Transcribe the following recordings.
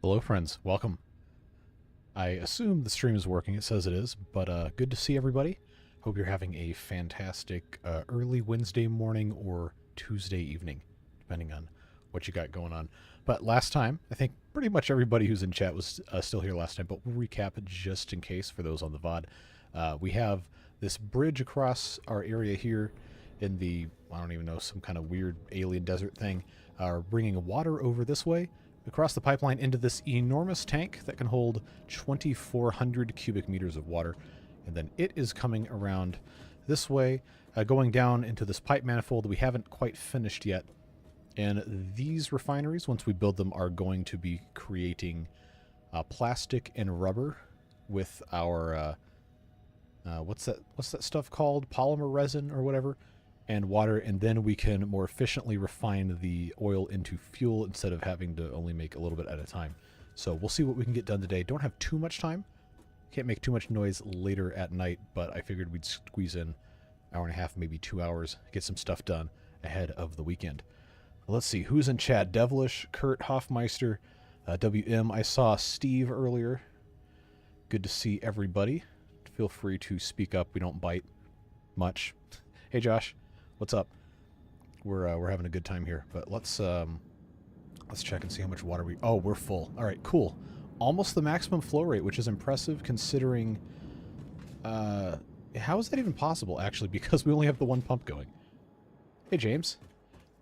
Hello friends, welcome. I assume the stream is working, it says it is, but good to see everybody. Hope you're having a fantastic early Wednesday morning or Tuesday evening, depending on what you got going on. But last time, I think pretty much everybody who's in chat was still here last time, but we'll recap it just in case for those on the VOD. We have this bridge across our area here in the, I don't even know, some kind of weird alien desert thing, bringing water over this way, across the pipeline into this enormous tank that can hold 2,400 cubic meters of water. And then it is coming around this way, going down into this pipe manifold that we haven't quite finished yet. And these refineries, once we build them, are going to be creating plastic and rubber with our, what's that stuff called? Polymer resin or whatever. And water, and then we can more efficiently refine the oil into fuel instead of having to only make a little bit at a time. So we'll see what we can get done today. Don't have too much time. Can't make too much noise later at night, but I figured we'd squeeze in an hour and a half, maybe 2 hours, get some stuff done ahead of the weekend. Let's see, who's in chat? Devilish, Kurt, Hoffmeister, WM. I saw Steve earlier. Good to see everybody. Feel free to speak up. We don't bite much. Hey, Josh. What's up? We're having a good time here, but let's check and see how much water we... Oh, we're full. All right, cool. Almost the maximum flow rate, which is impressive considering... how is that even possible, actually? Because we only have the one pump going. Hey, James.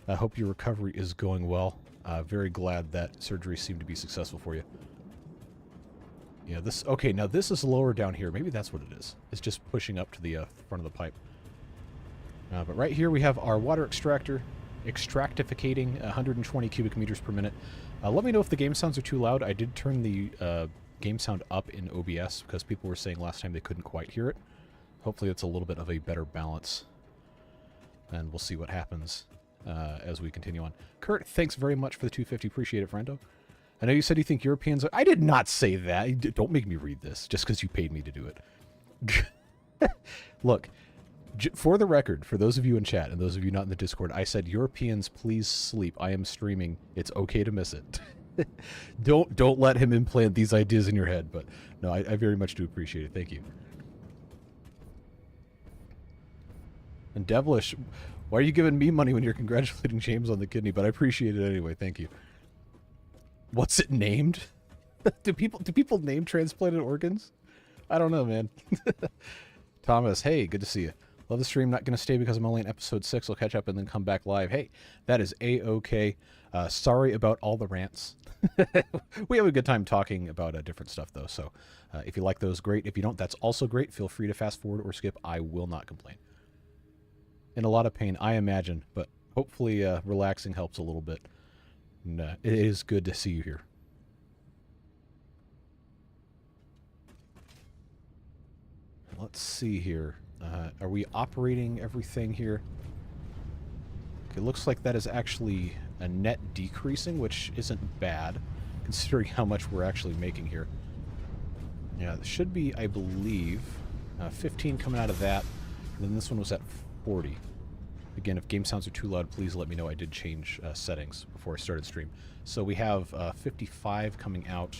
I hope your recovery is going well. Very glad that surgery seemed to be successful for you. Yeah, this... Okay, now this is lower down here. Maybe that's what it is. It's just pushing up to the front of the pipe. But right here we have our water extractor, extractificating 120 cubic meters per minute. Let me know if the game sounds are too loud. I did turn the game sound up in OBS because people were saying last time they couldn't quite hear it. Hopefully it's a little bit of a better balance. And we'll see what happens as we continue on. Kurt, thanks very much for the 250. Appreciate it, friendo. I know you said you think Europeans are... I did not say that. Don't make me read this just because you paid me to do it. Look... For the record, for those of you in chat and those of you not in the Discord, I said, Europeans, please sleep. I am streaming. It's okay to miss it. Don't let him implant these ideas in your head. But no, I very much do appreciate it. Thank you. And Devilish, why are you giving me money when you're congratulating James on the kidney? But I appreciate it anyway. Thank you. What's it named? Do people name transplanted organs? I don't know, man. Thomas, hey, good to see you. Love the stream. Not going to stay because I'm only in episode 6. I'll catch up and then come back live. Hey, that is A-OK. Sorry about all the rants. We have a good time talking about different stuff, though. So if you like those, great. If you don't, that's also great. Feel free to fast forward or skip. I will not complain. In a lot of pain, I imagine, but hopefully relaxing helps a little bit. And it is good to see you here. Let's see here. Are we operating everything here? It looks like that is actually a net decreasing, which isn't bad, considering how much we're actually making here. Yeah, it should be, I believe, 15 coming out of that, and then this one was at 40. Again, if game sounds are too loud, please let me know. I did change settings before I started stream. So we have 55 coming out.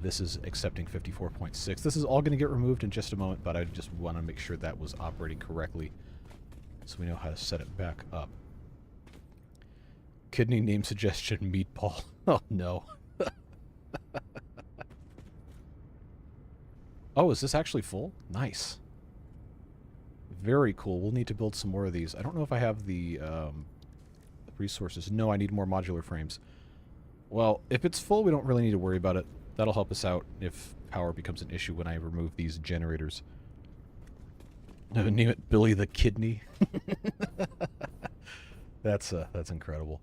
This is accepting 54.6. This is all going to get removed in just a moment, but I just want to make sure that was operating correctly so we know how to set it back up. Kidney name suggestion, Meatball. Oh, no. Oh, is this actually full? Nice. Very cool. We'll need to build some more of these. I don't know if I have the resources. No, I need more modular frames. Well, if it's full, we don't really need to worry about it. That'll help us out if power becomes an issue when I remove these generators. Name it Billy the Kidney. That's incredible.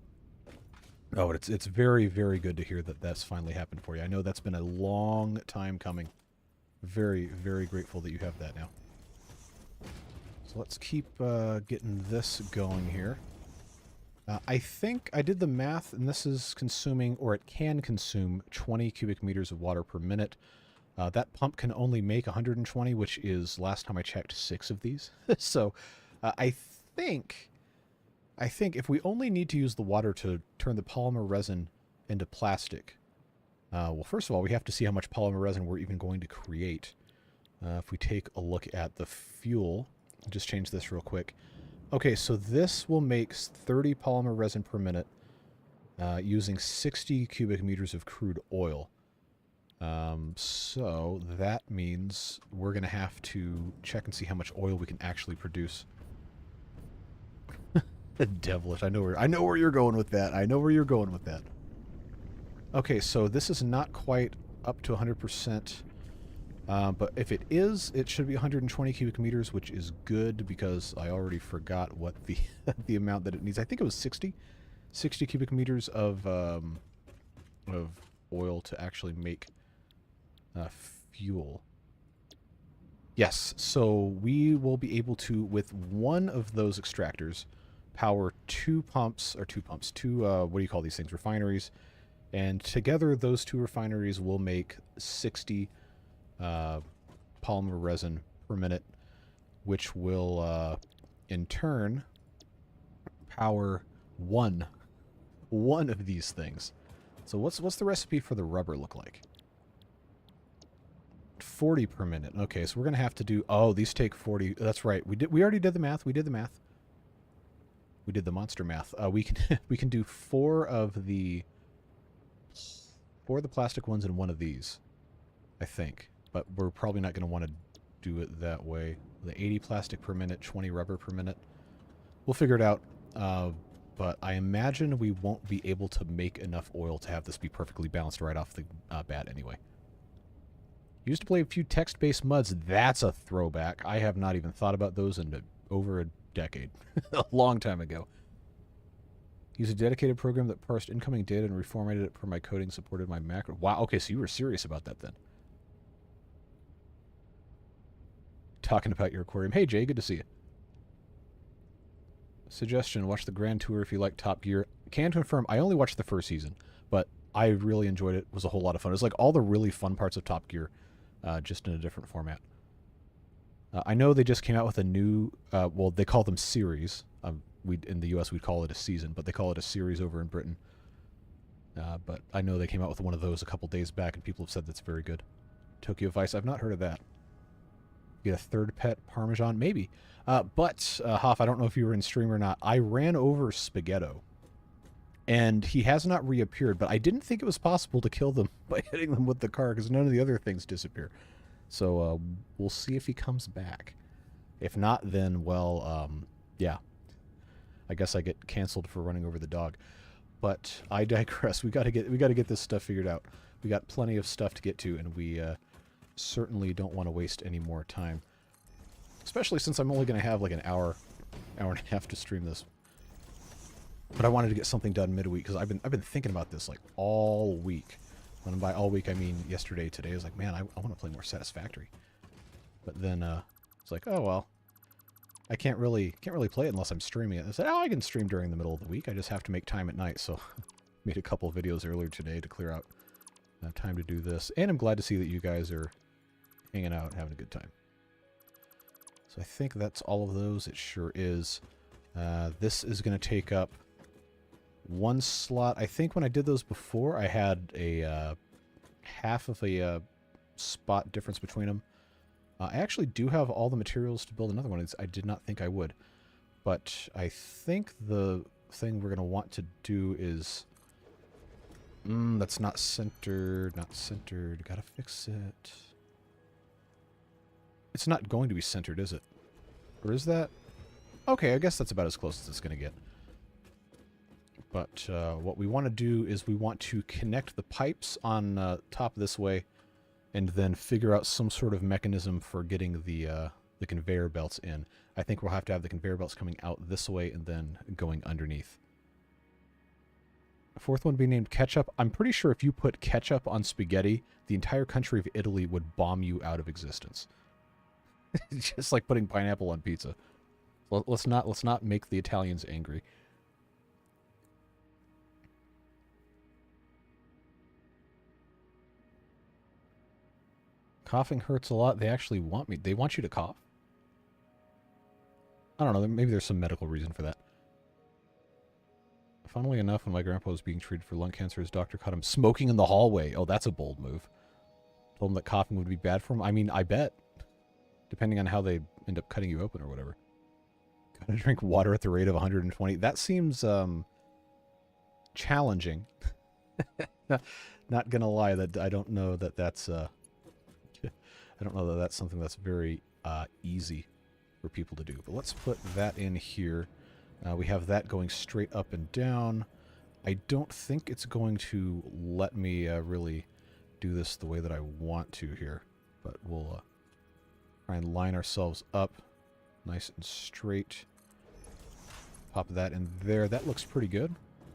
Oh, it's very, very good to hear that that's finally happened for you. I know that's been a long time coming. Very, very grateful that you have that now. So let's keep getting this going here. I think I did the math, and this is consuming, or it can consume, 20 cubic meters of water per minute. That pump can only make 120, which is, last time I checked, 6 of these. So I think if we only need to use the water to turn the polymer resin into plastic, Well, first of all, we have to see how much polymer resin we're even going to create. If we take a look at the fuel, I'll just change this real quick. Okay, so this will make 30 polymer resin per minute using 60 cubic meters of crude oil. So that means we're going to have to check and see how much oil we can actually produce. Devilish, I know where you're going with that. I know where you're going with that. Okay, so this is not quite up to 100%, but if it is, it should be 120 cubic meters, which is good because I already forgot what the the amount that it needs. I think it was 60 cubic meters of oil to actually make fuel. Yes, so we will be able to, with one of those extractors, power two, what do you call these things, refineries, and together those two refineries will make 60 polymer resin per minute, which will in turn power one of these things. So what's the recipe for the rubber look like? 40 per minute. Okay, so we're gonna have to do, oh, these take 40. That's right. We already did the math. We did the math. We did the monster math. We can do four of the plastic ones and one of these, I think. But we're probably not going to want to do it that way. The 80 plastic per minute, 20 rubber per minute. We'll figure it out. But I imagine we won't be able to make enough oil to have this be perfectly balanced right off the bat anyway. Used to play a few text-based MUDs. That's a throwback. I have not even thought about those in over a decade. A long time ago. Use a dedicated program that parsed incoming data and reformatted it per my coding, supported my macro. Wow, okay, so you were serious about that then. Talking about your aquarium. Hey, Jay, good to see you. Suggestion, watch the Grand Tour if you like Top Gear. Can confirm, I only watched the first season, but I really enjoyed it. It was a whole lot of fun. It was like all the really fun parts of Top Gear, just in a different format. I know they just came out with a new, well, they call them series. In the US, we'd call it a season, but they call it a series over in Britain. But I know they came out with one of those a couple days back, and people have said that's very good. Tokyo Vice, I've not heard of that. Get a third pet Parmesan? Maybe. But, Hoff, I don't know if you were in stream or not. I ran over Spaghetto, and he has not reappeared, but I didn't think it was possible to kill them by hitting them with the car, because none of the other things disappear. So, we'll see if he comes back. If not, then, well, yeah. I guess I get canceled for running over the dog. But I digress. We gotta get this stuff figured out. We got plenty of stuff to get to, and we certainly don't want to waste any more time. Especially since I'm only going to have like an hour and a half to stream this. But I wanted to get something done midweek because I've been thinking about this like all week. When by all week I mean yesterday, today. I was like, man, I want to play more Satisfactory. But then it's like, oh well, I can't really play it unless I'm streaming it. I said, oh, I can stream during the middle of the week. I just have to make time at night. So made a couple of videos earlier today to clear out time to do this. And I'm glad to see that you guys are hanging out and having a good time. So I think that's all of those. It sure is. This is going to take up one slot. I think when I did those before, I had a half of a spot difference between them. I actually do have all the materials to build another one. I did not think I would. But I think the thing we're going to want to do is... that's not centered. Not centered. Gotta fix it. It's not going to be centered, is it? Or is that? Okay, I guess that's about as close as it's going to get. But what we want to do is we want to connect the pipes on top this way, and then figure out some sort of mechanism for getting the conveyor belts in. I think we'll have to have the conveyor belts coming out this way and then going underneath. A fourth one be named ketchup. I'm pretty sure if you put ketchup on spaghetti, the entire country of Italy would bomb you out of existence. Just like putting pineapple on pizza. Let's not make the Italians angry. Coughing hurts a lot. They actually want me. They want you to cough? I don't know. Maybe there's some medical reason for that. Funnily enough, when my grandpa was being treated for lung cancer, his doctor caught him smoking in the hallway. Oh, that's a bold move. Told him that coughing would be bad for him. I mean, I bet. Depending on how they end up cutting you open or whatever. Gotta drink water at the rate of 120. That seems, challenging. Not gonna lie, that I don't know that that's, I don't know that that's something that's very, easy for people to do. But let's put that in here. We have that going straight up and down. I don't think it's going to let me really do this the way that I want to here. But we'll try and line ourselves up nice and straight. Pop that in there. That looks pretty good.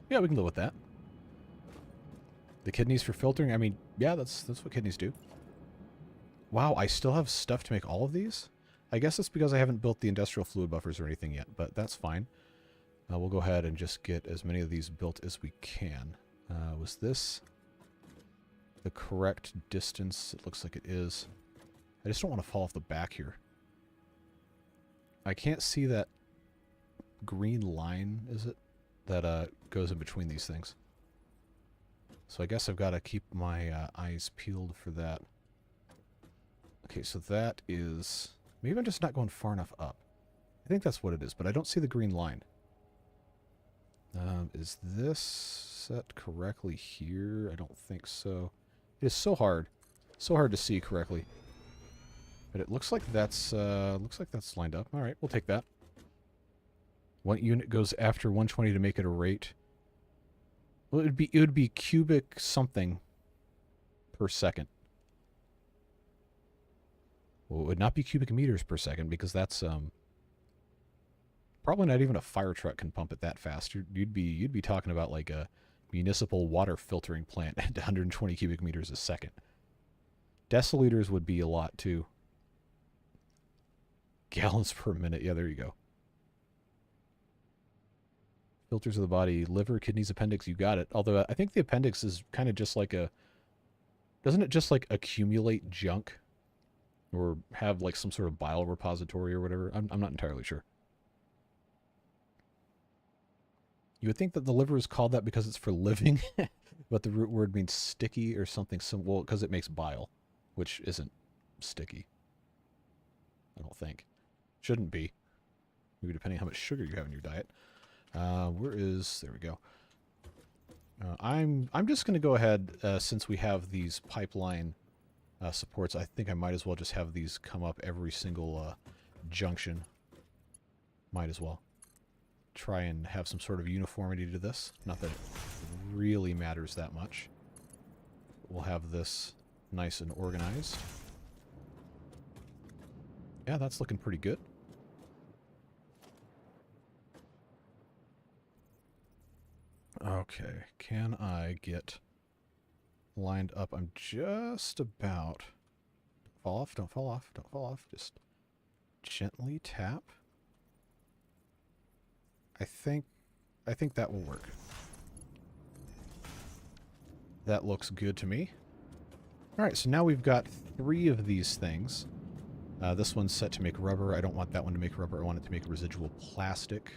Yeah, we can live with that. The kidneys for filtering. I mean, yeah, that's what kidneys do. Wow, I still have stuff to make all of these? I guess it's because I haven't built the industrial fluid buffers or anything yet, but that's fine. We'll go ahead and just get as many of these built as we can. Was this the correct distance? It looks like it is. I just don't want to fall off the back here. I can't see that green line, is it? That goes in between these things. So I guess I've got to keep my eyes peeled for that. Okay, so that is... Maybe I'm just not going far enough up. I think that's what it is, but I don't see the green line. Is this set correctly here? I don't think so. It is so hard to see correctly. But it looks like that's lined up. All right, we'll take that. One unit goes after 120 to make it a rate. Well, it would be cubic something per second. Well, it would not be cubic meters per second because that's probably not even a fire truck can pump it that fast. You'd be talking about like a municipal water filtering plant at 120 cubic meters a second. Deciliters would be a lot too. Gallons per minute. Yeah, there you go. Filters of the body, liver, kidneys, appendix, you got it. Although I think the appendix is kind of just like a... Doesn't it just like accumulate junk? Or have like some sort of bile repository or whatever? I'm not entirely sure. You would think that the liver is called that because it's for living, but the root word means sticky or something similar. Well, because it makes bile, which isn't sticky. I don't think. Shouldn't be. Maybe depending on how much sugar you have in your diet. There we go. I'm just going to go ahead, since we have these pipeline supports, I think I might as well just have these come up every single junction. Might as well. Try and have some sort of uniformity to this. Not that it really matters that much. We'll have this nice and organized. Yeah, that's looking pretty good. Okay, can I get lined up? I'm just about... Don't fall off, don't fall off, don't fall off. Just gently tap. I think that will work. That looks good to me. Alright, so now we've got 3 of these things. This one's set to make rubber. I don't want that one to make rubber. I want it to make residual plastic.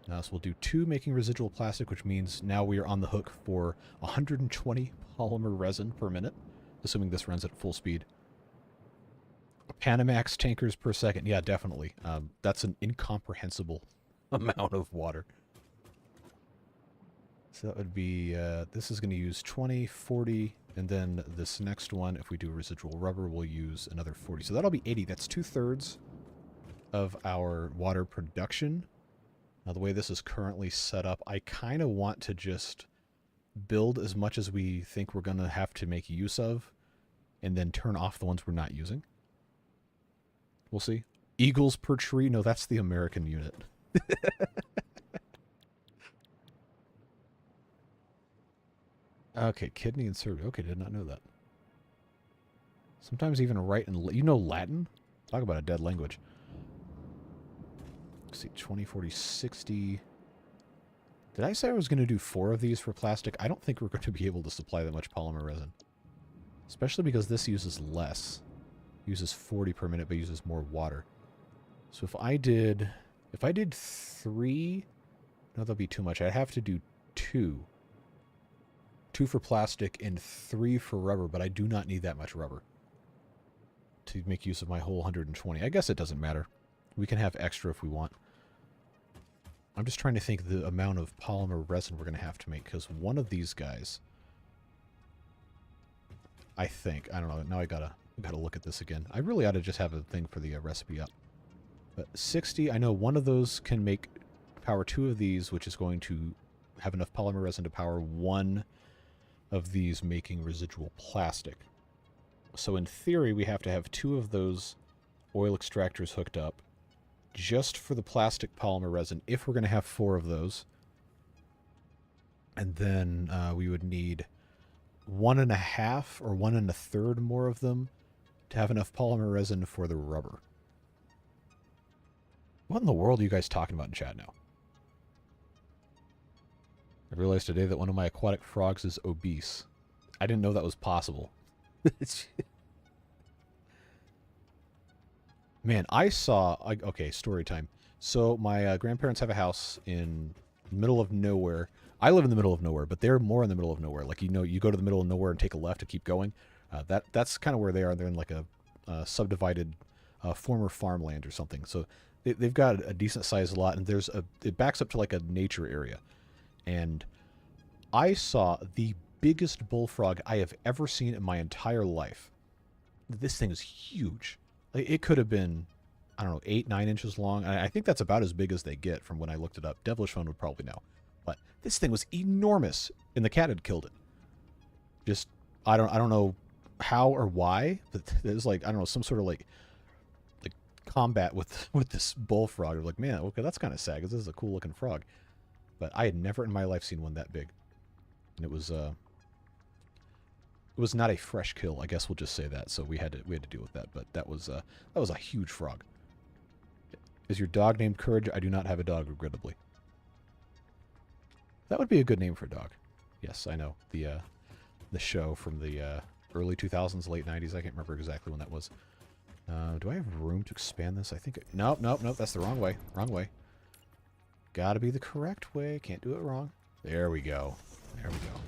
So we'll do 2 making residual plastic, which means now we are on the hook for 120 polymer resin per minute, assuming this runs at full speed. Panamax tankers per second. Yeah, definitely. That's an incomprehensible amount of water. So that would be, this is going to use 20, 40, and then this next one, if we do residual rubber, we'll use another 40. So that'll be 80. That's 2/3 of our water production. Now, the way this is currently set up, I kind of want to just build as much as we think we're going to have to make use of, and then turn off the ones we're not using. We'll see. Eagles per tree? No, that's the American unit. Okay, kidney and cervix. Okay, did not know that. Sometimes even write in... You know Latin? Talk about a dead language. Let's see, 20, 40, 60... Did I say I was going to do 4 of these for plastic? I don't think we're going to be able to supply that much polymer resin. Especially because this uses less. Uses 40 per minute, but uses more water. So if I did 3 No, that'll be too much. I'd have to do 2. 2 for plastic and 3 for rubber, but I do not need that much rubber to make use of my whole 120. I guess it doesn't matter. We can have extra if we want. I'm just trying to think the amount of polymer resin we're going to have to make, because one of these guys, I think, I don't know, now I gotta look at this again. I really ought to just have a thing for the recipe up. But 60, I know one of those can make power 2 of these, which is going to have enough polymer resin to power 1 of these making residual plastic. So in theory, we have to have 2 of those oil extractors hooked up just for the plastic polymer resin, if we're going to have 4 of those. And then we would need 1.5 or 1 1/3 more of them to have enough polymer resin for the rubber. What in the world are you guys talking about in chat now? I realized today that one of my aquatic frogs is obese. I didn't know that was possible. Man, I saw... okay, story time. So my grandparents have a house in the middle of nowhere. I live in the middle of nowhere, but they're more in the middle of nowhere. Like, you know, you go to the middle of nowhere and take a left to keep going. That's kind of where they are. They're in like a subdivided former farmland or something. So they've got a decent-sized lot, and it backs up to like a nature area. And I saw the biggest bullfrog I have ever seen in my entire life. This thing is huge. Like, it could have been, I don't know, 8, 9 inches long. I think that's about as big as they get from when I looked it up. Devilish phone would probably know. But this thing was enormous, and the cat had killed it. Just, I don't know how or why, but there's like, I don't know, some sort of like combat with this bullfrog. Like, man, okay, that's kind of sad, because this is a cool looking frog. But I had never in my life seen one that big. And it was not a fresh kill, I guess we'll just say that. So we had to deal with that. But that was a huge frog. Is your dog named Courage? I do not have a dog, regrettably. That would be a good name for a dog. Yes, I know. The show from the early 2000s, late 90s. I can't remember exactly when that was. Do I have room to expand this? I think... Nope. That's the wrong way. Wrong way. Gotta be the correct way. Can't do it wrong. There we go. There we go.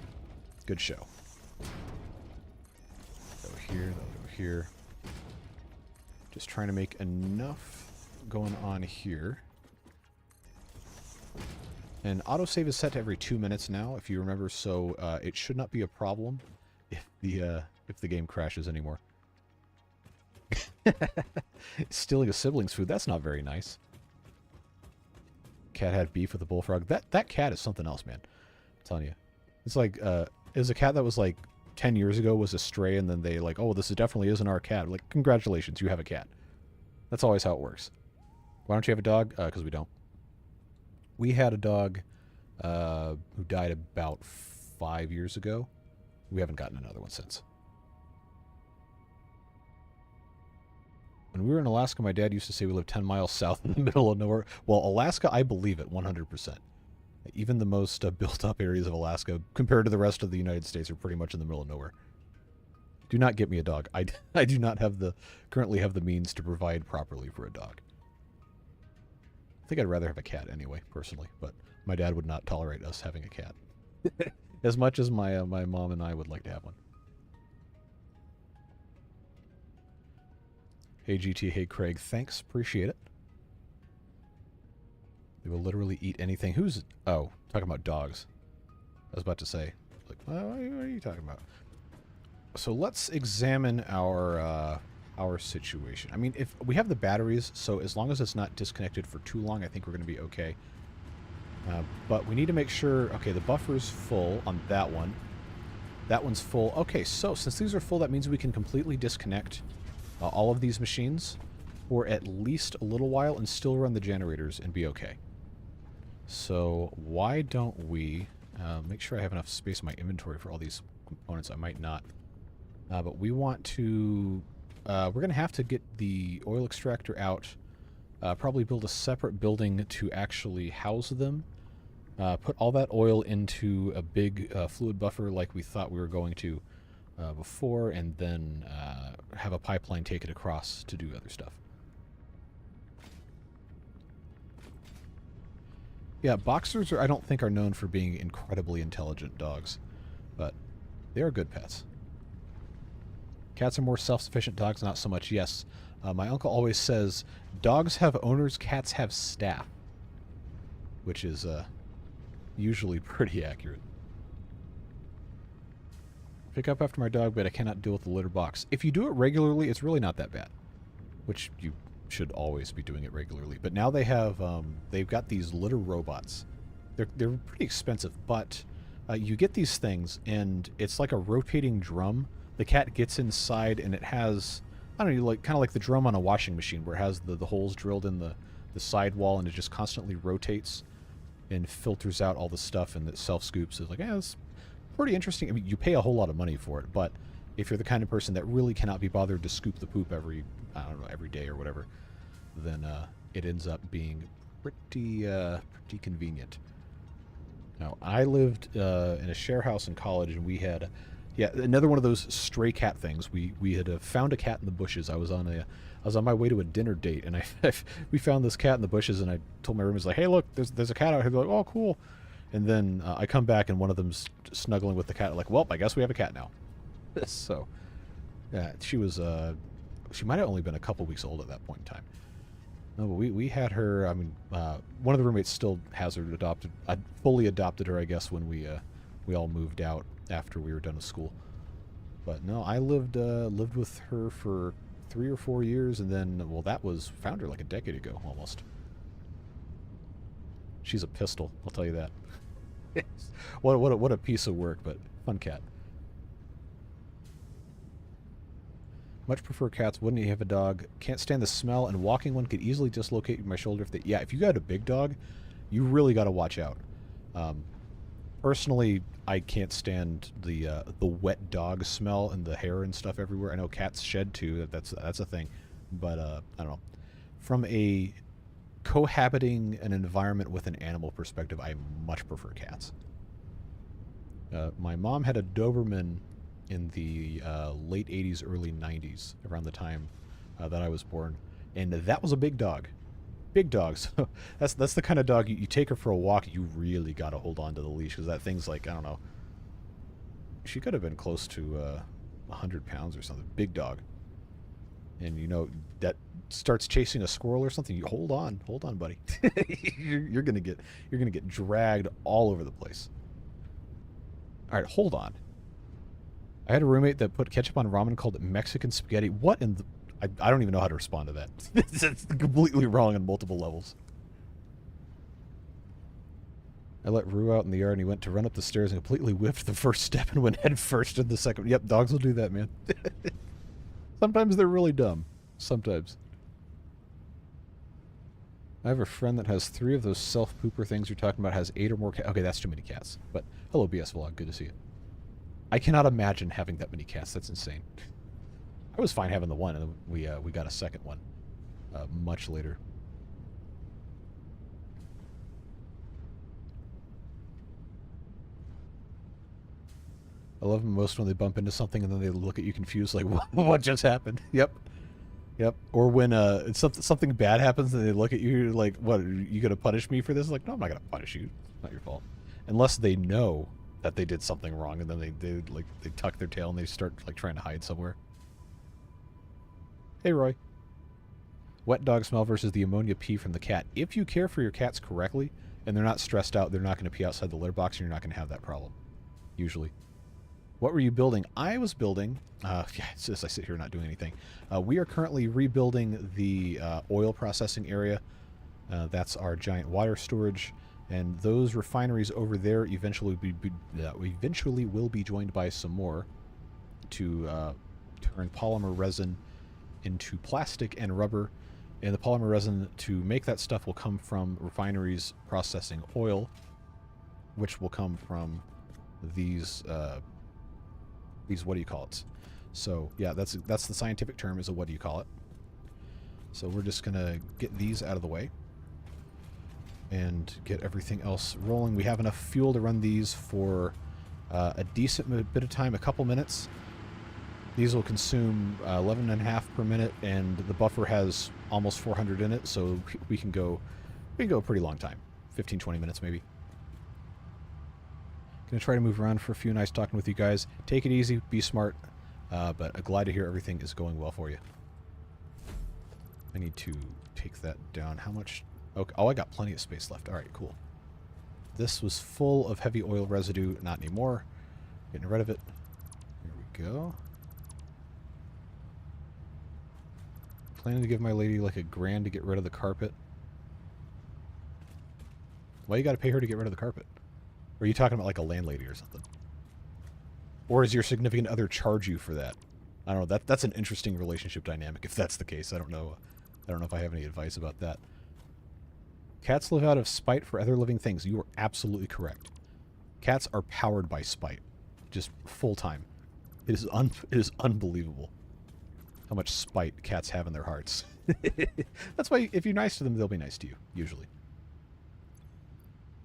Good show. Over here, over here. Just trying to make enough going on here. And autosave is set to every 2 minutes now, if you remember, so it should not be a problem if the game crashes anymore. Stealing a sibling's food, that's not very nice. Cat had beef with the bullfrog. That cat is something else, man. I'm telling you. It's like, it was a cat that was like 10 years ago was a stray, and then they like, oh, this definitely isn't our cat. Like, congratulations, you have a cat. That's always how it works. Why don't you have a dog? Because we don't. We had a dog who died about 5 years ago. We haven't gotten another one since. When we were in Alaska, my dad used to say we lived 10 miles south in the middle of nowhere. Well, Alaska, I believe it 100%. Even the most built-up areas of Alaska, compared to the rest of the United States, are pretty much in the middle of nowhere. Do not get me a dog. I do not currently have the means to provide properly for a dog. I think I'd rather have a cat anyway, personally, but my dad would not tolerate us having a cat. As much as my mom and I would like to have one. Hey GT, hey Craig, thanks, appreciate it. They will literally eat anything. Who's... Oh, talking about dogs. I was about to say, like, what are you talking about? So let's examine our situation. I mean, if we have the batteries, so as long as it's not disconnected for too long, I think we're going to be okay. But we need to make sure... Okay, the buffer's full on that one. That one's full. Okay, so since these are full, that means we can completely disconnect all of these machines for at least a little while and still run the generators and be okay. So why don't we make sure I have enough space in my inventory for all these components? I might not. But we want to... we're going to have to get the oil extractor out, probably build a separate building to actually house them, put all that oil into a big fluid buffer like we thought we were going to before, and then have a pipeline take it across to do other stuff. Yeah, boxers I don't think are known for being incredibly intelligent dogs, but they are good pets. Cats are more self-sufficient, dogs not so much. Yes, my uncle always says dogs have owners, cats have staff, which is usually pretty accurate. Pick up after my dog, but I cannot deal with the litter box. If you do it regularly, it's really not that bad, which you should always be doing it regularly. But now they have they've got these litter robots. They're pretty expensive, but you get these things and it's like a rotating drum. The cat gets inside and it has, I don't know, like kind of like the drum on a washing machine where it has the holes drilled in the sidewall, and it just constantly rotates and filters out all the stuff, and it self scoops. It's like, yeah, it's pretty interesting. I mean, you pay a whole lot of money for it, but if you're the kind of person that really cannot be bothered to scoop the poop every day or whatever, then it ends up being pretty convenient. Now, I lived in a share house in college, and we had, another one of those stray cat things. We had found a cat in the bushes. I was on my way to a dinner date, and we found this cat in the bushes, and I told my roommates, like, hey, look, there's a cat out here. They're like, oh, cool. And then I come back, and one of them's snuggling with the cat. Like, well, I guess we have a cat now. So, yeah, she might have only been a couple weeks old at that point in time. No, but we had her. I mean, one of the roommates still has her adopted. I fully adopted her, I guess, when we all moved out after we were done with school. But no, I lived with her for 3 or 4 years, and then, well, found her like a decade ago almost. She's a pistol, I'll tell you that. What a piece of work, but fun cat. Much prefer cats. Wouldn't you have a dog? Can't stand the smell, and walking one could easily dislocate my shoulder. If you got a big dog, you really got to watch out. Personally, I can't stand the wet dog smell and the hair and stuff everywhere. I know cats shed too. That's a thing, but I don't know. From a cohabiting an environment with an animal perspective, I much prefer cats. My mom had a Doberman in the late 80s, early 90s, around the time that I was born. And that was a big dog. Big dog. So that's the kind of dog you take her for a walk, you really got to hold on to the leash, because that thing's like, I don't know. She could have been close to 100 pounds or something. Big dog. And, you know, that starts chasing a squirrel or something, you hold on, buddy. you're gonna get dragged all over the place. All right, hold on. I had a roommate that put ketchup on ramen, called it Mexican spaghetti. What in the... I don't even know how to respond to that. It's completely wrong on multiple levels. I let Rue out in the yard, and he went to run up the stairs and completely whiffed the first step and went head first in the second. Yep, dogs will do that, man. Sometimes they're really dumb. Sometimes. I have a friend that has 3 of those self-pooper things you're talking about, has 8 or more cats. Okay, that's too many cats. But hello, BS Vlog. Good to see you. I cannot imagine having that many cats. That's insane. I was fine having the one, and we got a second one much later. I love them most when they bump into something and then they look at you confused, like, what just happened? Yep. Or when something bad happens and they look at you like, what, are you going to punish me for this? Like, no, I'm not going to punish you. It's not your fault. Unless they know that they did something wrong, and then they tuck their tail and they start like trying to hide somewhere. Hey, Roy. Wet dog smell versus the ammonia pee from the cat. If you care for your cats correctly and they're not stressed out, they're not going to pee outside the litter box, and you're not going to have that problem. Usually. What were you building? I was building... it's just I sit here not doing anything. We are currently rebuilding the oil processing area. That's our giant water storage. And those refineries over there eventually will be joined by some more to turn polymer resin into plastic and rubber. And the polymer resin to make that stuff will come from refineries processing oil, which will come from these what do you call it? So yeah, that's the scientific term, is a what do you call it. So we're just gonna get these out of the way and get everything else rolling. We have enough fuel to run these for a decent bit of time, a couple minutes. These will consume 11.5 per minute, and the buffer has almost 400 in it, so we can go a pretty long time. 15, 20 minutes maybe. Gonna try to move around for a few. Nice talking with you guys. Take it easy, be smart, but glad to hear everything is going well for you. I need to take that down. How much? Okay. Oh, I got plenty of space left. All right, cool. This was full of heavy oil residue. Not anymore. Getting rid of it. There we go. Planning to give my lady like $1,000 to get rid of the carpet. Why you gotta pay her to get rid of the carpet? Or are you talking about like a landlady or something? Or is your significant other charge you for that? I don't know. That's an interesting relationship dynamic if that's the case. I don't know. I don't know if I have any advice about that. Cats live out of spite for other living things. You are absolutely correct. Cats are powered by spite. Just full time. It is unbelievable how much spite cats have in their hearts. That's why if you're nice to them, they'll be nice to you, usually.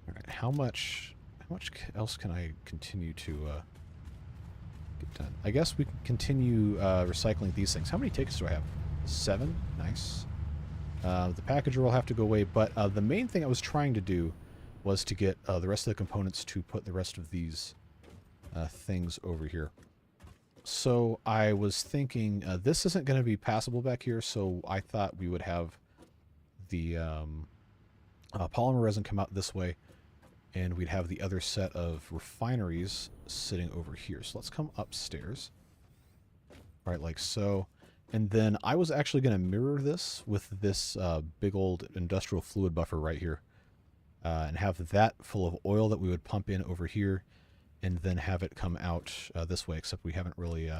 All right, how much else can I continue to get done? I guess we can continue recycling these things. How many tickets do I have? 7? Nice. The packager will have to go away, but the main thing I was trying to do was to get the rest of the components to put the rest of these things over here. So I was thinking this isn't going to be passable back here, so I thought we would have the polymer resin come out this way, and we'd have the other set of refineries sitting over here. So let's come upstairs. All right, like so. And then I was actually going to mirror this with this big old industrial fluid buffer right here. And have that full of oil that we would pump in over here, and then have it come out this way, except we haven't really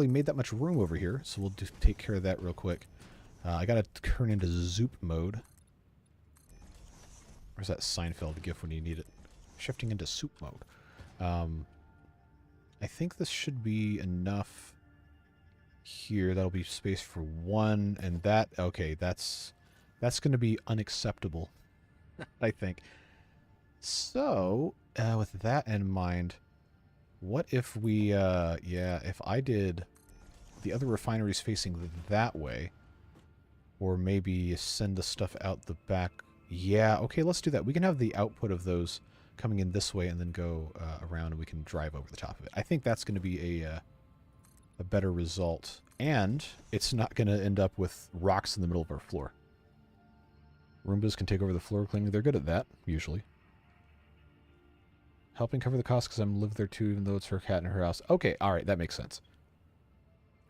made that much room over here, so we'll take care of that real quick. I got to turn into Zoop mode. Where's that Seinfeld gif when you need it? Shifting into soup mode. I think this should be enough here. That'll be space for one, and that, okay, that's going to be unacceptable, I think. So, with that in mind, what if we, yeah, if I did the other refineries facing that way, or maybe send the stuff out the back. Yeah, okay, let's do that. We can have the output of those coming in this way and then go around, and we can drive over the top of it. I think that's going to be a better result, and it's not going to end up with rocks in the middle of our floor. Roombas can take over the floor cleaning. They're good at that, usually. Helping cover the cost because I'm live there too, even though it's her cat in her house. Okay, all right, that makes sense.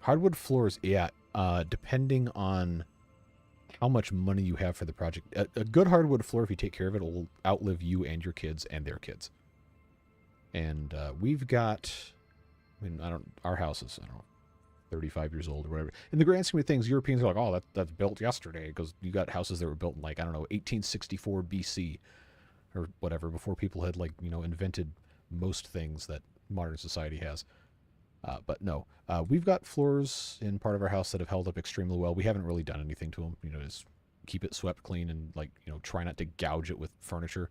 Hardwood floors, yeah, depending on how much money you have for the project. A good hardwood floor, if you take care of it, will outlive you and your kids and their kids. And we've got, I mean, our house is, I don't know, 35 years old or whatever. In the grand scheme of things, Europeans are like, oh, that's built yesterday, because you got houses that were built in, like, I don't know, 1864 BC or whatever, before people had, like, you know, invented most things that modern society has. But no, we've got floors in part of our house that have held up extremely well. We haven't really done anything to them, you know, just keep it swept clean and, like, you know, try not to gouge it with furniture.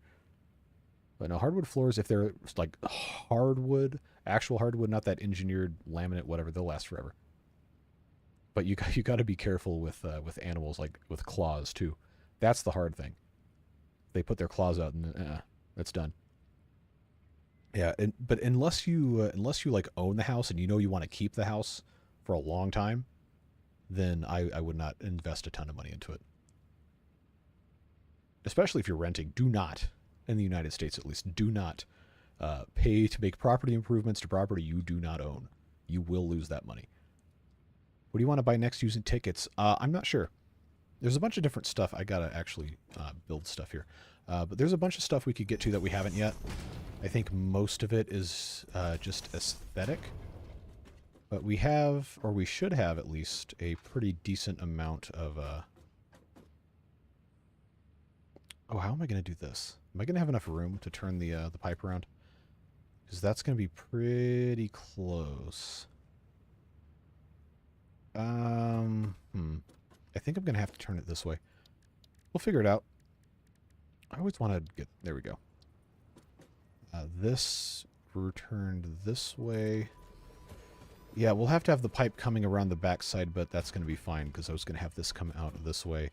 But no, hardwood floors, if they're like hardwood, actual hardwood, not that engineered laminate, whatever, they'll last forever. But you got to be careful with animals, like with claws too. That's the hard thing. They put their claws out and that's done. Yeah, but unless you like own the house and you know you want to keep the house for a long time, then I would not invest a ton of money into it. Especially if you're renting. Do not, in the United States at least, do not pay to make property improvements to property you do not own. You will lose that money. What do you want to buy next using tickets? I'm not sure. There's a bunch of different stuff. I gotta actually build stuff here. But there's a bunch of stuff we could get to that we haven't yet. I think most of it is just aesthetic. But we have, or we should have at least, a pretty decent amount of... Oh, how am I going to do this? Am I going to have enough room to turn the pipe around? Because that's going to be pretty close. I think I'm going to have to turn it this way. We'll figure it out. I always want to get... There we go. This returned this way. Yeah, we'll have to have the pipe coming around the backside, but that's going to be fine because I was going to have this come out this way.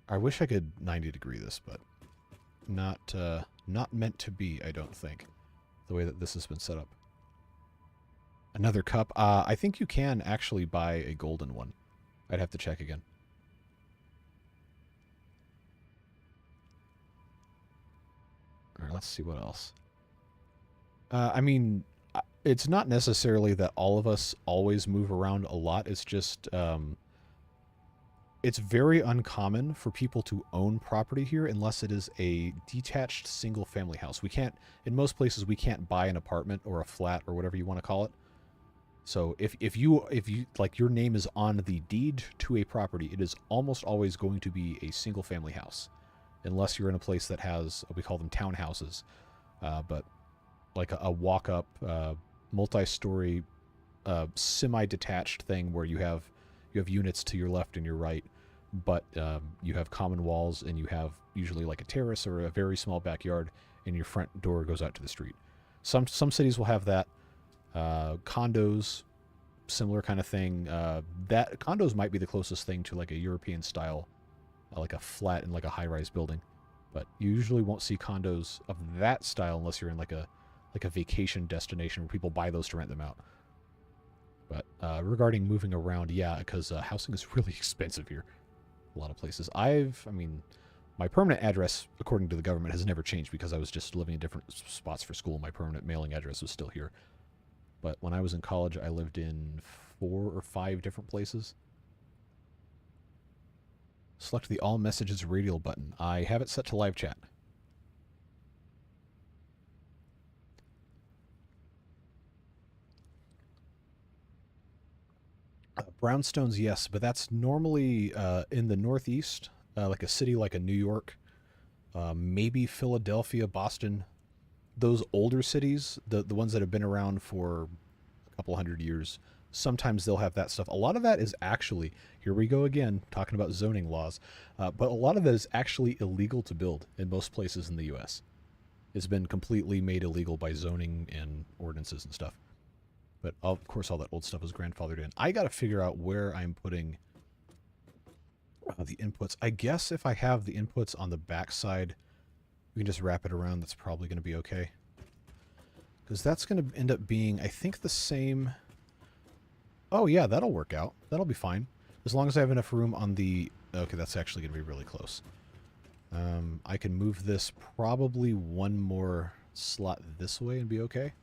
I wish I could 90 degree this, but Not meant to be, I don't think, the way that this has been set up. Another cup. I think you can actually buy a golden one. I'd have to check again. All right, let's see what else. I mean, it's not necessarily that all of us always move around a lot. It's just, it's very uncommon for people to own property here unless it is a detached single-family house. We can't, in most places, we can't buy an apartment or a flat or whatever you want to call it. So if you like your name is on the deed to a property, it is almost always going to be a single-family house, unless you're in a place that has, we call them townhouses, but like a walk-up, multi-story, semi-detached thing where you have units to your left and your right, but you have common walls and you have usually like a terrace or a very small backyard, and your front door goes out to the street. Some cities will have that. Condos, similar kind of thing. That condos might be the closest thing to like a European style, like a flat in like a high-rise building, but you usually won't see condos of that style unless you're in like a vacation destination where people buy those to rent them out. But regarding moving around, yeah, because housing is really expensive here. A lot of places. I mean, my permanent address, according to the government, has never changed because I was just living in different spots for school. My permanent mailing address was still here. But when I was in college, I lived in 4 or 5 different places. Select the All Messages radial button. I have it set to live chat. Brownstones, yes, but that's normally in the Northeast, like a city like a New York, maybe Philadelphia, Boston. Those older cities, the ones that have been around for a couple hundred years, sometimes they'll have that stuff. A lot of that is actually, here we go again, talking about zoning laws, but a lot of that is actually illegal to build in most places in the U.S. It's been completely made illegal by zoning and ordinances and stuff. But of course, all that old stuff is grandfathered in. I got to figure out where I'm putting the inputs. I guess if I have the inputs on the back side, we can just wrap it around. That's probably going to be okay. Because that's going to end up being, I think, the same. Oh, yeah, that'll work out. That'll be fine. As long as I have enough room on the... Okay, that's actually going to be really close. I can move this probably one more slot this way and be okay.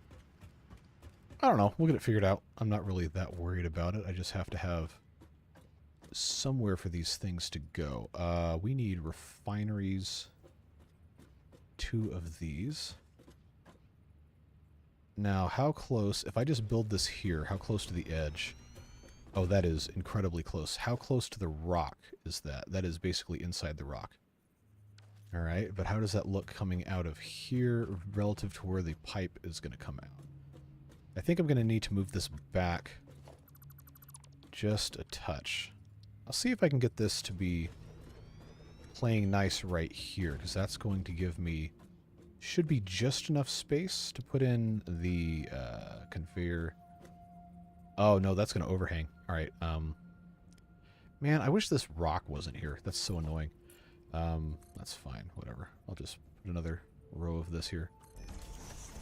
I don't know. We'll get it figured out. I'm not really that worried about it. I just have to have somewhere for these things to go. We need refineries. 2 of these. Now, how close... If I just build this here, how close to the edge? Oh, that is incredibly close. How close to the rock is that? That is basically inside the rock. Alright, but how does that look coming out of here relative to where the pipe is going to come out? I think I'm going to need to move this back just a touch. I'll see if I can get this to be playing nice right here, because that's going to give me... Should be just enough space to put in the conveyor. Oh, no, that's going to overhang. All right. Man, I wish this rock wasn't here. That's so annoying. That's fine. Whatever. I'll just put another row of this here.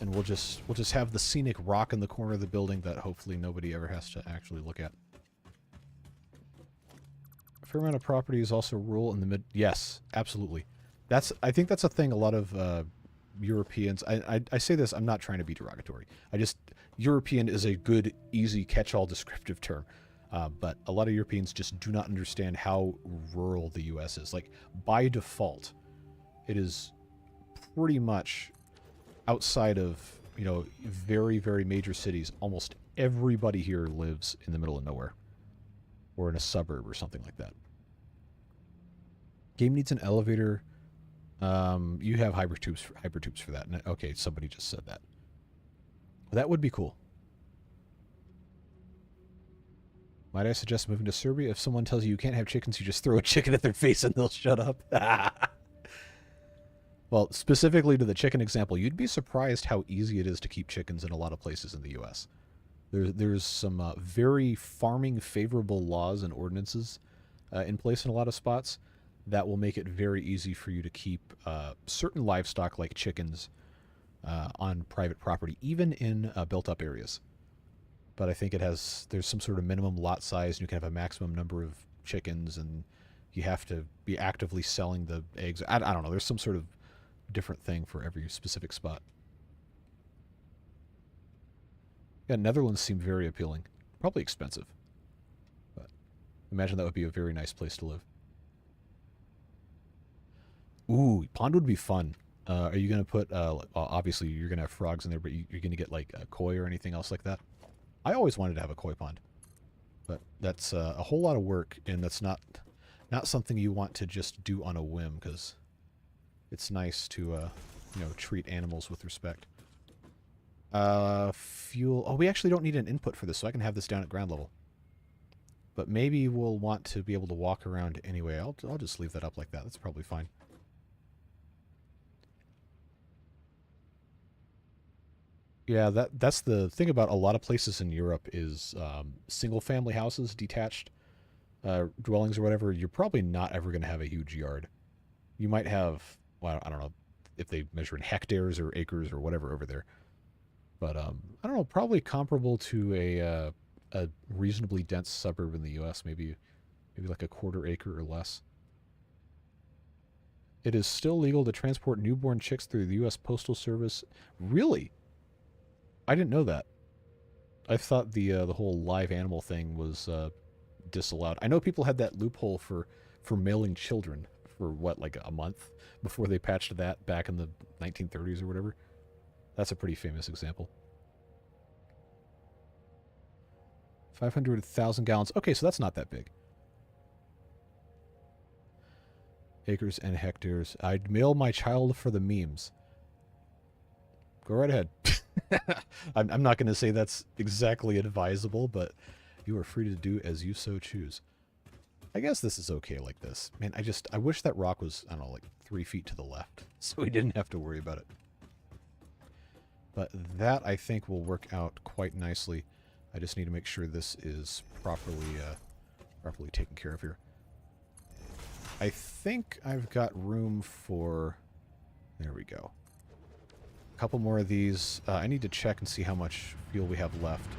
And we'll just have the scenic rock in the corner of the building that hopefully nobody ever has to actually look at. A fair amount of property is also rural in the mid... Yes, absolutely. I think that's a thing a lot of Europeans... I say this, I'm not trying to be derogatory. European is a good, easy, catch-all descriptive term. But a lot of Europeans just do not understand how rural the U.S. is. Like, by default, it is pretty much... outside of, you know, very, very major cities, almost everybody here lives in the middle of nowhere. Or in a suburb or something like that. Game needs an elevator. You have hypertubes for that. Okay, somebody just said that. That would be cool. Might I suggest moving to Serbia? If someone tells you you can't have chickens, you just throw a chicken at their face and they'll shut up. Well, specifically to the chicken example, you'd be surprised how easy it is to keep chickens in a lot of places in the U.S. There's some very farming favorable laws and ordinances in place in a lot of spots, that will make it very easy for you to keep certain livestock like chickens on private property, even in built-up areas. But I think there's some sort of minimum lot size, and you can have a maximum number of chickens, and you have to be actively selling the eggs. I don't know. There's some sort of different thing for every specific spot. Yeah, Netherlands seem very appealing. Probably expensive, but imagine that would be a very nice place to live. Ooh, pond would be fun. Are you going to put, obviously you're going to have frogs in there, but you're going to get like a koi or anything else like that? I always wanted to have a koi pond, but that's a whole lot of work, and that's not something you want to just do on a whim, because it's nice to, you know, treat animals with respect. Fuel. Oh, we actually don't need an input for this, so I can have this down at ground level. But maybe we'll want to be able to walk around anyway. I'll just leave that up like that. That's probably fine. Yeah, that's the thing about a lot of places in Europe is single-family houses, detached dwellings or whatever. You're probably not ever going to have a huge yard. You might have, well, I don't know if they measure in hectares or acres or whatever over there. But I don't know, probably comparable to a reasonably dense suburb in the U.S. Maybe like a quarter acre or less. It is still legal to transport newborn chicks through the U.S. Postal Service. Really? I didn't know that. I thought the whole live animal thing was disallowed. I know people had that loophole for mailing children for what, like a month before they patched that back in the 1930s or whatever. That's a pretty famous example. 500,000 gallons. Okay, so that's not that big. Acres and hectares. I'd mail my child for the memes. Go right ahead. I'm not going to say that's exactly advisable, but you are free to do as you so choose. I guess this is okay like this. Man, I wish that rock was, I don't know, like 3 feet to the left, so we didn't have to worry about it. But that, I think, will work out quite nicely. I just need to make sure this is properly taken care of here. I think I've got room for... There we go. A couple more of these. I need to check and see how much fuel we have left.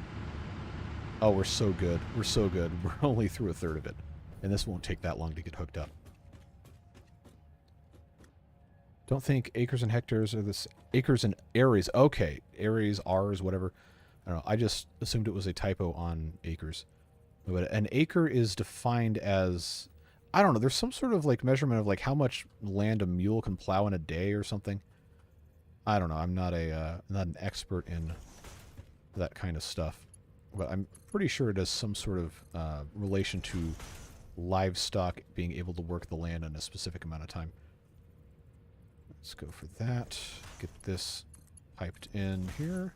Oh, we're so good. We're so good. We're only through a third of it. And this won't take that long to get hooked up. Don't think acres and hectares are this... Acres and areas. Okay. Areas, R's, whatever. I don't know. I just assumed it was a typo on acres. But an acre is defined as... I don't know. There's some sort of like measurement of like how much land a mule can plow in a day or something. I don't know. I'm not an expert in that kind of stuff. But I'm pretty sure it has some sort of relation to livestock being able to work the land in a specific amount of time. Let's go for that. Get this piped in here.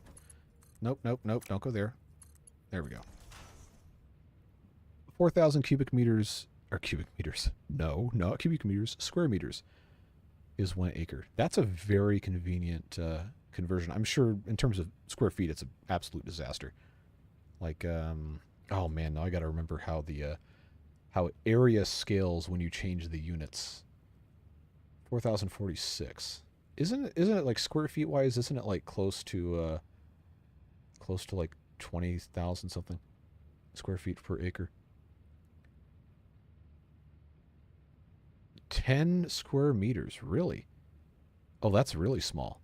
Nope, nope, nope. Don't go there. There we go. 4,000 cubic meters, or cubic meters. No, not cubic meters. Square meters is 1 acre. That's a very convenient conversion. I'm sure in terms of square feet, it's an absolute disaster. Like, oh man, now I got to remember how the how area scales when you change the units. 4,046. Isn't it like square feet wise? Isn't it like close to like 20,000 something square feet per acre? 10 square meters, really? Oh, that's really small.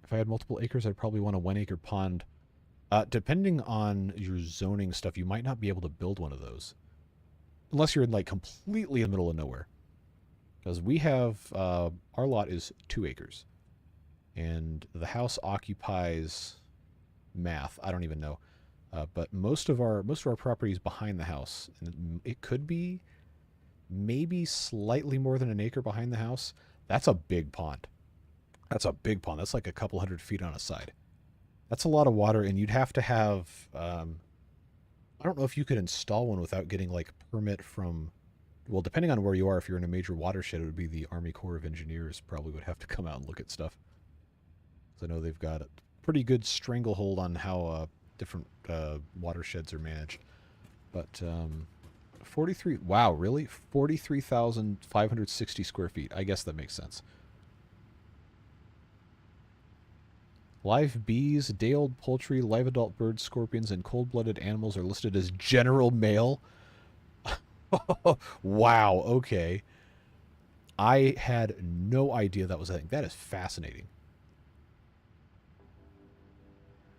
If I had multiple acres, I'd probably want a 1 acre pond. Depending on your zoning stuff, you might not be able to build one of those. Unless you're in like completely in the middle of nowhere. Because we have, our lot is 2 acres. And the house occupies math. I don't even know. But most of our property is behind the house. And it could be maybe slightly more than an acre behind the house. That's a big pond. That's a big pond. That's like a couple 100 feet on a side. That's a lot of water, and you'd have to have... I don't know if you could install one without getting like permit from... Well, depending on where you are, if you're in a major watershed, it would be the Army Corps of Engineers probably would have to come out and look at stuff. So I know they've got a pretty good stranglehold on how different watersheds are managed. But 43. Wow, really? 43,560 square feet. I guess that makes sense. Live bees, day-old poultry, live adult birds, scorpions, and cold-blooded animals are listed as general mail. Wow, okay. I had no idea that was a thing. That is fascinating.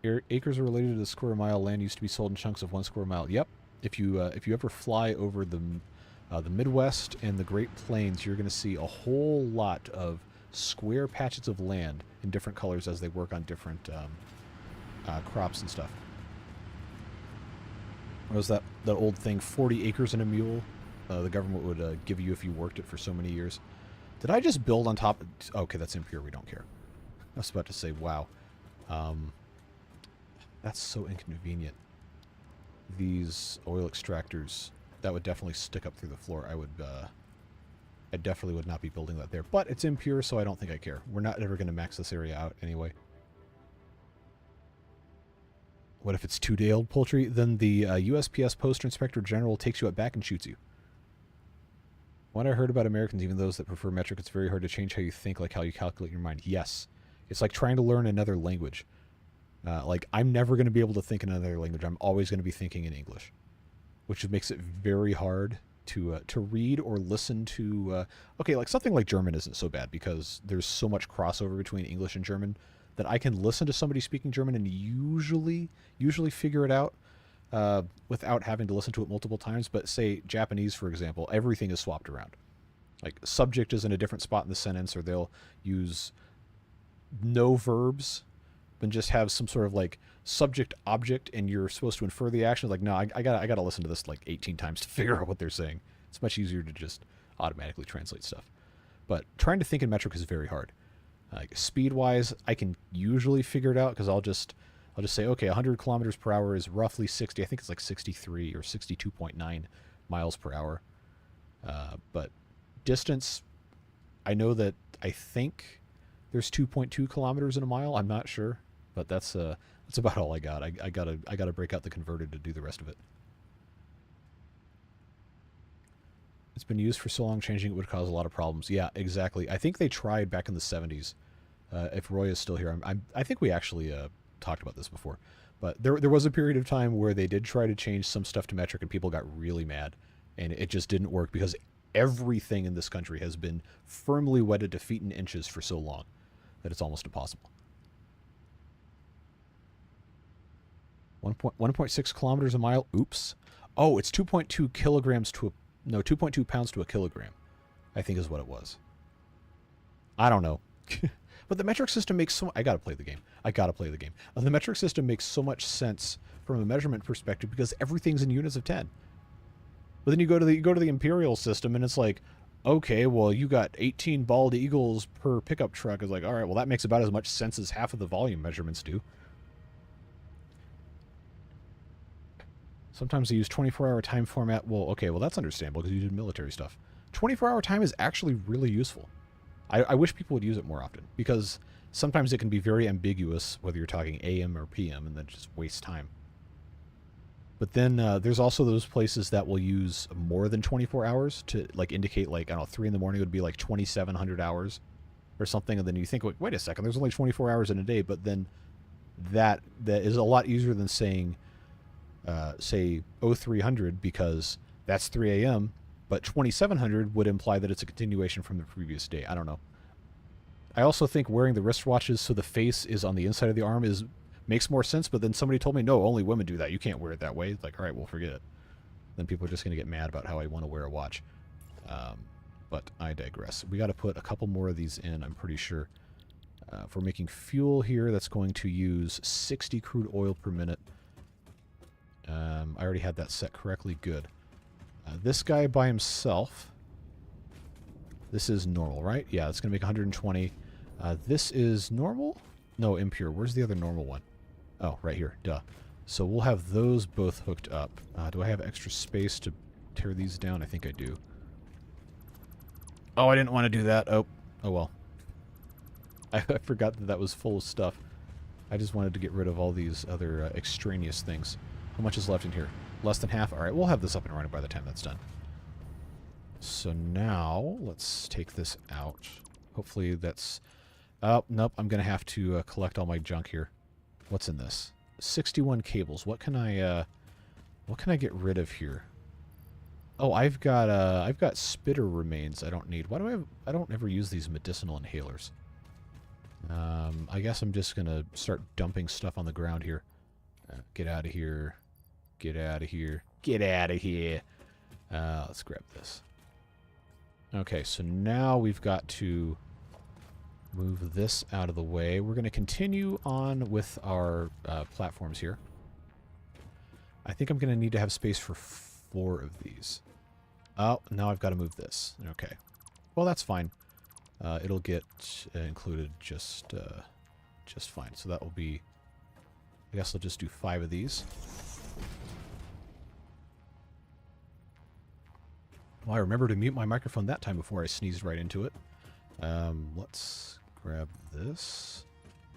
Acres are related to the square mile. Land used to be sold in chunks of 1 square mile. Yep. If you ever fly over the Midwest and the Great Plains, you're going to see a whole lot of square patches of land in different colors as they work on different crops and stuff. What was that old thing, 40 acres and a mule? The government would give you if you worked it for so many years. Did I just build on top? Okay, that's impure. We don't care. I was about to say, wow. That's so inconvenient. These oil extractors, that would definitely stick up through the floor. I definitely would not be building that there. But it's impure, so I don't think I care. We're not ever going to max this area out anyway. What if it's 2-day-old poultry? Then the USPS Post Inspector General takes you out back and shoots you. What I heard about Americans, even those that prefer metric, it's very hard to change how you think, like how you calculate your mind. Yes. It's like trying to learn another language. Like, I'm never going to be able to think in another language. I'm always going to be thinking in English, which makes it very hard to read or listen to. Okay, like something like German isn't so bad because there's so much crossover between English and German that I can listen to somebody speaking German and usually figure it out without having to listen to it multiple times. But say Japanese, for example, everything is swapped around. Like, subject is in a different spot in the sentence, or they'll use no verbs and just have some sort of like subject object, and you're supposed to infer the action. Like, no, I gotta listen to this like 18 times to figure out what they're saying. It's much easier to just automatically translate stuff. But trying to think in metric is very hard. Like, speed wise, I can usually figure it out because I'll just say, okay, 100 kilometers per hour is roughly 60. I think it's like 63 or 62.9 miles per hour. But distance, I know that I think there's 2.2 kilometers in a mile. I'm not sure. But that's about all I got. I gotta break out the converter to do the rest of it. It's been used for so long, changing it would cause a lot of problems. Yeah, exactly. I think they tried back in the 70s. If Roy is still here, I think we actually talked about this before. But there was a period of time where they did try to change some stuff to metric, and people got really mad, and it just didn't work because everything in this country has been firmly wedded to feet and inches for so long that it's almost impossible. 1.6 kilometers a mile. Oops. Oh, it's 2.2 kilograms to a... No, 2.2 pounds to a kilogram, I think is what it was. I don't know. But the metric system makes so... I gotta play the game. The metric system makes so much sense from a measurement perspective because everything's in units of 10. But then you go to the imperial system and it's like, okay, well, you got 18 bald eagles per pickup truck. It's like, all right, well, that makes about as much sense as half of the volume measurements do. Sometimes they use 24-hour time format. Well, okay, well, that's understandable because you did military stuff. 24-hour time is actually really useful. I wish people would use it more often because sometimes it can be very ambiguous whether you're talking AM or PM and then just waste time. But then there's also those places that will use more than 24 hours to like indicate, like, I don't know, 3 in the morning would be like 2,700 hours or something. And then you think, wait a second, there's only 24 hours in a day. But then that is a lot easier than saying, say, 0300 because that's 3 a.m. But 2700 would imply that it's a continuation from the previous day. I don't know. I also think wearing the wristwatches so the face is on the inside of the arm makes more sense, but then somebody told me, no, only women do that. You can't wear it that way. It's like, all right, well, forget it. Then people are just going to get mad about how I want to wear a watch. But I digress. We got to put a couple more of these in, I'm pretty sure. If we're making fuel here, that's going to use 60 crude oil per minute. I already had that set correctly. Good. This guy by himself, this is normal, right? Yeah, it's going to make 120. This is normal? No, impure. Where's the other normal one? Oh, right here. Duh. So we'll have those both hooked up. Do I have extra space to tear these down? I think I do. Oh, I didn't want to do that. Oh well. I forgot that was full of stuff. I just wanted to get rid of all these other extraneous things. How much is left in here? Less than half? Alright, we'll have this up and running by the time that's done. So now, let's take this out. Hopefully that's... Oh, nope, I'm going to have to collect all my junk here. What's in this? 61 cables. What can I get rid of here? Oh, I've got spitter remains I don't need. Why do I have... I don't ever use these medicinal inhalers. I guess I'm just going to start dumping stuff on the ground here. Get out of here. Get out of here. Get out of here. Let's grab this. Okay, so now we've got to move this out of the way. We're going to continue on with our platforms here. I think I'm going to need to have space for 4 of these. Oh, now I've got to move this. Okay. Well, that's fine. It'll get included just fine. So that will be... I guess I'll just do 5 of these. Well, I remember to mute my microphone that time before I sneezed right into it. Let's grab this.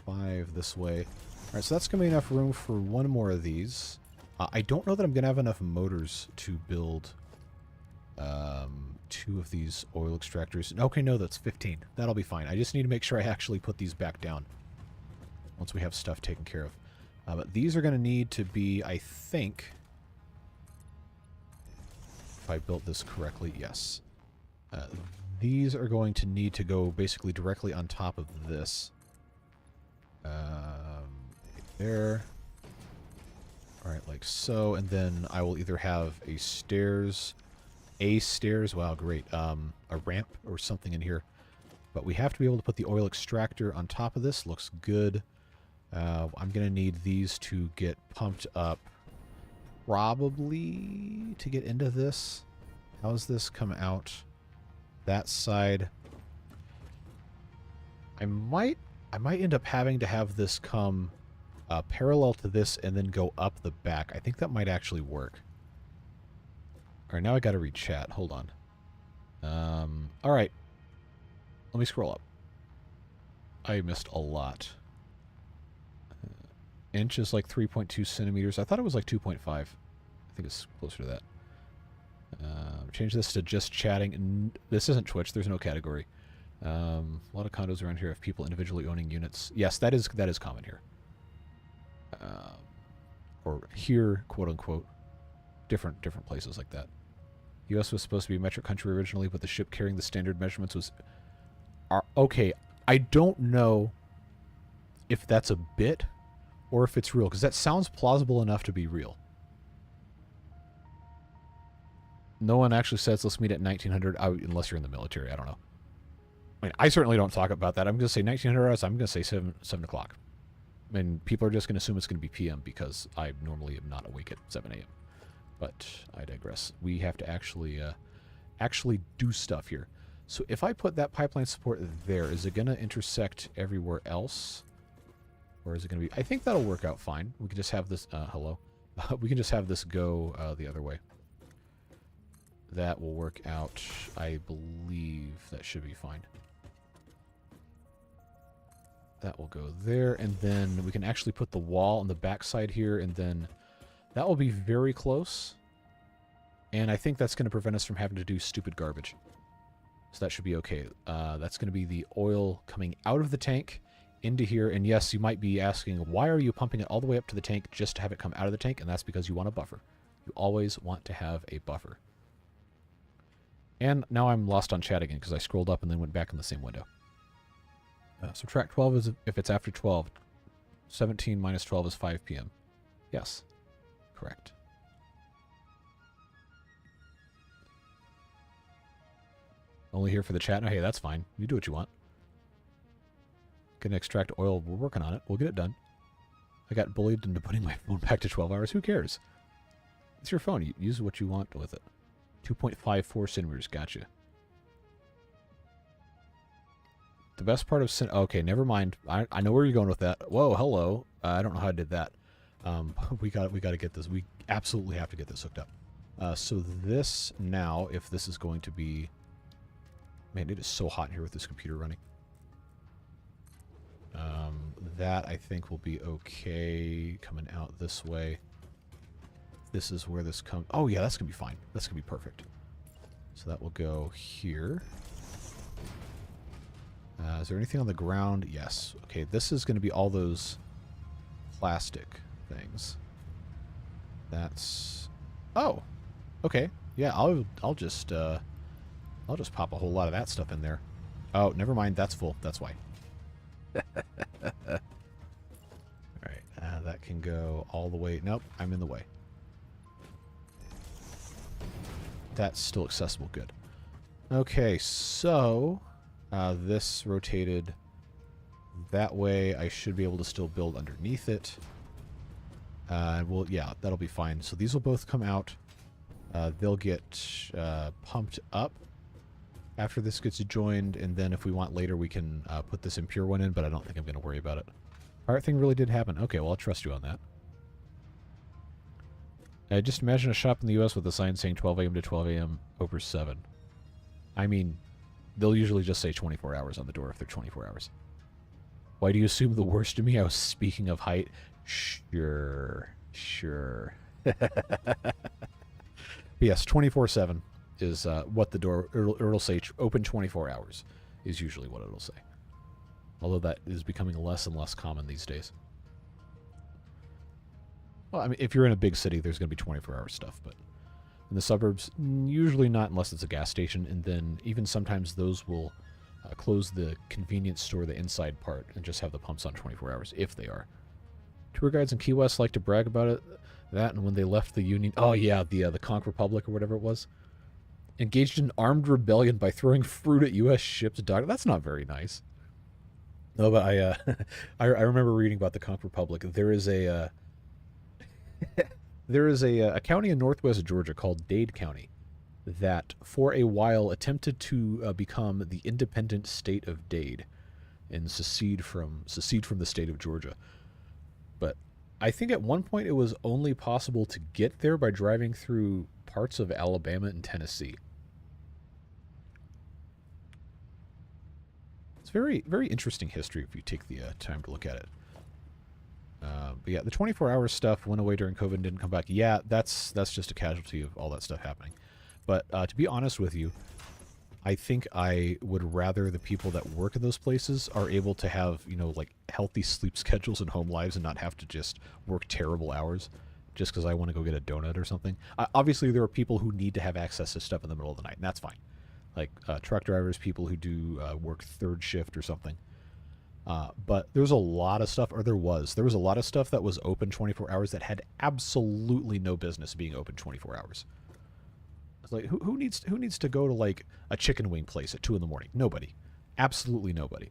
5 this way. Alright, so that's going to be enough room for 1 more of these. I don't know that I'm going to have enough motors to build 2 of these oil extractors. Okay, no, that's 15. That'll be fine. I just need to make sure I actually put these back down once we have stuff taken care of. But these are going to need to be, I think... If I built this correctly, yes. These are going to need to go basically directly on top of this. There. Alright, like so. And then I will either have a stairs, wow, great, a ramp or something in here. But we have to be able to put the oil extractor on top of this. Looks good. I'm going to need these to get pumped up. Probably to get into this. How does this come out? That side. I might end up having to have this come parallel to this and then go up the back. I think that might actually work. Alright, now I gotta read chat. Hold on. Alright. Let me scroll up. I missed a lot. Inch is like 3.2 centimeters. I thought it was like 2.5. I think it's closer to that. Change this to just chatting. This isn't Twitch. There's no category. A lot of condos around here have people individually owning units. Yes, that is common here. Or here, quote unquote. Different places like that. U.S. was supposed to be a metric country originally, but the ship carrying the standard measurements was... Okay, I don't know if that's a bit or if it's real, because that sounds plausible enough to be real. No one actually says let's meet at 1900, unless you're in the military. I don't know. I mean, I certainly don't talk about that. I'm going to say 1900 hours. I'm going to say 7 o'clock. I mean, people are just going to assume it's going to be PM because I normally am not awake at 7 a.m. But I digress. We have to actually do stuff here. So if I put that pipeline support there, is it going to intersect everywhere else? Or is it going to be... I think that'll work out fine. We can just have this... hello? We can just have this go the other way. That will work out. I believe that should be fine. That will go there, and then we can actually put the wall on the backside here, and then that will be very close. And I think that's going to prevent us from having to do stupid garbage. So that should be okay. That's going to be the oil coming out of the tank into here. And yes, you might be asking, why are you pumping it all the way up to the tank just to have it come out of the tank? And that's because you want a buffer. You always want to have a buffer. And now I'm lost on chat again because I scrolled up and then went back in the same window. Subtract 12 is if it's after 12. 17 minus 12 is 5 p.m. Yes. Correct. Only here for the chat. No, hey, that's fine. You do what you want. Can extract oil. We're working on it. We'll get it done. I got bullied into putting my phone back to 12 hours. Who cares? It's your phone. You use what you want with it. 2.54 centimeters. Gotcha. The best part of... Okay, never mind. I know where you're going with that. Whoa, hello. I don't know how I did that. We got to get this. We absolutely have to get this hooked up. So this now, if this is going to be... Man, it is so hot in here with this computer running. That, I think, will be okay coming out this way. this is where this comes... Oh, yeah, that's going to be fine. That's going to be perfect. So that will go here. Is there anything on the ground? Yes. Okay, this is going to be all those plastic things. That's... Oh! Okay. Yeah, I'll just pop a whole lot of that stuff in there. Oh, never mind. That's full. That's why. Alright, that can go all the way... Nope, I'm in the way. That's still accessible. Good. Okay, so... this rotated that way. I should be able to still build underneath it. Well, yeah, that'll be fine. So these will both come out. They'll get pumped up after this gets joined, and then if we want later, we can put this impure one in, but I don't think I'm going to worry about it. Pirate thing really did happen. Okay, well, I'll trust you on that. Just imagine a shop in the U.S. with a sign saying 12 a.m. to 12 a.m. over 7. I mean... They'll usually just say 24 hours on the door if they're 24 hours. Why do you assume the worst of me? I was speaking of height. Sure. Yes, 24/7 is what the door... It'll say open 24 hours is usually what it'll say. Although that is becoming less and less common these days. Well, I mean, if you're in a big city, there's going to be 24-hour stuff, but... In the suburbs, usually not unless it's a gas station, and then even sometimes those will close the convenience store, the inside part, and just have the pumps on 24 hours, if they are. Tour guides in Key West like to brag about it, that, and when they left the Union... Oh, yeah, the Conch Republic, or whatever it was. Engaged in armed rebellion by throwing fruit at U.S. ships. That's not very nice. No, but I remember reading about the Conch Republic. There is a... There is a county in northwest Georgia called Dade County that for a while attempted to become the independent state of Dade and secede from the state of Georgia. But I think at one point it was only possible to get there by driving through parts of Alabama and Tennessee. It's very, very interesting history if you take the time to look at it. But yeah, the 24-hour stuff went away during COVID and didn't come back. Yeah, that's just a casualty of all that stuff happening. But to be honest with you, I think I would rather the people that work in those places are able to have, you know, like healthy sleep schedules and home lives and not have to just work terrible hours just because I want to go get a donut or something. Obviously, there are people who need to have access to stuff in the middle of the night, and that's fine. Like truck drivers, people who do work third shift or something. But there's a lot of stuff, or there was a lot of stuff that was open 24 hours that had absolutely no business being open 24 hours. It's like, who needs to go to like a chicken wing place at 2 in the morning? Nobody. Absolutely nobody.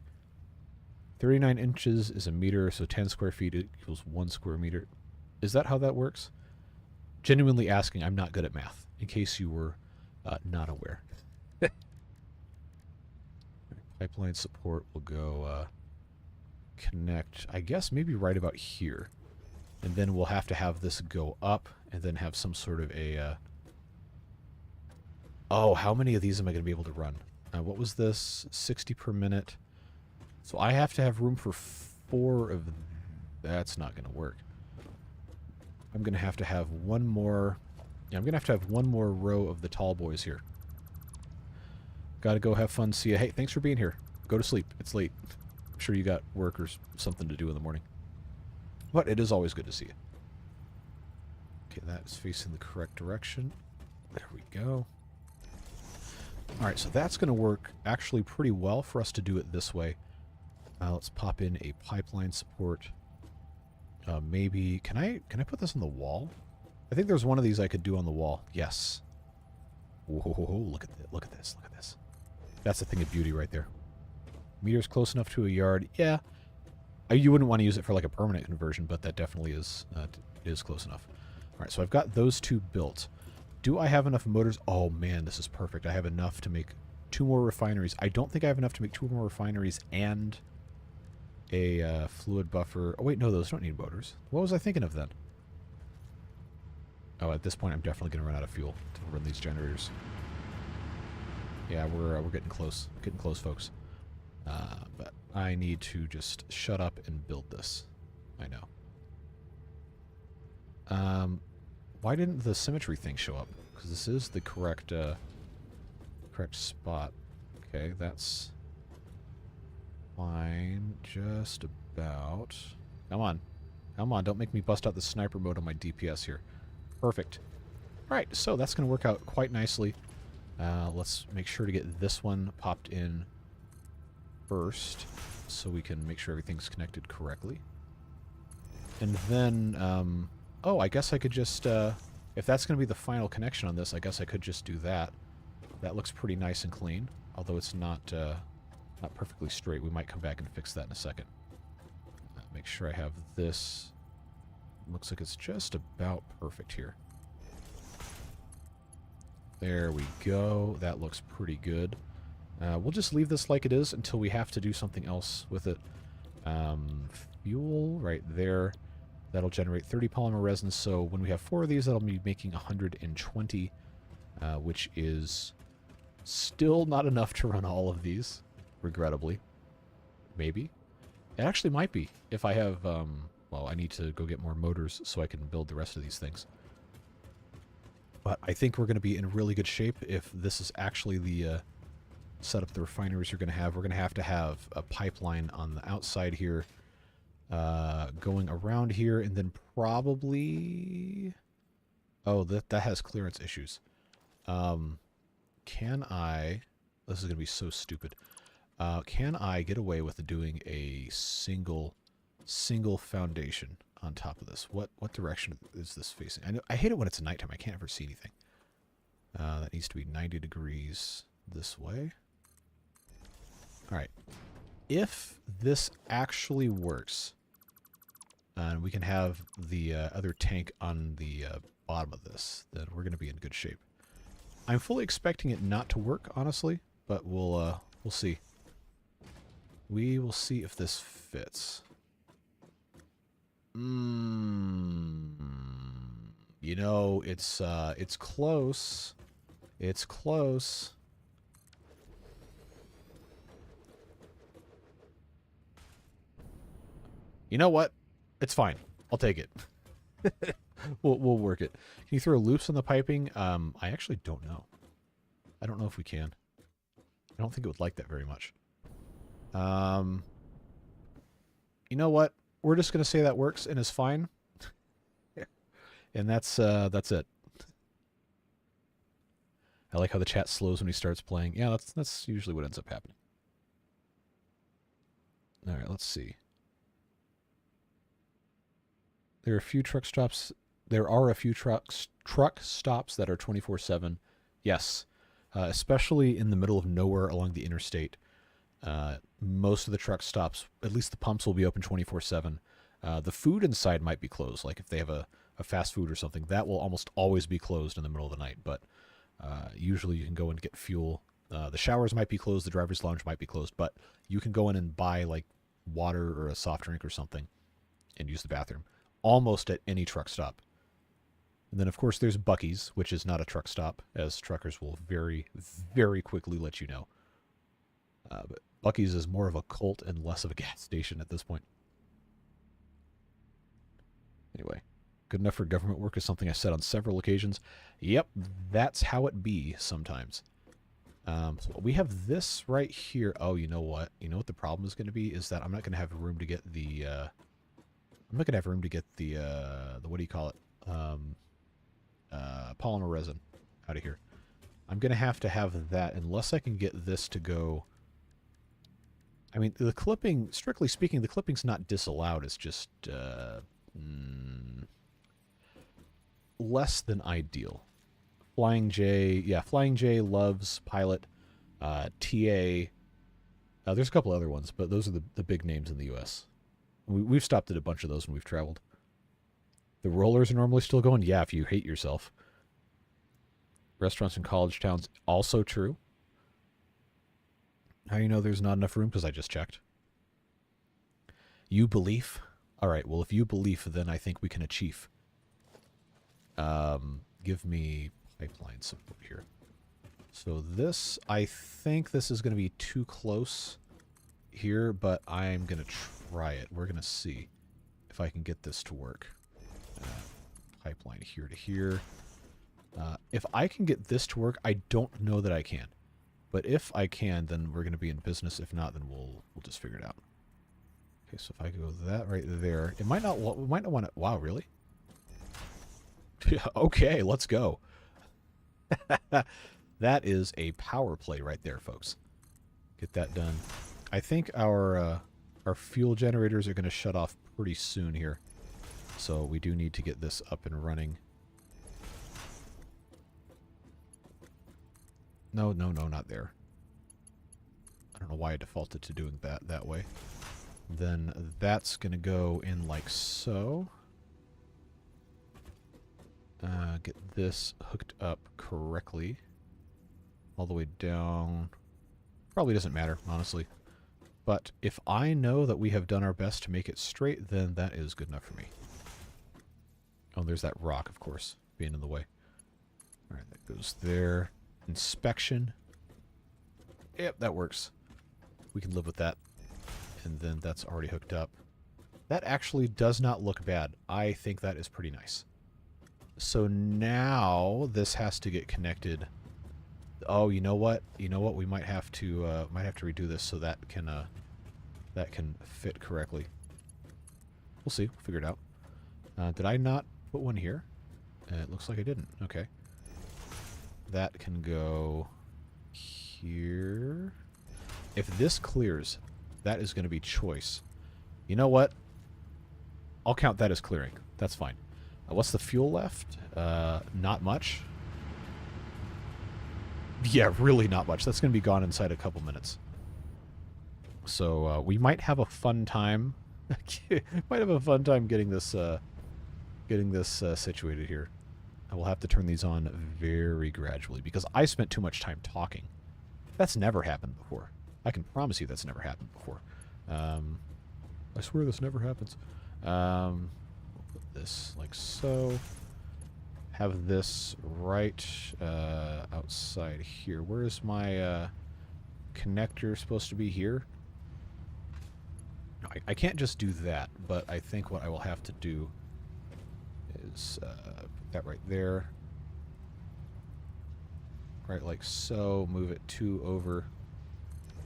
39 inches is a meter, so 10 square feet equals 1 square meter. Is that how that works? Genuinely asking, I'm not good at math, in case you were not aware. Pipeline support will go... connect, I guess maybe right about here, and then we'll have to have this go up and then have some sort of a oh, how many of these am I going to be able to run? What was this? 60 per minute. So I have to have room for 4 of... That's not going to work. I'm going to have one more... Yeah, I'm going to have one more row of the tall boys here. Gotta go have fun. See ya. Hey, thanks for being here. Go to sleep. It's late. I'm sure you got work or something to do in the morning. But it is always good to see you. Okay, that is facing the correct direction. There we go. Alright, so that's going to work actually pretty well for us to do it this way. Let's pop in a pipeline support. Maybe... Can I put this on the wall? I think there's one of these I could do on the wall. Yes. Whoa, look at this. Look at this. Look at this. That's a thing of beauty right there. Meters close enough to a yard. Yeah. You wouldn't want to use it for like a permanent conversion, but that definitely is close enough. Alright, so I've got those 2 built. Do I have enough motors? Oh man, this is perfect. I have enough to make 2 more refineries. I don't think I have enough to make 2 more refineries and a fluid buffer. Oh wait, no, those don't need motors. What was I thinking of then? Oh, at this point I'm definitely going to run out of fuel to run these generators. Yeah, we're getting close. Getting close, folks. But I need to just shut up and build this. I know. Why didn't the symmetry thing show up? Because this is the correct correct spot. Okay, that's fine. Just about. Come on. Come on, don't make me bust out the sniper mode on my DPS here. Perfect. Alright, so that's going to work out quite nicely. Let's make sure to get this one popped in first so we can make sure everything's connected correctly. And then, oh, I guess I could just, if that's going to be the final connection on this, I guess I could just do that. That looks pretty nice and clean, although it's not, not perfectly straight. We might come back and fix that in a second. Make sure I have this. Looks like it's just about perfect here. There we go. That looks pretty good. We'll just leave this like it is until we have to do something else with it. Fuel right there. That'll generate 30 polymer resin. So when we have 4 of these, that'll be making 120, which is still not enough to run all of these, regrettably. Maybe. It actually might be if I have, well, I need to go get more motors so I can build the rest of these things. But I think we're going to be in really good shape if this is actually the setup the refineries are going to have. We're going to have a pipeline on the outside here, going around here, and then probably... Oh, that has clearance issues. Can I... This is going to be so stupid. Can I get away with doing a single foundation on top of this? What direction is this facing? I hate it when it's nighttime. I can't ever see anything. That needs to be 90 degrees this way. All right. If this actually works, and we can have the other tank on the bottom of this, then we're going to be in good shape. I'm fully expecting it not to work, honestly, but we'll see. We will see if this fits. You know, it's close. It's close. You know what? It's fine. I'll take it. we'll work it. Can you throw loops on the piping? I actually don't know. I don't know if we can. I don't think it would like that very much. You know what? We're just going to say that works and is fine. And that's it. I like how the chat slows when he starts playing. Yeah, that's usually what ends up happening. All right, let's see. There are a few truck stops. There are a few truck stops that are 24/7. Yes, especially in the middle of nowhere along the interstate. Most of the truck stops, at least the pumps, will be open 24/7. The food inside might be closed. Like if they have a fast food or something, that will almost always be closed in the middle of the night. But usually you can go and get fuel. The showers might be closed. The driver's lounge might be closed. But you can go in and buy like water or a soft drink or something and use the bathroom almost at any truck stop. And then, of course, there's Buc-ee's, which is not a truck stop, as truckers will very, very quickly let you know. But Buc-ee's is more of a cult and less of a gas station at this point. Anyway, good enough for government work is something I said on several occasions. Yep, that's how it be sometimes. So we have this right here. Oh, you know what? You know what the problem is going to be? Is that I'm not going to have room to get the... I'm not going to have room to get the what do you call it? Polymer resin out of here. I'm going to have that unless I can get this to go... I mean, the clipping, strictly speaking, the clipping's not disallowed. It's just less than ideal. Flying J, yeah, Flying J loves Pilot, TA. There's a couple other ones, but those are the big names in the U.S. We've stopped at a bunch of those when we've traveled. The rollers are normally still going? Yeah, if you hate yourself. Restaurants in college towns, also true. How do you know there's not enough room? Because I just checked. You believe? All right, well, if you believe, then I think we can achieve. Give me pipeline support here. So this, I think this is going to be too close here, but I'm going to try it. We're going to see if I can get this to work. pipeline here to here. If I can get this to work, I don't know that I can. But if I can, then we're going to be in business. If not, then we'll just figure it out. Okay, so if I go that right there, it might not. We might not want to. Wow, really? Okay, let's go. That is a power play right there, folks. Get that done. I think our fuel generators are going to shut off pretty soon here, so we do need to get this up and running. No, not there. I don't know why I defaulted to doing that way. Then that's going to go in like so. Get this hooked up correctly. All the way down. Probably doesn't matter, honestly. But if I know that we have done our best to make it straight, then that is good enough for me. Oh, there's that rock, of course, being in the way. Alright, that goes there. Inspection. Yep, that works. We can live with that. And then that's already hooked up. That actually does not look bad. I think that is pretty nice. So now this has to get connected. Oh, you know what? You know what? We might have to redo this so that can fit correctly. We'll see. We'll figure it out. Did I not put one here? It looks like I didn't. Okay. That can go here. If this clears, that is going to be choice. You know what? I'll count that as clearing. That's fine. What's the fuel left? Not much. Yeah, really not much. That's going to be gone inside a couple minutes. So we might have a fun time. Might have a fun time getting this situated here. I will have to turn these on very gradually because I spent too much time talking. That's never happened before. I can promise you that's never happened before. I swear this never happens. We'll put this like so. Have this right outside here. Where is my connector supposed to be here? No, I can't just do that, but I think what I will have to do is put that right there. Right like so. Move it 2 over.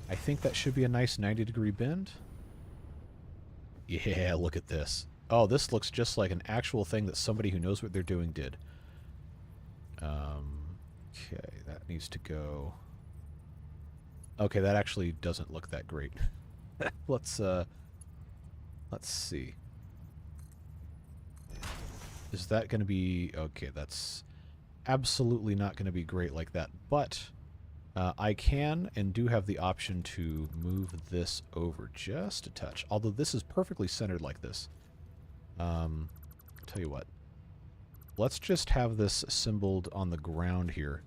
I think that should be a nice 90-degree bend. Yeah, look at this. Oh, this looks just like an actual thing that somebody who knows what they're doing did. Okay, that needs to go. Okay, that actually doesn't look that great. Let's see. Is that going to be... Okay, that's absolutely not going to be great like that, but I can and do have the option to move this over just a touch, although this is perfectly centered like this. Tell you what. Let's just have this assembled on the ground here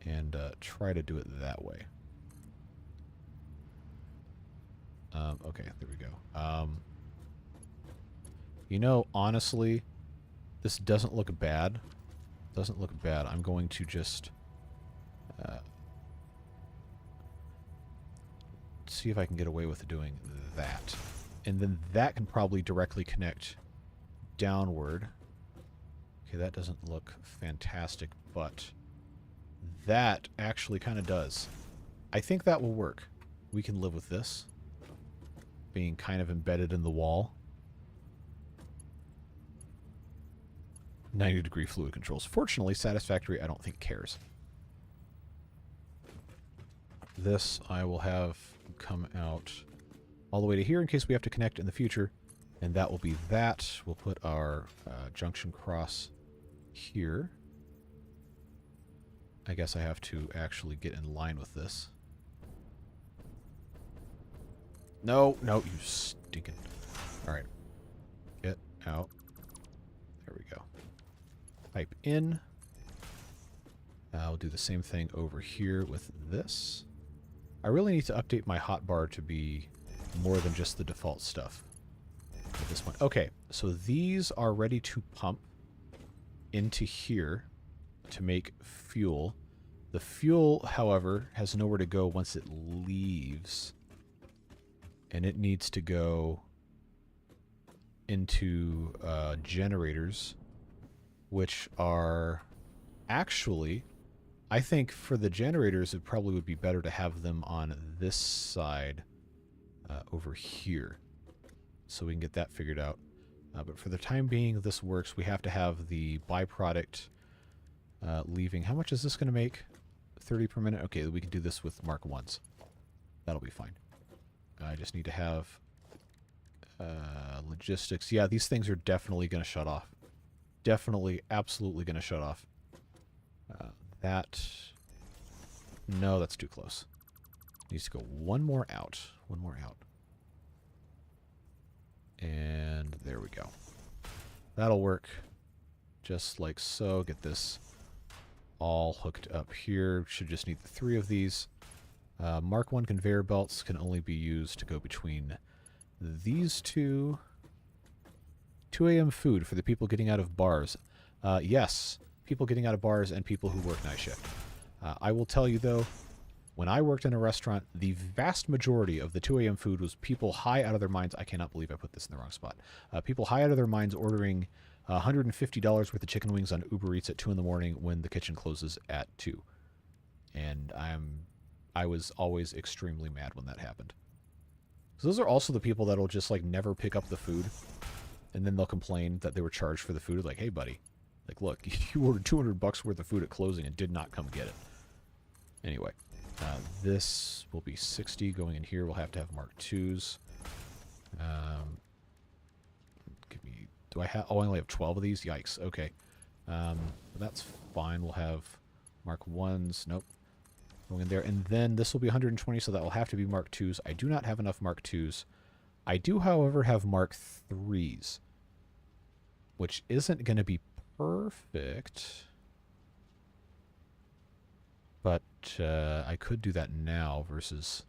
and try to do it that way. Okay, there we go. You know, honestly, this doesn't look bad. Doesn't look bad. I'm going to just see if I can get away with doing that. And then that can probably directly connect downward. Okay, that doesn't look fantastic, but that actually kind of does. I think that will work. We can live with this being kind of embedded in the wall. 90-degree fluid controls. Fortunately, Satisfactory I don't think cares. This I will have come out all the way to here in case we have to connect in the future. And that will be that. We'll put our junction cross here. I guess I have to actually get in line with this. No, you stinking. Alright. Get out. There we go. Pipe in. I'll do the same thing over here with this. I really need to update my hotbar to be more than just the default stuff at this point. Okay, so these are ready to pump into here to make fuel. The fuel, however, has nowhere to go once it leaves. And it needs to go into generators which are actually, I think for the generators, it probably would be better to have them on this side over here, so we can get that figured out. But for the time being, this works. We have to have the byproduct leaving. How much is this going to make? 30 per minute? Okay, we can do this with Mark 1s. That'll be fine. I just need to have logistics. Yeah, these things are definitely going to shut off. Definitely, absolutely going to shut off. That... No, that's too close. Needs to go one more out. One more out. And there we go. That'll work. Just like so. Get this all hooked up here. Should just need the 3 of these. Mark 1 conveyor belts can only be used to go between these two. 2 a.m. food for the people getting out of bars. Yes, people getting out of bars and people who work night shift. I will tell you, though, when I worked in a restaurant, the vast majority of the 2 a.m. food was people high out of their minds. I cannot believe I put this in the wrong spot. People high out of their minds ordering $150 worth of chicken wings on Uber Eats at 2 in the morning when the kitchen closes at 2. And I was always extremely mad when that happened. So those are also the people that'll just like never pick up the food, and then they'll complain that they were charged for the food. Like, hey buddy, like look, you ordered $200 worth of food at closing and did not come get it. Anyway, this will be 60 going in here. We'll have to have Mark 2s. Give me. Do I have? Oh, I only have 12 of these. Yikes. Okay, that's fine. We'll have Mark 1s. Nope. Going in there, and then this will be 120, so that will have to be Mark 2s. I do not have enough Mark 2s. I do, however, have Mark 3s, which isn't going to be perfect, but I could do that now versus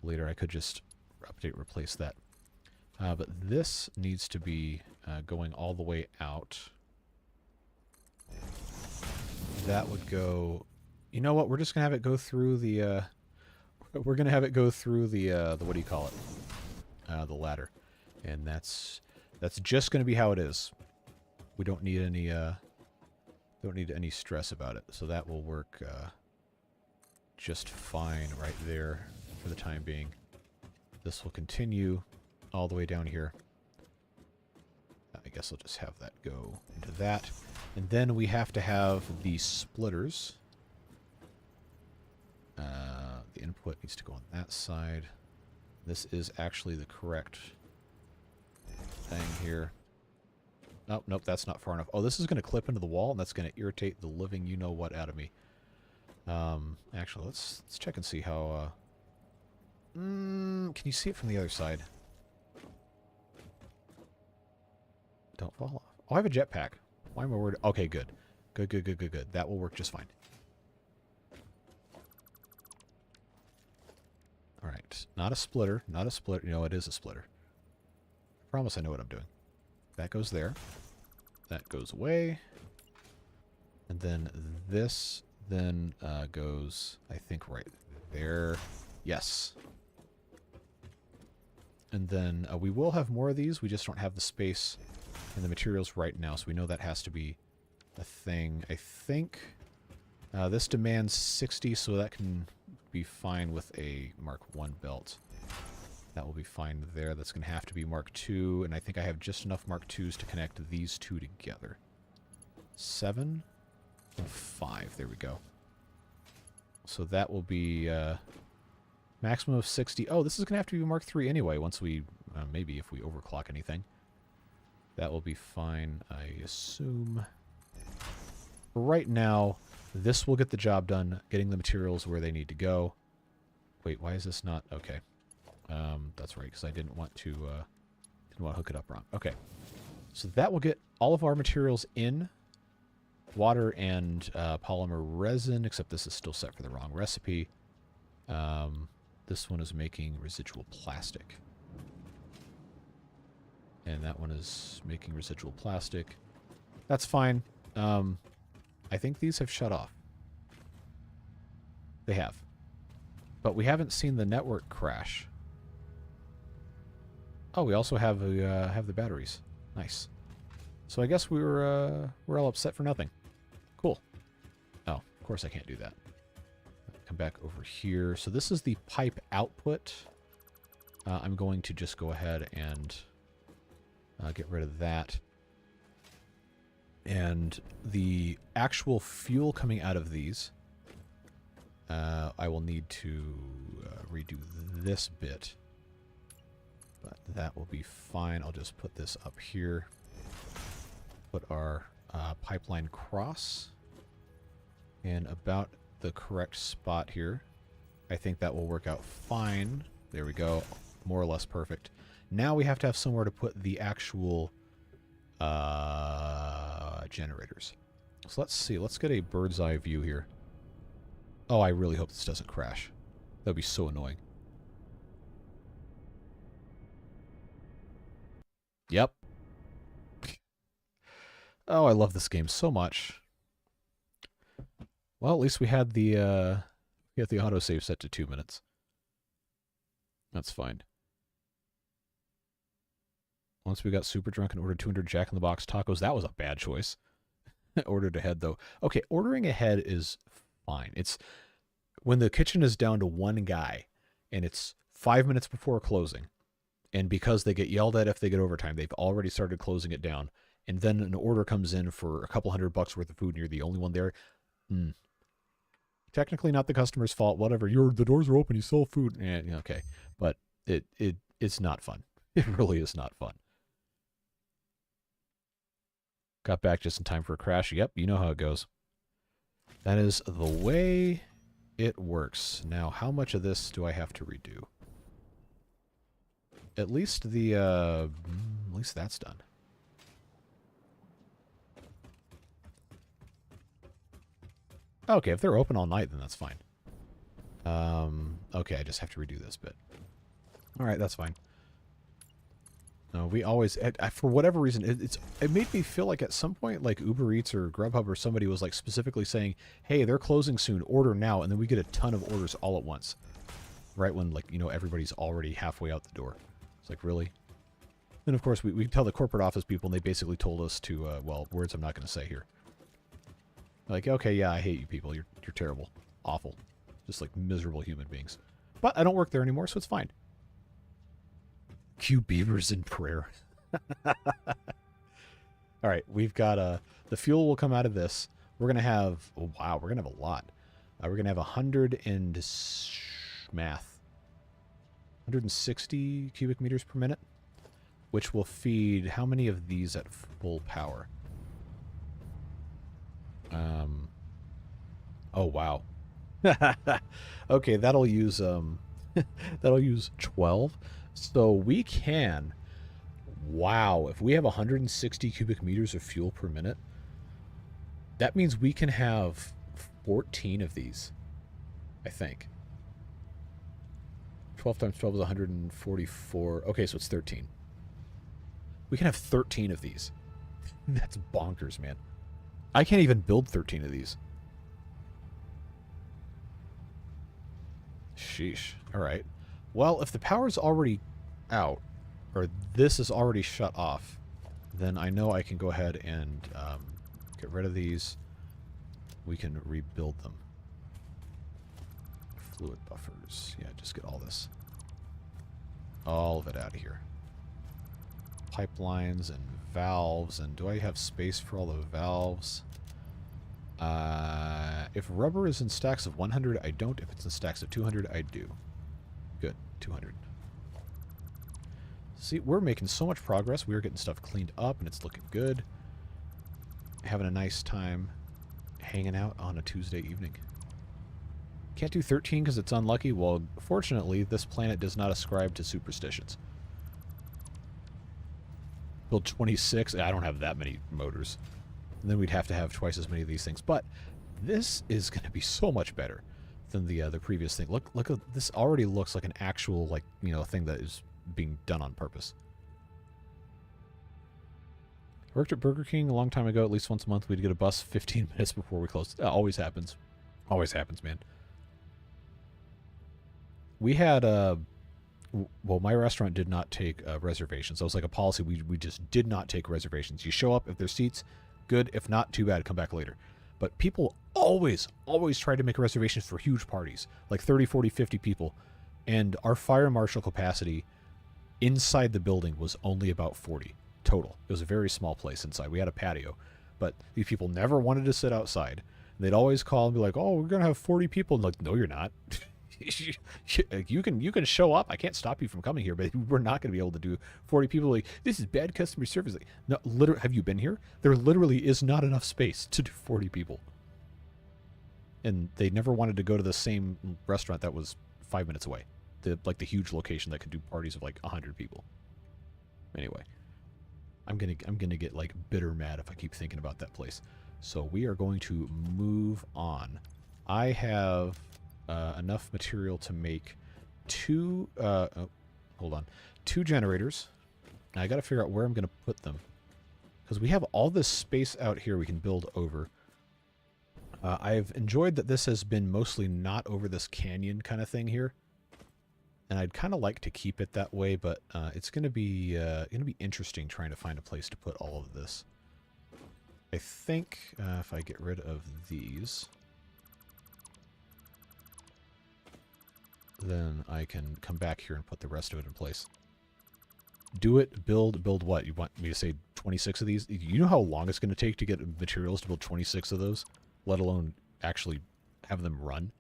later. I could just update, replace that. But this needs to be going all the way out. That would go... You know what? We're just gonna have it go through the. We're gonna have it go through the what do you call it? The ladder, and that's just gonna be how it is. We don't need any stress about it. So that will work just fine right there for the time being. This will continue all the way down here. I guess I'll just have that go into that, and then we have to have the splitters. The input needs to go on that side. This is actually the correct thing here. Oh, nope, that's not far enough. Oh, this is going to clip into the wall, and that's going to irritate the living you-know-what out of me. Actually, let's check and see how... can you see it from the other side? Don't fall off. Oh, I have a jetpack. Why am I worried? Okay, good. Good. That will work just fine. Alright, not a splitter, not a splitter. No, it is a splitter. I promise I know what I'm doing. That goes there. That goes away. And then this then goes, I think, right there. Yes. And then we will have more of these. We just don't have the space and the materials right now, so we know that has to be a thing. I think this demands 60, so that can be fine with a Mark 1 belt. That will be fine there. That's going to have to be Mark 2, and I think I have just enough Mark 2s to connect these two together. 7 and 5. There we go. So that will be maximum of 60. Oh, this is going to have to be Mark 3 anyway, once we, maybe if we overclock anything. That will be fine, I assume. Right now, this will get the job done, getting the materials where they need to go. Wait, why is this not... Okay. That's right, because I didn't want to hook it up wrong. Okay. So that will get all of our materials in. Water and polymer resin, except this is still set for the wrong recipe. This one is making residual plastic. And that one is making residual plastic. That's fine. I think these have shut off. They have. But we haven't seen the network crash. Oh, we also have the batteries. Nice. So I guess we're all upset for nothing. Cool. Oh, of course I can't do that. Come back over here. So this is the pipe output. I'm going to just go ahead and get rid of that. And the actual fuel coming out of these, I will need to redo this bit. But that will be fine. I'll just put this up here. Put our pipeline cross in about the correct spot here. I think that will work out fine. There we go. More or less perfect. Now we have to have somewhere to put the actual generators. So let's see. Let's get a bird's eye view here. Oh, I really hope this doesn't crash. That would be so annoying. Yep. Oh, I love this game so much. Well, at least we had the autosave set to 2 minutes. That's fine. Once we got super drunk and ordered 200 Jack in the Box tacos, that was a bad choice. Ordered ahead, though. Okay, ordering ahead is fine. It's when the kitchen is down to one guy and it's 5 minutes before closing, and because they get yelled at if they get overtime, they've already started closing it down, and then an order comes in for a couple $100 worth of food and you're the only one there. Technically not the customer's fault, whatever. The doors are open, you sold food. Okay. But it's not fun. It really is not fun. Got back just in time for a crash. Yep, you know how it goes. That is the way it works. Now, how much of this do I have to redo? At least that's done. Okay, if they're open all night, then that's fine. Okay, I just have to redo this bit. All right, that's fine. No, we always, for whatever reason, it made me feel like at some point, like Uber Eats or Grubhub or somebody was like specifically saying, "Hey, they're closing soon. Order now," and then we get a ton of orders all at once, right when everybody's already halfway out the door. It's like, really? And of course, we tell the corporate office people, and they basically told us to, well, words I'm not going to say here. Like, okay, yeah, I hate you people. You're terrible, awful, just like miserable human beings. But I don't work there anymore, so it's fine. Cue beavers in prayer. All right, we've got the fuel will come out of this. We're gonna have wow, we're gonna have a lot. We're gonna have 160 cubic meters per minute, which will feed how many of these at full power? Oh wow. Okay, that'll use that'll use 12. So we can, wow, if we have 160 cubic meters of fuel per minute, that means we can have 14 of these, I think. 12 times 12 is 144. Okay, so it's 13. We can have 13 of these. That's bonkers, man. I can't even build 13 of these. Sheesh. All right. Well, if the power's already out, or this is already shut off, then I know I can go ahead and get rid of these. We can rebuild them. Fluid buffers. Yeah, just get all this. All of it out of here. Pipelines and valves. And do I have space for all the valves? If rubber is in stacks of 100, I don't. If it's in stacks of 200, I do. Good. 200. See, we're making so much progress. We're getting stuff cleaned up, and it's looking good. Having a nice time hanging out on a Tuesday evening. Can't do 13 because it's unlucky. Well, fortunately, this planet does not ascribe to superstitions. Build 26. I don't have that many motors. And then we'd have to have twice as many of these things. But this is going to be so much better than the previous thing. Look, this already looks like an actual, like, thing that is being done on purpose. I worked at Burger King a long time ago. At least once a month, we'd get a bus 15 minutes before we closed. That always happens. Always happens, man. We had Well, my restaurant did not take reservations. That was like a policy. We just did not take reservations. You show up, if there's seats, good. If not, too bad, come back later. But people always try to make reservations for huge parties, like 30, 40, 50 people. And our fire marshal capacity inside the building was only about 40 total. It was a very small place inside. We had a patio. But these people never wanted to sit outside. They'd always call and be like, oh, we're going to have 40 people. And like, no, you're not. you can show up. I can't stop you from coming here, but we're not going to be able to do 40 people. Like, this is bad customer service. Like, no, literally, have you been here? There literally is not enough space to do 40 people. And they never wanted to go to the same restaurant that was 5 minutes away. The huge location that could do parties of like 100 people. Anyway, I'm gonna get like bitter mad if I keep thinking about that place. So we are going to move on. I have enough material to make two generators. Now I got to figure out where I'm going to put them, because we have all this space out here we can build over. I've enjoyed that this has been mostly not over this canyon kind of thing here, and I'd kind of like to keep it that way, but it's going to be interesting trying to find a place to put all of this. I think if I get rid of these, then I can come back here and put the rest of it in place. Do it, build what? You want me to say 26 of these? You know how long it's going to take to get materials to build 26 of those, let alone actually have them run?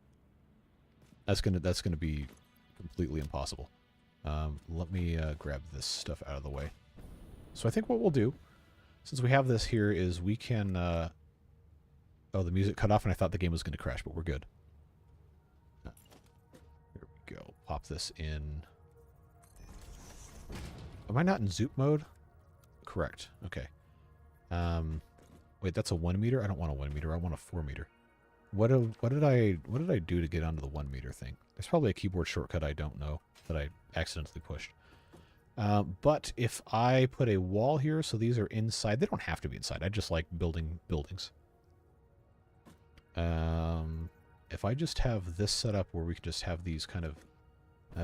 That's gonna be completely impossible. Let me grab this stuff out of the way. So I think what we'll do, since we have this here, is we can... oh, the music cut off and I thought the game was going to crash, but we're good. There we go. Pop this in. Am I not in Zoop mode? Correct. Okay. Wait, that's a 1 meter? I don't want a 1 meter. I want a 4 meter. What did I do to get onto the 1 meter thing? There's probably a keyboard shortcut I don't know that I accidentally pushed. But if I put a wall here, so these are inside. They don't have to be inside. I just like building buildings. If I just have this set up where we can just have these kind of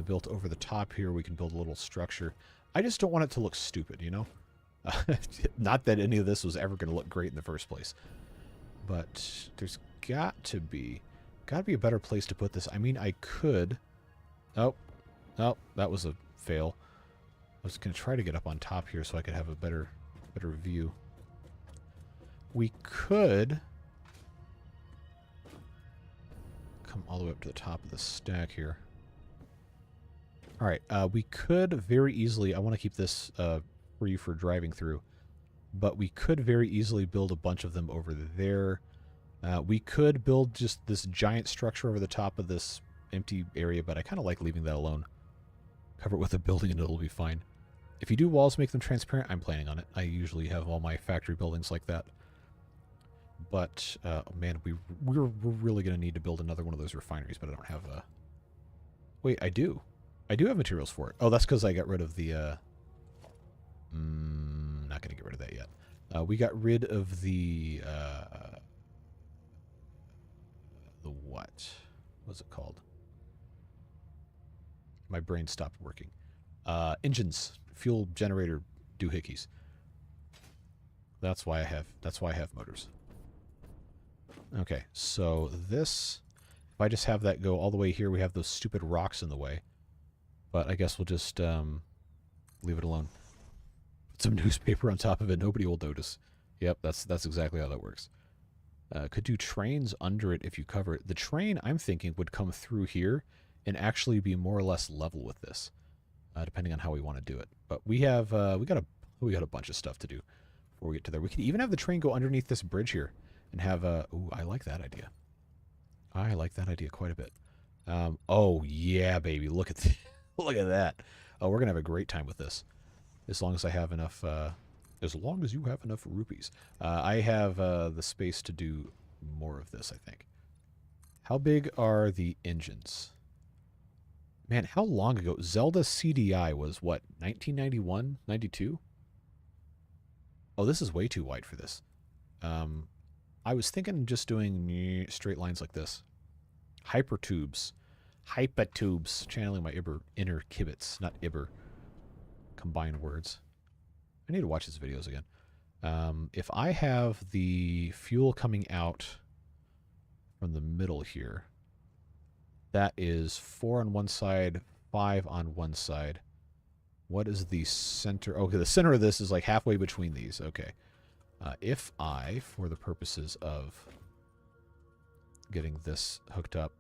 built over the top here, we can build a little structure. I just don't want it to look stupid, you know? Not that any of this was ever going to look great in the first place. But there's got to be a better place to put this. I mean, I could... Oh, that was a fail. I was going to try to get up on top here so I could have a better view. We could come all the way up to the top of the stack here. All right, we could very easily... I want to keep this free for driving through, but we could very easily build a bunch of them over there. We could build just this giant structure over the top of this empty area, but I kind of like leaving that alone. Cover it with a building and it'll be fine. If you do walls, make them transparent. I'm planning on it. I usually have all my factory buildings like that. But, man, we're really going to need to build another one of those refineries, but I don't have a... Wait, I do. I do have materials for it. Oh, that's because I got rid of the... not going to get rid of that yet. We got rid of the what? What's it called? My brain stopped working. Engines, fuel generator doohickeys. That's why I have motors. Okay, so this, if I just have that go all the way here, we have those stupid rocks in the way. But I guess we'll just leave it alone. Put some newspaper on top of it. Nobody will notice. Yep, that's exactly how that works. Could do trains under it if you cover it. The train, I'm thinking, would come through here and actually be more or less level with this, depending on how we want to do it. But we have we got a bunch of stuff to do before we get to there. We could even have the train go underneath this bridge here and have ooh, I like that idea. I like that idea quite a bit. Oh yeah, baby, look at look at that. Oh, we're gonna have a great time with this, as long as I have enough. As long as you have enough rupees. I have the space to do more of this, I think. How big are the engines? Man, how long ago? Zelda CDI was, what, 1991? 92? Oh, this is way too wide for this. I was thinking just doing straight lines like this. Hypertubes. Hypatubes. Channeling my inner kibitz, not Ibber. Combined words. I need to watch his videos again. If I have the fuel coming out from the middle here, that is 4 on one side, 5 on one side. What is the center? Okay, the center of this is like halfway between these. Okay. If I, for the purposes of getting this hooked up,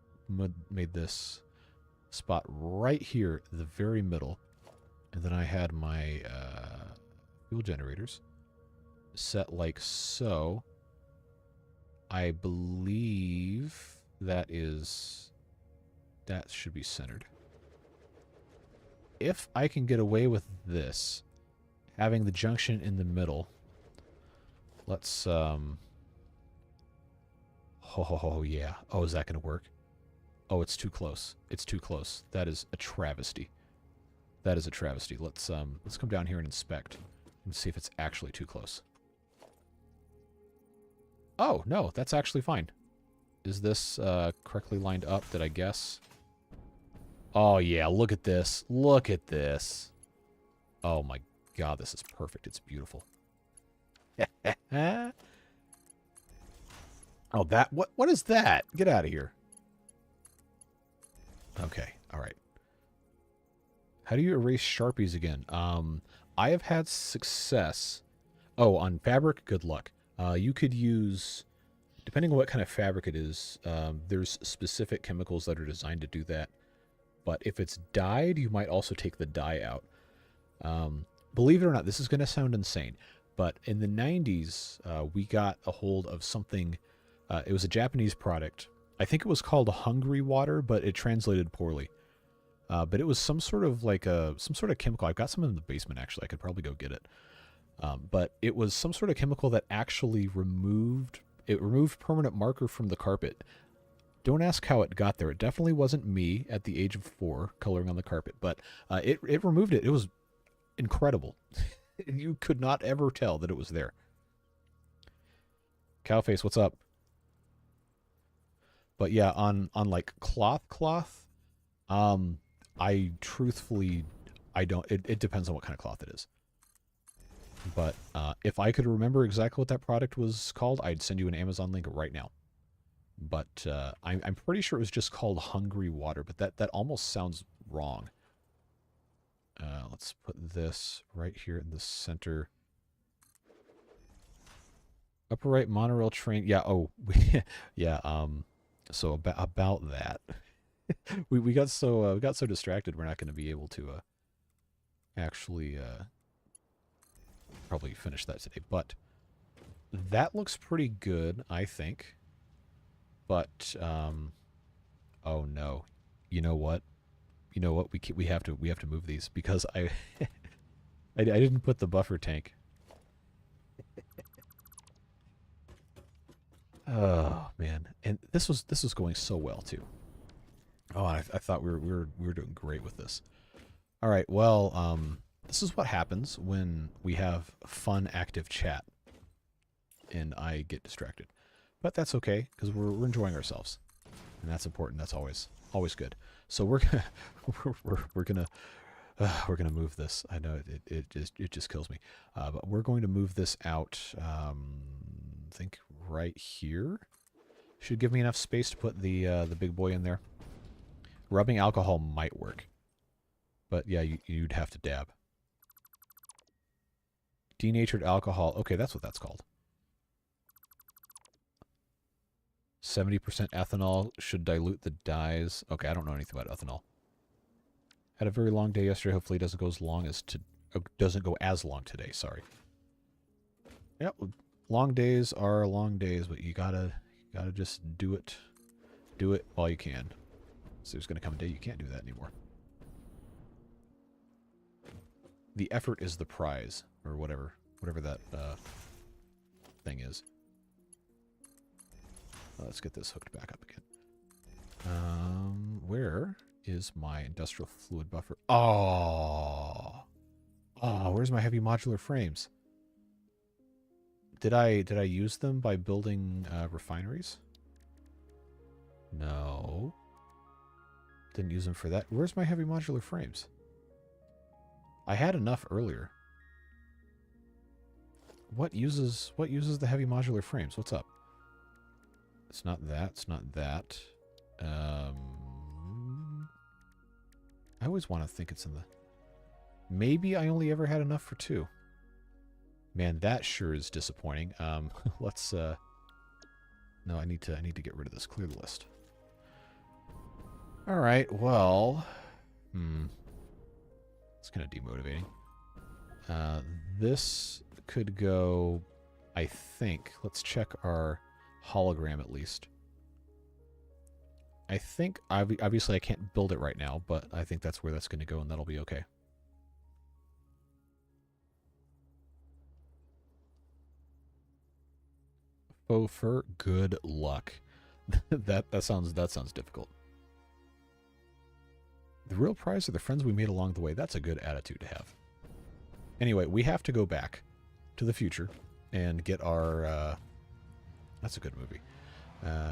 made this spot right here, the very middle, and then I had my fuel generators set like so, I believe that should be centered. If I can get away with this, having the junction in the middle, let's, oh yeah. Oh, is that going to work? Oh, it's too close. It's too close. That is a travesty. That is a travesty. Let's come down here and inspect and see if it's actually too close. Oh, no, that's actually fine. Is this correctly lined up, did I guess? Oh, yeah, look at this. Look at this. Oh, my God, this is perfect. It's beautiful. Oh, that... What is that? Get out of here. Okay, all right. How do you erase Sharpies again? I have had success. Oh, on fabric, good luck. You could use... Depending on what kind of fabric it is, there's specific chemicals that are designed to do that. But if it's dyed, you might also take the dye out. Believe it or not, this is going to sound insane, but in the 90s, we got a hold of something. It was a Japanese product. I think it was called Hungry Water, but it translated poorly. But it was some sort of some sort of chemical. I've got some in the basement, actually. I could probably go get it. But it was some sort of chemical that actually removed permanent marker from the carpet. Don't ask how it got there. It definitely wasn't me at the age of 4 coloring on the carpet, but it removed it. It was incredible. You could not ever tell that it was there. Cowface, what's up? But yeah, on like cloth, I truthfully, I don't, it depends on what kind of cloth it is. But if I could remember exactly what that product was called, I'd send you an Amazon link right now. But I'm pretty sure it was just called Hungry Water, but that almost sounds wrong. Let's put this right here in the center. Upper right monorail train. Yeah. Oh, yeah. So about that, we got so distracted. We're not going to be able to actually probably finish that today. But that looks pretty good, I think. But oh no, you know what? You know what? We have to move these because I didn't put the buffer tank. Oh man, and this was going so well too. Oh, I thought we were doing great with this. All right, well, this is what happens when we have fun, active chat, and I get distracted. But that's okay because we're enjoying ourselves, and that's important. That's always good. So we're gonna move this. I know it just kills me, but we're going to move this out. I think right here should give me enough space to put the big boy in there. Rubbing alcohol might work, but yeah, you'd have to dab. Denatured alcohol. Okay, that's what that's called. 70% ethanol should dilute the dyes. Okay, I don't know anything about ethanol. Had a very long day yesterday. Hopefully it doesn't go as long today. Sorry. Yep, long days are long days, but you gotta just do it while you can. So there's gonna come a day you can't do that anymore. The effort is the prize, or whatever that thing is. Let's get this hooked back up again. Where is my industrial fluid buffer? Oh, where's my heavy modular frames? Did I use them by building refineries? No. Didn't use them for that. Where's my heavy modular frames? I had enough earlier. What uses the heavy modular frames? What's up? It's not that. It's not that. I always want to think it's in the... Maybe I only ever had enough for 2. Man, that sure is disappointing. Let's... No, I need to get rid of this. Clear the list. All right, well... It's kind of demotivating. This could go... I think... Let's check our hologram at least. I think... Obviously, I can't build it right now, but I think that's where that's going to go, and that'll be okay. Faux fur, good luck. that sounds difficult. The real prize are the friends we made along the way. That's a good attitude to have. Anyway, we have to go back to the future and get our... that's a good movie.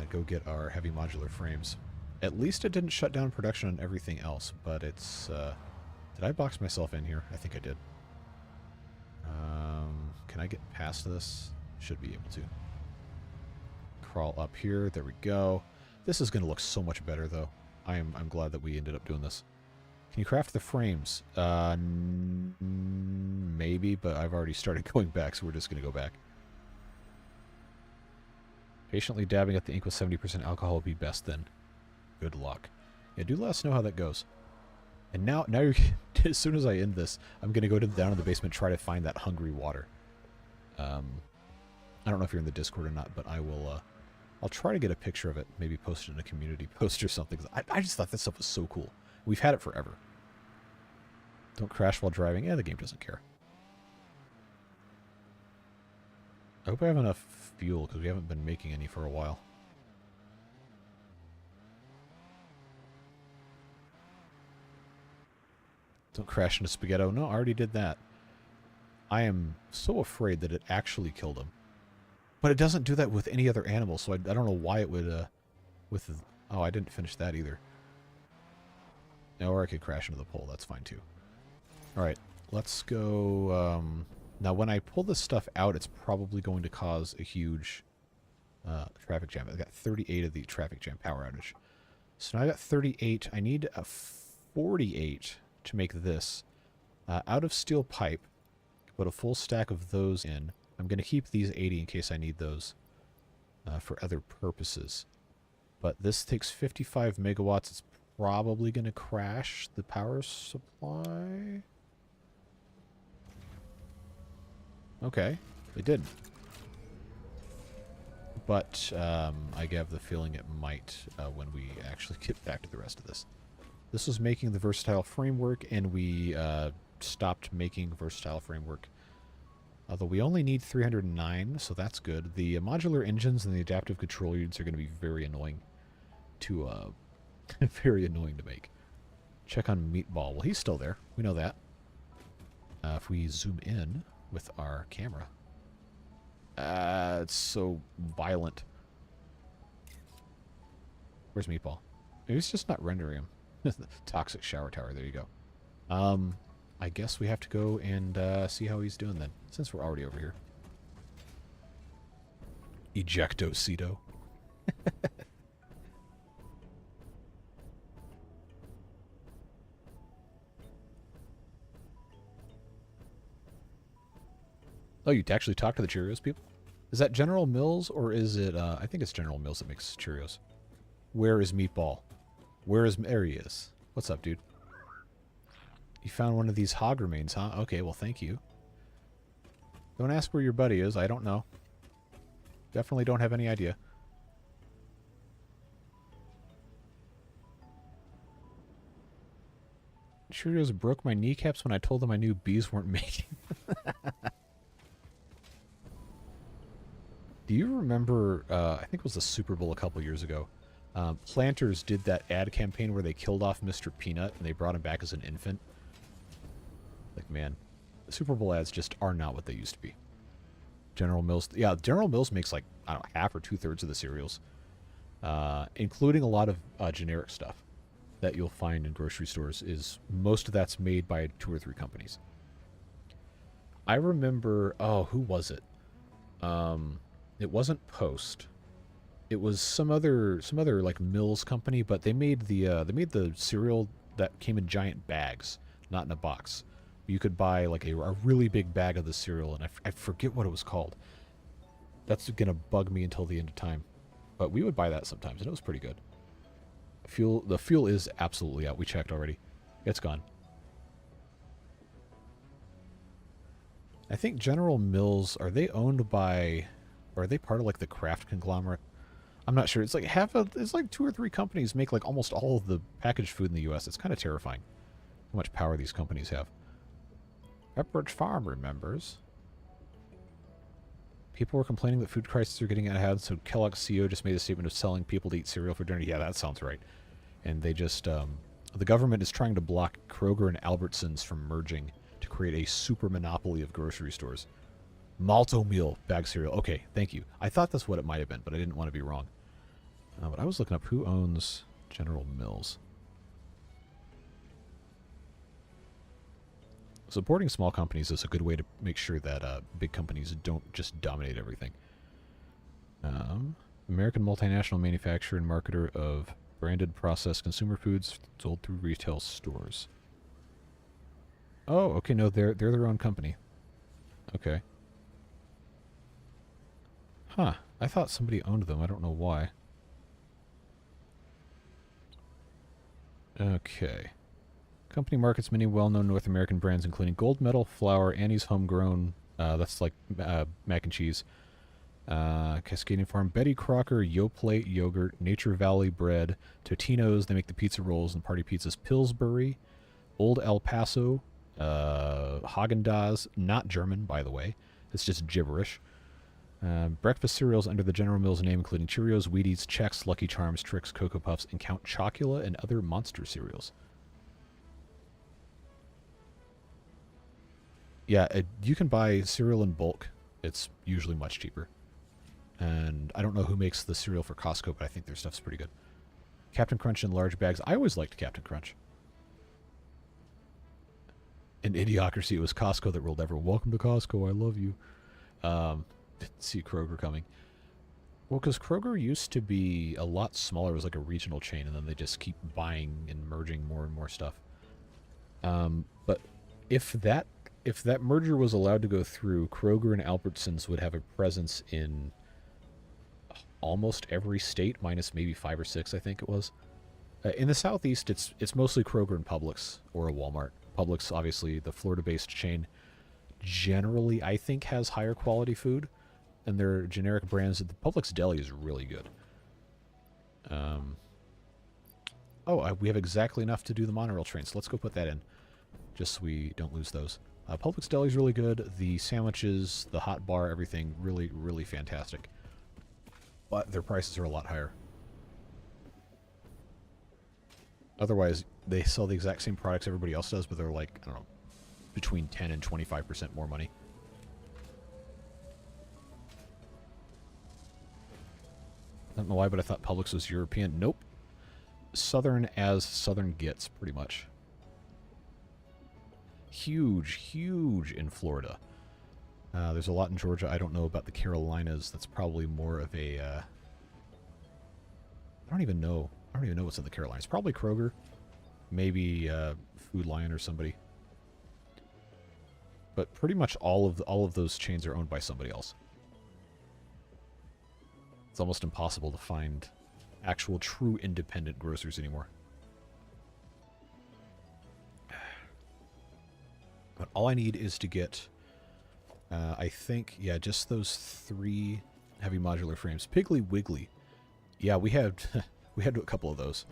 Go get our heavy modular frames. At least it didn't shut down production on everything else, but it's... did I box myself in here? I think I did. Can I get past this? Should be able to. Crawl up here. There we go. This is going to look so much better, though. I'm glad that we ended up doing this. Can you craft the frames? Maybe, but I've already started going back, so we're just going to go back. Patiently dabbing at the ink with 70% alcohol would be best then. Good luck. Yeah, do let us know how that goes. And now you're... as soon as I end this, I'm going to go down in the basement, try to find that hungry water. I don't know if you're in the Discord or not, but I will... I'll try to get a picture of it, maybe post it in a community post or something. I just thought this stuff was so cool. We've had it forever. Don't crash while driving. Yeah, the game doesn't care. I hope I have enough fuel, because we haven't been making any for a while. Don't crash into Spaghetto. No, I already did that. I am so afraid that it actually killed him. But it doesn't do that with any other animal, so I don't know why it would, with the... Oh, I didn't finish that either. Or I could crash into the pole. That's fine, too. Alright, let's go... now, when I pull this stuff out, it's probably going to cause a huge traffic jam. I got 38 of the traffic jam power outage. So now I got 38. I need a 48 to make this. Out of steel pipe, put a full stack of those in. I'm going to keep these 80 in case I need those for other purposes. But this takes 55 megawatts. It's probably going to crash the power supply. Okay, it did. But I have the feeling it might when we actually get back to the rest of this. This was making the versatile framework, and we stopped making versatile framework. Although we only need 309, so that's good. The modular engines and the adaptive control units are going to be very annoying to make. Check on Meatball. Well, he's still there. We know that. If we zoom in with our camera, it's so violent. Where's Meatball? Maybe it's just not rendering him. Toxic shower tower. There you go. I guess we have to go and see how he's doing then, since we're already over here. Ejecto-cedo. Oh, you actually talk to the Cheerios people? Is that General Mills, or is it... I think it's General Mills that makes Cheerios. Where is Meatball? Where is... There he is. What's up, dude? You found one of these hog remains, huh? Okay, well, thank you. Don't ask where your buddy is. I don't know. Definitely don't have any idea. Cheerios broke my kneecaps when I told them I knew bees weren't mating. Do you remember, I think it was the Super Bowl a couple years ago, Planters did that ad campaign where they killed off Mr. Peanut and they brought him back as an infant? Like, man, the Super Bowl ads just are not what they used to be. General Mills, yeah, General Mills makes like, I don't know, half or 2/3 of the cereals, including a lot of generic stuff. that you'll find in grocery stores is most of that's made by 2 or 3 companies. I remember, oh, who was it? It wasn't Post. It was some other like Mills company, but they made the cereal that came in giant bags, not in a box. You could buy like a really big bag of the cereal, and I forget what it was called. That's gonna bug me until the end of time. But we would buy that sometimes, and it was pretty good. The fuel is absolutely out. We checked already. It's gone. I think General Mills, are they owned by, or are they part of like the Kraft conglomerate? I'm not sure. It's like it's like 2 or 3 companies make like almost all of the packaged food in the U.S. It's kind of terrifying how much power these companies have. Pepperidge Farm remembers. People were complaining that food prices are getting out of hand, so Kellogg's CEO just made a statement of selling people to eat cereal for dinner. Yeah, that sounds right. And they just, the government is trying to block Kroger and Albertsons from merging to create a super monopoly of grocery stores. Malto Meal bag cereal. Okay, thank you. I thought that's what it might have been, but I didn't want to be wrong. But I was looking up who owns General Mills. Supporting small companies is a good way to make sure that big companies don't just dominate everything. American multinational manufacturer and marketer of branded processed consumer foods sold through retail stores. Oh, okay, no, they're their own company. Okay. Huh. I thought somebody owned them. I don't know why. Okay. Company markets many well-known North American brands, including Gold Medal, Flour, Annie's Homegrown, that's like mac and cheese, Cascading Farm, Betty Crocker, Yoplait Yogurt, Nature Valley Bread, Totino's, they make the pizza rolls and party pizzas, Pillsbury, Old El Paso, Haagen-Dazs, not German, by the way. It's just gibberish. Breakfast cereals under the General Mills name, including Cheerios, Wheaties, Chex, Lucky Charms, Trix, Cocoa Puffs, and Count Chocula, and other monster cereals. Yeah, you can buy cereal in bulk. It's usually much cheaper. And I don't know who makes the cereal for Costco, but I think their stuff's pretty good. Captain Crunch in large bags. I always liked Captain Crunch. In Idiocracy, it was Costco that ruled everyone. Welcome to Costco, I love you. Didn't see Kroger coming. Well, because Kroger used to be a lot smaller. It was like a regional chain, and then they just keep buying and merging more and more stuff. But if that merger was allowed to go through, Kroger and Albertsons would have a presence in almost every state, minus maybe 5 or 6, I think it was. In the Southeast, it's mostly Kroger and Publix, or a Walmart. Publix, obviously, the Florida-based chain, generally, I think, has higher quality food, and their generic brands. The Publix deli is really good. We have exactly enough to do the monorail train, so let's go put that in, just so we don't lose those. Publix deli is really good. The sandwiches, the hot bar, everything, really, really fantastic. But their prices are a lot higher. Otherwise, they sell the exact same products everybody else does, but they're like, I don't know, between 10 and 25% more money. I don't know why, but I thought Publix was European. Nope. Southern as Southern gets, pretty much. Huge, huge in Florida. There's a lot in Georgia. I don't know about the Carolinas. That's probably more of a... I don't even know. I don't even know what's in the Carolinas. Probably Kroger. Maybe Food Lion or somebody. But pretty much all of those chains are owned by somebody else. It's almost impossible to find actual true independent grocers anymore. But all I need is to get, I think, yeah, just those 3 heavy modular frames. Piggly Wiggly. Yeah, we had a couple of those.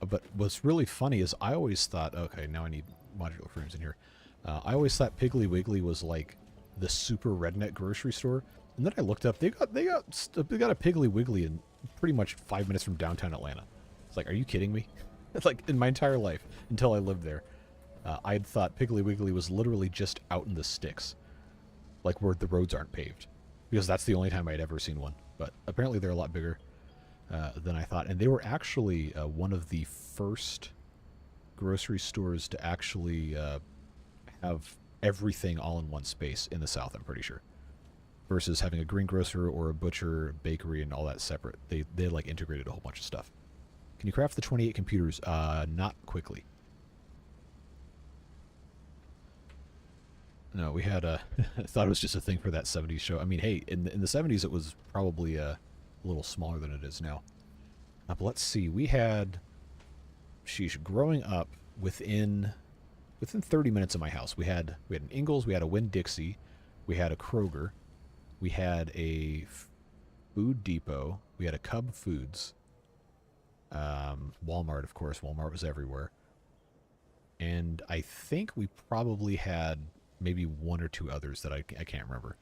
But what's really funny is I always thought, okay, now I need modular frames in here. I always thought Piggly Wiggly was like the super redneck grocery store. And then I looked up, they got a Piggly Wiggly in pretty much 5 minutes from downtown Atlanta. It's like, are you kidding me? It's like in my entire life until I lived there. I'd thought Piggly Wiggly was literally just out in the sticks, like where the roads aren't paved, because that's the only time I'd ever seen one. But apparently they're a lot bigger. than I thought. And they were actually one of the first grocery stores to actually have everything all in one space in the South, I'm pretty sure. Versus having a greengrocer or a butcher, bakery, and all that separate. They like integrated a whole bunch of stuff. Can you craft the 28 computers? Not quickly. No, we had a... I thought it was just a thing for that 70s show. I mean, hey, in the 70s it was probably a little smaller than it is now. But let's see. We had... Sheesh, growing up within 30 minutes of my house, we had an Ingles, we had a Winn-Dixie, we had a Kroger, we had a Food Depot, we had a Cub Foods, Walmart, of course. Walmart was everywhere. And I think we probably had maybe one or two others that I can't remember.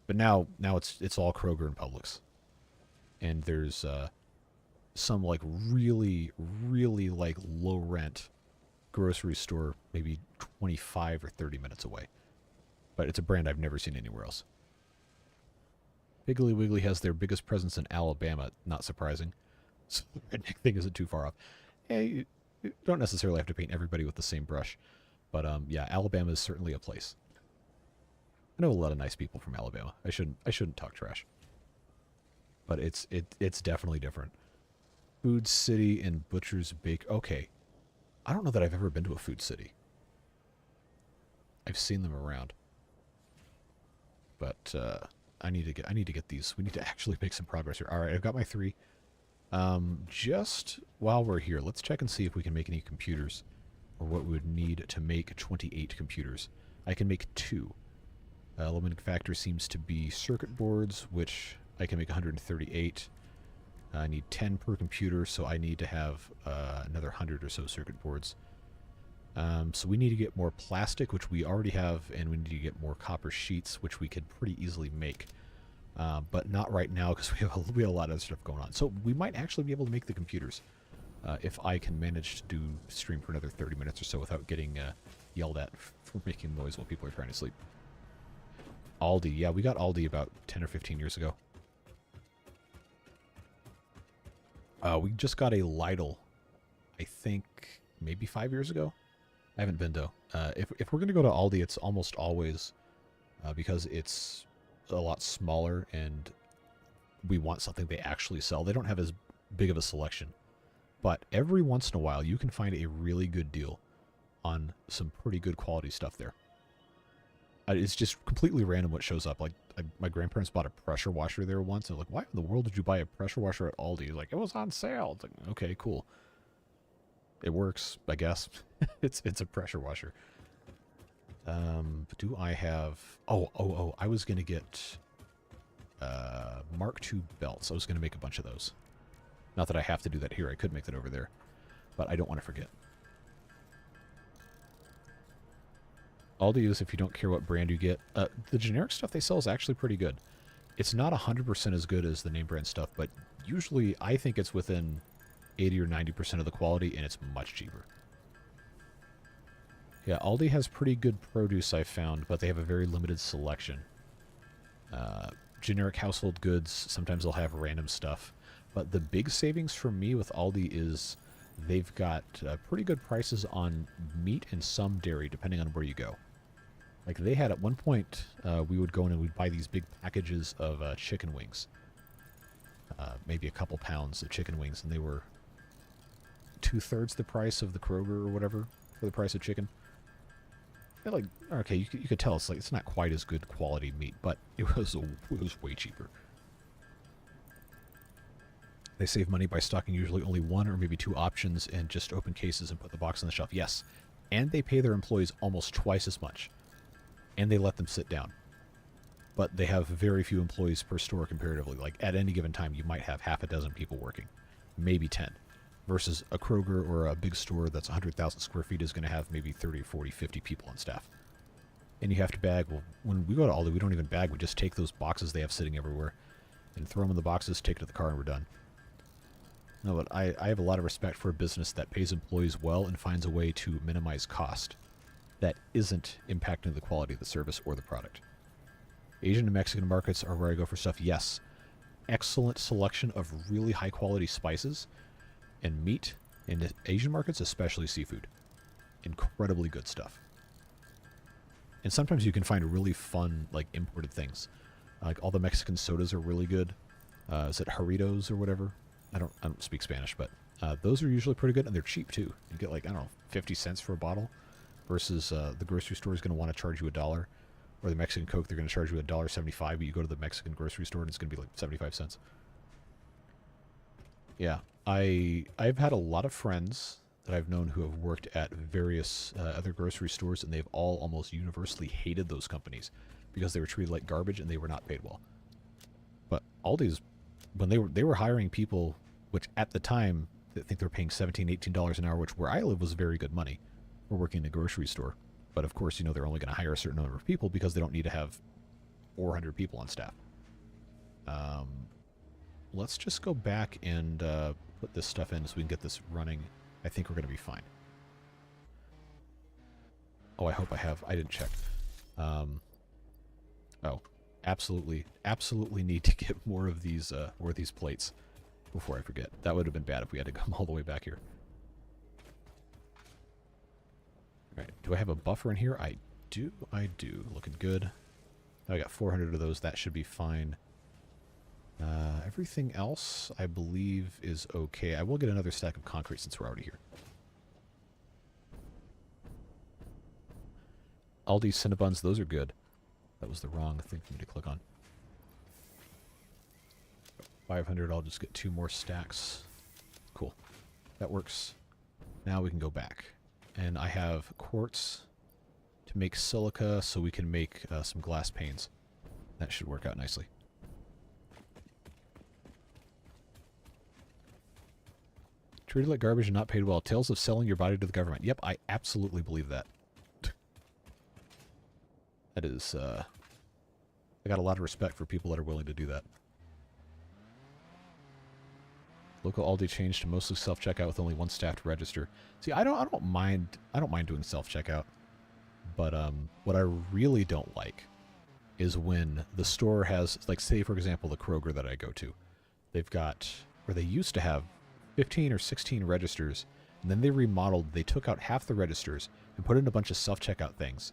But now it's all Kroger and Publix. And there's some like really like low rent grocery store maybe 25 or 30 minutes away. But it's a brand I've never seen anywhere else. Piggly Wiggly has their biggest presence in Alabama, not surprising. So the redneck thing isn't too far off. Hey, you don't necessarily have to paint everybody with the same brush. But yeah, Alabama is certainly a place. I know a lot of nice people from Alabama. I shouldn't talk trash. But it's definitely different. Food City and Butcher's Bake. Okay. I don't know that I've ever been to a Food City. I've seen them around. But I need to get these. We need to actually make some progress here. All right, I've got my 3. Just while we're here, let's check and see if we can make any computers, or what we would need to make 28 computers. I can make 2. Limiting factor seems to be circuit boards, which I can make 138. I need 10 per computer, so I need to have another 100 or so circuit boards. So we need to get more plastic, which we already have, and we need to get more copper sheets, which we could pretty easily make. But not right now, because we have a lot of stuff going on. So we might actually be able to make the computers if I can manage to stream for another 30 minutes or so without getting yelled at for making noise while people are trying to sleep. Aldi. Yeah, we got Aldi about 10 or 15 years ago. We just got a Lidl, I think, maybe 5 years ago. I haven't been, though. If we're going to go to Aldi, it's almost always because it's a lot smaller and we want something they actually sell. They don't have as big of a selection. But every once in a while, you can find a really good deal on some pretty good quality stuff there. It's just completely random what shows up. Like, my grandparents bought a pressure washer there once. And like, why in the world did you buy a pressure washer at Aldi? Like, it was on sale. It's like, okay, cool. It works, I guess. It's a pressure washer. Do I have... Oh, I was going to get Mark II belts. I was going to make a bunch of those. Not that I have to do that here. I could make that over there. But I don't want to forget. Aldi is if you don't care what brand you get. The generic stuff they sell is actually pretty good. It's not 100% as good as the name brand stuff, but usually I think it's within 80 or 90% of the quality, and it's much cheaper. Yeah, Aldi has pretty good produce, I've found, but they have a very limited selection. Generic household goods, sometimes they'll have random stuff. But the big savings for me with Aldi is they've got pretty good prices on meat and some dairy, depending on where you go. Like they had at one point, we would go in and we'd buy these big packages of chicken wings. Maybe a couple pounds of chicken wings, and they were 2/3 the price of the Kroger or whatever for the price of chicken. They're like, okay, you could tell it's not quite as good quality meat, but it was way cheaper. They save money by stocking usually only 1 or maybe 2 options and just open cases and put the box on the shelf. Yes, and they pay their employees almost twice as much, and they let them sit down. But they have very few employees per store comparatively. Like at any given time, you might have half a dozen people working, maybe 10. Versus a Kroger or a big store that's 100,000 square feet is going to have maybe 30, 40, 50 people on staff. And you have to bag. Well, when we go to Aldi, we don't even bag. We just take those boxes they have sitting everywhere and throw them in the boxes, take it to the car, and we're done. No, but I have a lot of respect for a business that pays employees well and finds a way to minimize cost that isn't impacting the quality of the service or the product. Asian and Mexican markets are where I go for stuff, yes. excellent selection of really high-quality spices and meat in the Asian markets, especially seafood. Incredibly good stuff. And sometimes you can find really fun, like, imported things. Like, all the Mexican sodas are really good. Is it Jarritos or whatever? I don't speak Spanish, but those are usually pretty good, and they're cheap, too. You get, like, I don't know, 50 cents for a bottle, versus the grocery store is going to want to charge you $1. Or the Mexican Coke, they're going to charge you $1.75, but you go to the Mexican grocery store and it's going to be like 75 cents. Yeah, I've had a lot of friends that I've known who have worked at various other grocery stores, and they've all almost universally hated those companies because they were treated like garbage and they were not paid well. But Aldi's, when they were hiring people, which at the time, I think they were paying $17, $18 an hour, which where I live was very good money for working in a grocery store. But of course, you know, they're only going to hire a certain number of people because they don't need to have 400 people on staff. Let's just go back and put this stuff in so we can get this running. I think we're going to be fine. Oh, I hope I have. I didn't check. Oh, absolutely need to get more of these plates before I forget. That would have been bad if we had to come all the way back here. All right, do I have a buffer in here? I do. Looking good. I got 400 of those. That should be fine. Everything else, I believe, is okay. I will get another stack of concrete since we're already here. Aldi Cinnabons, those are good. That was the wrong thing for me to click on. 500, I'll just get 2 more stacks. Cool. That works. Now we can go back. And I have quartz to make silica so we can make some glass panes. That should work out nicely. Treated like garbage and not paid well. Tales of selling your body to the government. Yep, I absolutely believe that. That is, I got a lot of respect for people that are willing to do that. Local Aldi changed to mostly self-checkout with only 1 staff to register. See, I don't mind doing self-checkout, but what I really don't like is when the store has, like, say for example the Kroger that I go to, they've got, or they used to have 15 or 16 registers, and then they remodeled, they took out half the registers and put in a bunch of self-checkout things,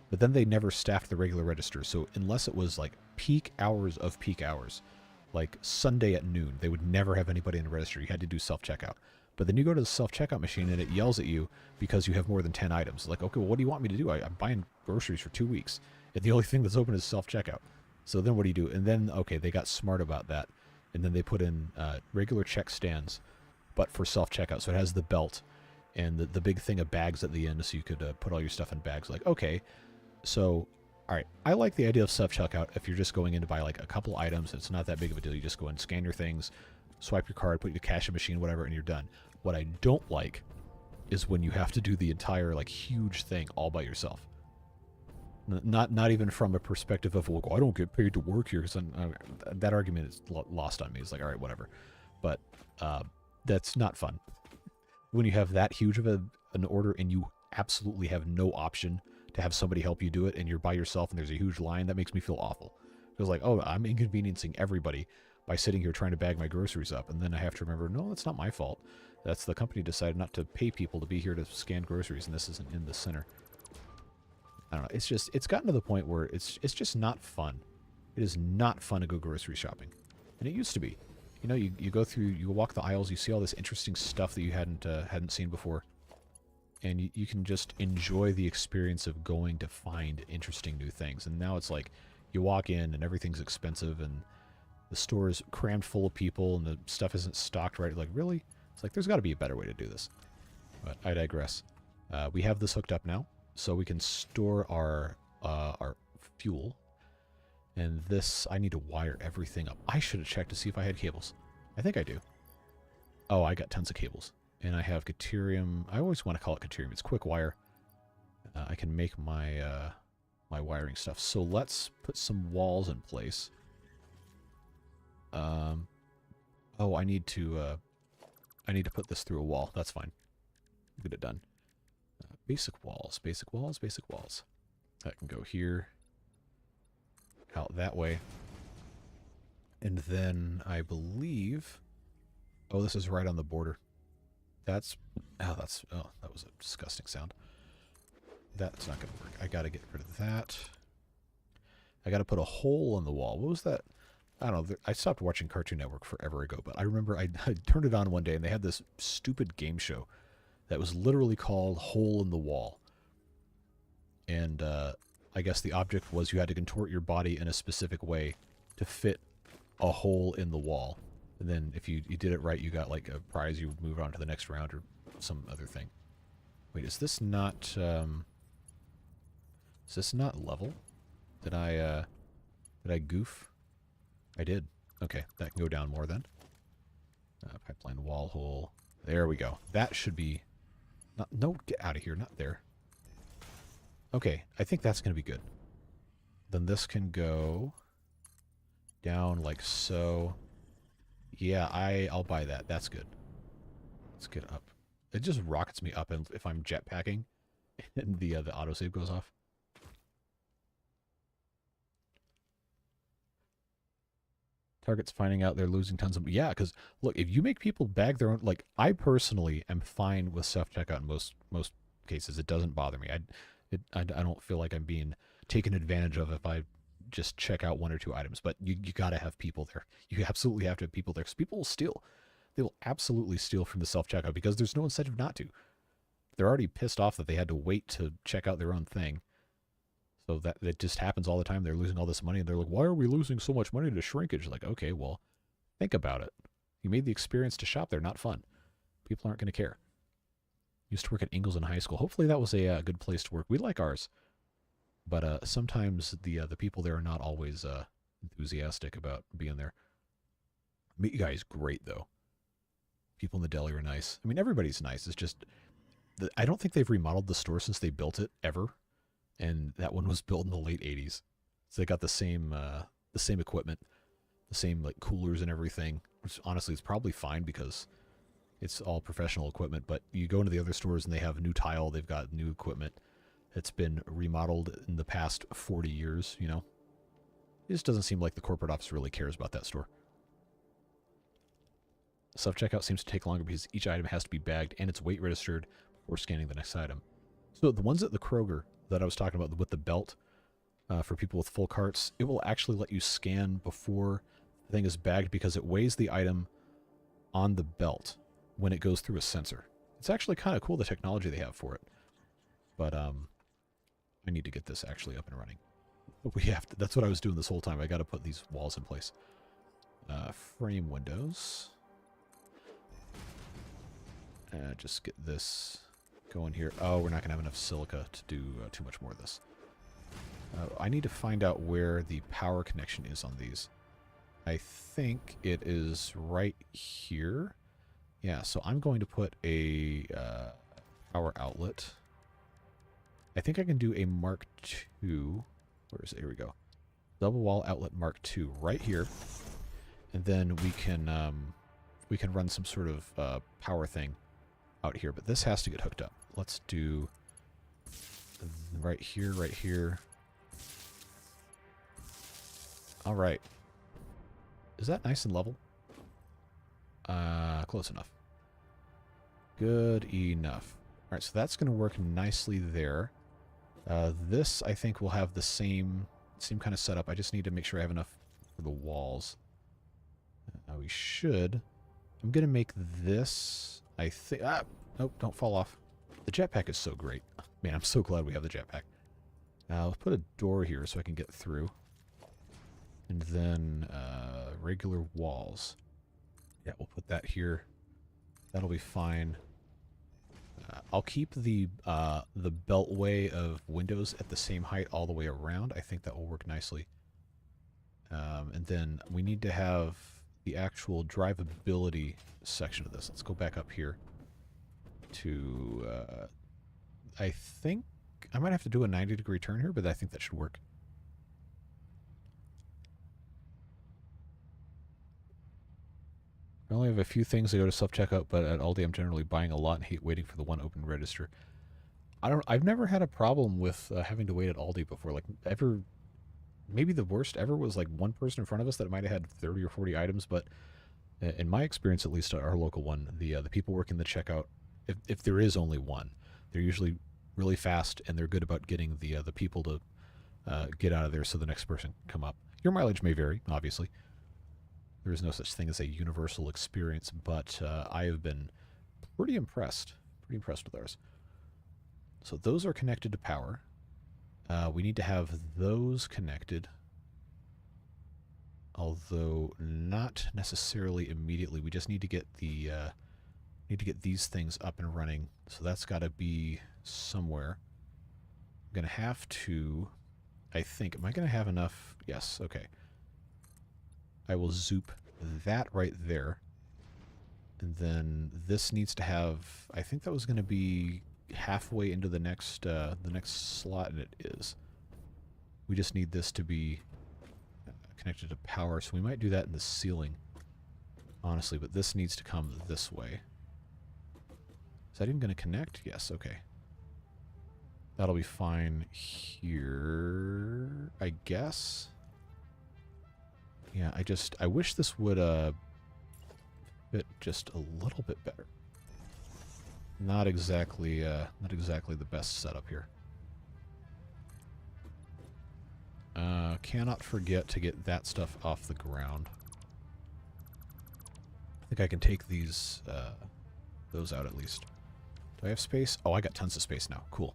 but then they never staffed the regular registers. So unless it was like peak hours of peak hours, like Sunday at noon, they would never have anybody in the register. You had to do self-checkout. But then you go to the self-checkout machine and it yells at you because you have more than 10 items. Like, okay, well, what do you want me to do? I'm buying groceries for 2 weeks, and the only thing that's open is self-checkout. So then what do you do? And then, okay, they got smart about that, and then they put in regular check stands, but for self-checkout. So it has the belt and the big thing of bags at the end, so you could put all your stuff in bags. Like, okay, so... all right, I like the idea of self-checkout if you're just going in to buy like a couple items. It's not that big of a deal. You just go in, scan your things, swipe your card, put your cash in machine, whatever, and you're done. What I don't like is when you have to do the entire like huge thing all by yourself. Not even from a perspective of, well, I don't get paid to work here, because that argument is lost on me. It's like, all right, whatever. But that's not fun. When you have that huge of an order and you absolutely have no option to have somebody help you do it, and you're by yourself and there's a huge line, that makes me feel awful. It was like, oh, I'm inconveniencing everybody by sitting here trying to bag my groceries up, and then I have to remember, no, that's not my fault. That's the company decided not to pay people to be here to scan groceries, and this isn't in the center. I don't know. It's just, it's gotten to the point where it's just not fun. It is not fun to go grocery shopping, and it used to be. You know, you go through, you walk the aisles, you see all this interesting stuff that you hadn't seen before. And you can just enjoy the experience of going to find interesting new things. And now it's like you walk in and everything's expensive and the store is crammed full of people and the stuff isn't stocked right. Like, really? It's like, there's got to be a better way to do this. But I digress. We have this hooked up now, so we can store our fuel. And this, I need to wire everything up. I should have checked to see if I had cables. I think I do. Oh, I got tons of cables. And I have Caterium. I always want to call it Caterium. It's quick wire. I can make my my wiring stuff. So let's put some walls in place. Oh, I need to put this through a wall. That's fine. Get it done. Basic walls. Basic walls. Basic walls. That can go here. Out that way. And then I believe, oh, this is right on the border. That was a disgusting sound. That's not going to work. I got to get rid of that. I got to put a hole in the wall. What was that? I don't know. I stopped watching Cartoon Network forever ago, but I remember I turned it on one day and they had this stupid game show that was literally called Hole in the Wall. And I guess the object was you had to contort your body in a specific way to fit a hole in the wall. And then if you did it right, you got like a prize. You would move on to the next round or some other thing. Wait, is this not level? Did I goof? I did. Okay, that can go down more then. Pipeline wall hole. There we go. That should be... No, get out of here. Not there. Okay, I think that's going to be good. Then this can go down like so. Yeah, I'll buy that. That's good. Let's get up. It just rockets me up if I'm jetpacking and the autosave goes off. Target's finding out they're losing tons of... Yeah, because, look, if you make people bag their own... Like, I personally am fine with self-checkout in most cases. It doesn't bother me. I don't feel like I'm being taken advantage of if I just check out one or two items. But you got to have people there. You absolutely have to have people there. Because people will steal. They will absolutely steal from the self-checkout because there's no incentive not to. They're already pissed off that they had to wait to check out their own thing. So that just happens all the time. They're losing all this money, and they're like, why are we losing so much money to shrinkage? Like, okay, well, think about it. You made the experience to shop there not fun. People aren't going to care. Used to work at Ingalls in high school. Hopefully that was a good place to work. We like ours. But sometimes the people there are not always enthusiastic about being there. Meat guy is great, though. People in the deli are nice. I mean, everybody's nice. It's just, I don't think they've remodeled the store since they built it, ever. And that one was built in the late 80s. So they got the same equipment, the same like coolers and everything, which honestly is probably fine because it's all professional equipment. But you go into the other stores and they have new tile, they've got new equipment. It's been remodeled in the past 40 years, you know. It just doesn't seem like the corporate office really cares about that store. Self-checkout seems to take longer because each item has to be bagged and it's weight registered before scanning the next item. So the ones at the Kroger that I was talking about with the belt for people with full carts, it will actually let you scan before the thing is bagged because it weighs the item on the belt when it goes through a sensor. It's actually kind of cool, the technology they have for it. But I need to get this actually up and running. We have to, that's what I was doing this whole time. I got to put these walls in place. Frame windows. Just get this going here. Oh, we're not going to have enough silica to do too much more of this. I need to find out where the power connection is on these. I think it is right here. Yeah, so I'm going to put a power outlet. I think I can do a Mark II. Where is it? Here we go. Double wall outlet Mark II right here. And then we can run some sort of power thing out here, but this has to get hooked up. Let's do right here, right here. All right. Is that nice and level? Close enough. Good enough. All right, so that's going to work nicely there. This, I think, will have the same kind of setup. I just need to make sure I have enough for the walls. We should. I'm going to make this, I think... Ah! Nope, don't fall off. The jetpack is so great. Man, I'm so glad we have the jetpack. Now, let's put a door here so I can get through. And then, regular walls. Yeah, we'll put that here. That'll be fine. I'll keep the beltway of windows at the same height all the way around. I think that will work nicely. And then we need to have the actual drivability section of this. Let's go back up here to, I think I might have to do a 90-degree turn here, but I think that should work. I only have a few things to go to self-checkout, but at Aldi I'm generally buying a lot and hate waiting for the one open register. I've never had a problem with having to wait at Aldi before. Like, maybe the worst ever was like one person in front of us that might have had 30 or 40 items, but in my experience, at least our local one, the people working the checkout, if there is only one, they're usually really fast and they're good about getting the people to get out of there so the next person can come up. Your mileage may vary, obviously. There is no such thing as a universal experience, but I have been pretty impressed with ours. So those are connected to power. We need to have those connected, although not necessarily immediately. We just need to get the these things up and running. So that's got to be somewhere. I'm gonna have to. I think. Am I gonna have enough? Yes. Okay. I will zoop that right there, and then this needs to have. I think that was going to be halfway into the next slot, and it is. We just need this to be connected to power, so we might do that in the ceiling, honestly, but this needs to come this way. Is that even going to connect? Yes, okay. That'll be fine here, I guess. Yeah, I wish this would fit just a little bit better. Not exactly the best setup here. Cannot forget to get that stuff off the ground. I think I can take these those out at least. Do I have space? Oh, I got tons of space now. Cool.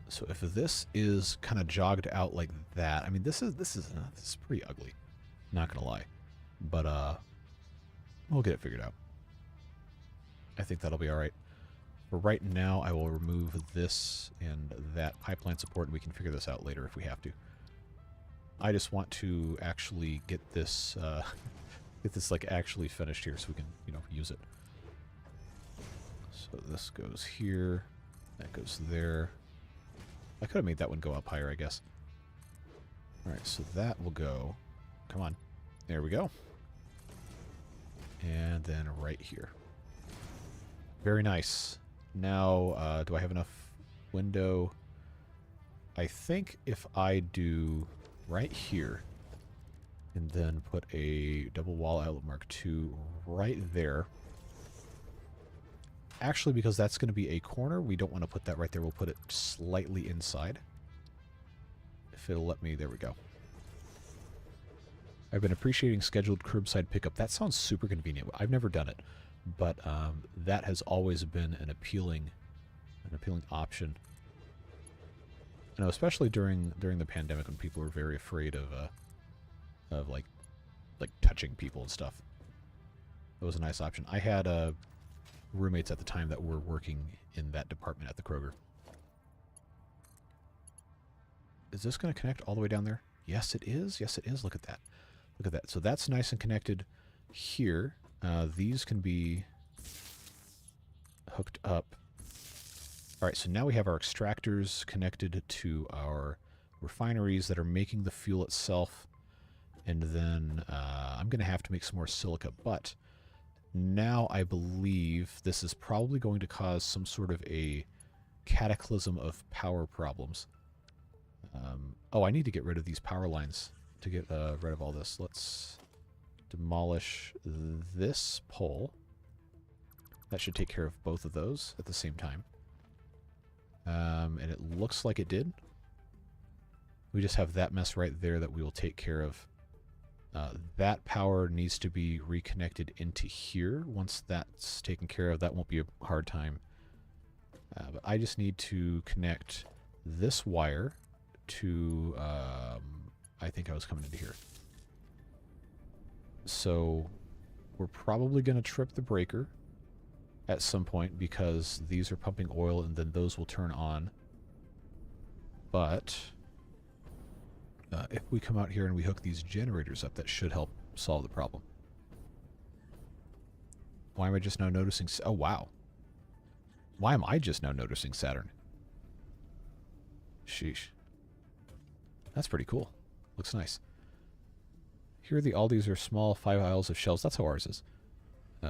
So if this is kind of jogged out like that, I mean, this is pretty ugly. Not gonna lie, but we'll get it figured out. I think that'll be all right. For right now, I will remove this and that pipeline support, and we can figure this out later if we have to. I just want to actually get this like actually finished here, so we can use it. So this goes here, that goes there. I could have made that one go up higher, I guess. All right, so that will go. Come on. There we go. And then right here. Very nice. Now, do I have enough window? I think if I do right here and then put a double wall outlet mark 2 right there. Actually, because that's going to be a corner, we don't want to put that right there. We'll put it slightly inside. If it'll let me, there we go. I've been appreciating scheduled curbside pickup. That sounds super convenient. I've never done it, but that has always been an appealing option. You know, especially during the pandemic when people were very afraid of like touching people and stuff. That was a nice option. I had roommates at the time that were working in that department at the Kroger. Is this going to connect all the way down there? Yes, it is. Yes, it is. Look at that. Look at that. So that's nice and connected here. These can be hooked up. All right, so now we have our extractors connected to our refineries that are making the fuel itself. And then I'm going to have to make some more silica. But now I believe this is probably going to cause some sort of a cataclysm of power problems. Oh, I need to get rid of these power lines to get rid of all this. Let's demolish this pole. That should take care of both of those at the same time. And it looks like it did. We just have that mess right there that we will take care of. That power needs to be reconnected into here. Once that's taken care of, that won't be a hard time. But I just need to connect this wire to, I think I was coming into here. So we're probably going to trip the breaker at some point because these are pumping oil and then those will turn on. But if we come out here and we hook these generators up, that should help solve the problem. Why am I just now noticing... Oh, wow. Why am I just now noticing Saturn? Sheesh. That's pretty cool. Looks nice. Here all these are small 5 aisles of shelves. That's how ours is.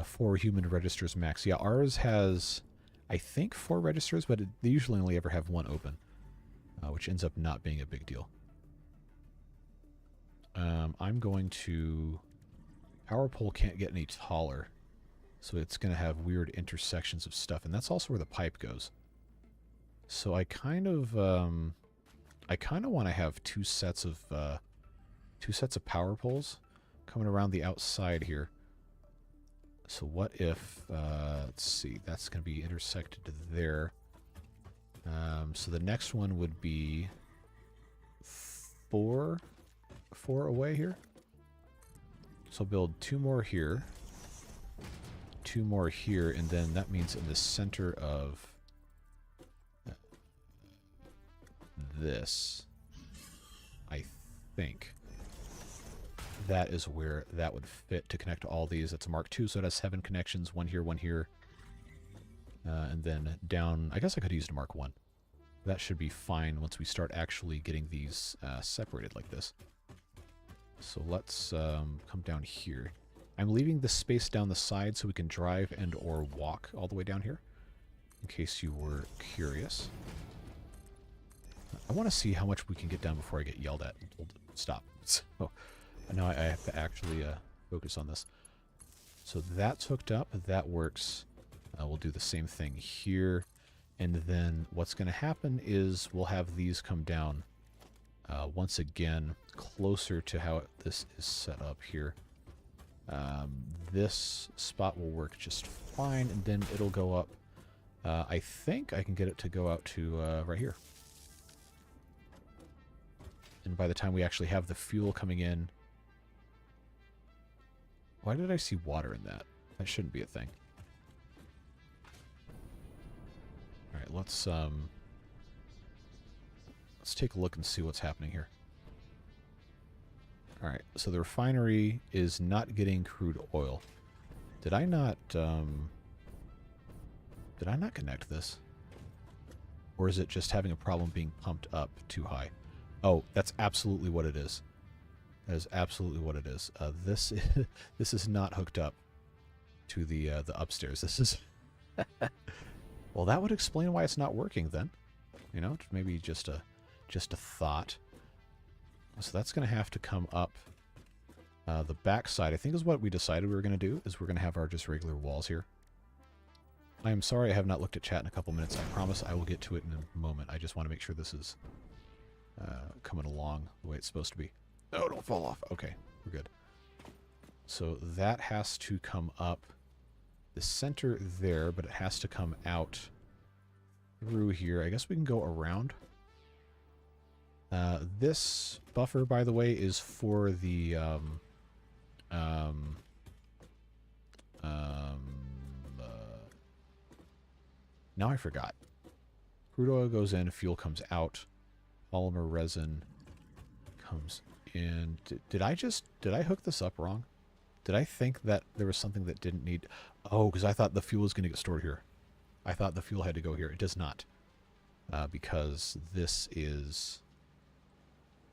4 human registers max. Yeah, ours has, I think, 4 registers, but they usually only ever have 1 open, which ends up not being a big deal. I'm going to... Power pole can't get any taller, so it's going to have weird intersections of stuff, and that's also where the pipe goes. So I kind of want to have two sets of power poles coming around the outside here. So what if, let's see, that's going to be intersected to there. So the next one would be four away here. So I'll build 2 more here, 2 more here, and then that means in the center of this, I think that is where that would fit to connect to all these. It's a Mark II, so it has 7 connections, 1 here, 1 here. And then down, I guess I could use a Mark I. That should be fine once we start actually getting these separated like this. So let's come down here. I'm leaving the space down the side so we can drive and or walk all the way down here, in case you were curious. I want to see how much we can get down before I get yelled at and told to stop. So now I have to actually focus on this. So that's hooked up. That works. We'll do the same thing here. And then what's going to happen is we'll have these come down once again closer to how this is set up here. This spot will work just fine, and then it'll go up. I think I can get it to go out to right here. And by the time we actually have the fuel coming in... Why did I see water in that? That shouldn't be a thing. Alright, let's take a look and see what's happening here. Alright, so the refinery is not getting crude oil. Did I not connect this? Or is it just having a problem being pumped up too high? Oh, that's absolutely what it is. That is absolutely what it is. This is not hooked up to the upstairs. This is... Well, that would explain why it's not working then. You know, maybe just a thought. So that's going to have to come up the back side. I think is what we decided we were going to do, is we're going to have our just regular walls here. I am sorry I have not looked at chat in a couple minutes. I promise I will get to it in a moment. I just want to make sure this is coming along the way it's supposed to be. No, don't fall off. Okay, we're good. So that has to come up the center there, but it has to come out through here. I guess we can go around. This buffer, by the way, is for the now I forgot. Crude oil goes in, fuel comes out, polymer resin comes in. Did I hook this up wrong? Did I think that there was something that didn't need... Oh, because I thought the fuel was going to get stored here. I thought the fuel had to go here. It does not. Because this is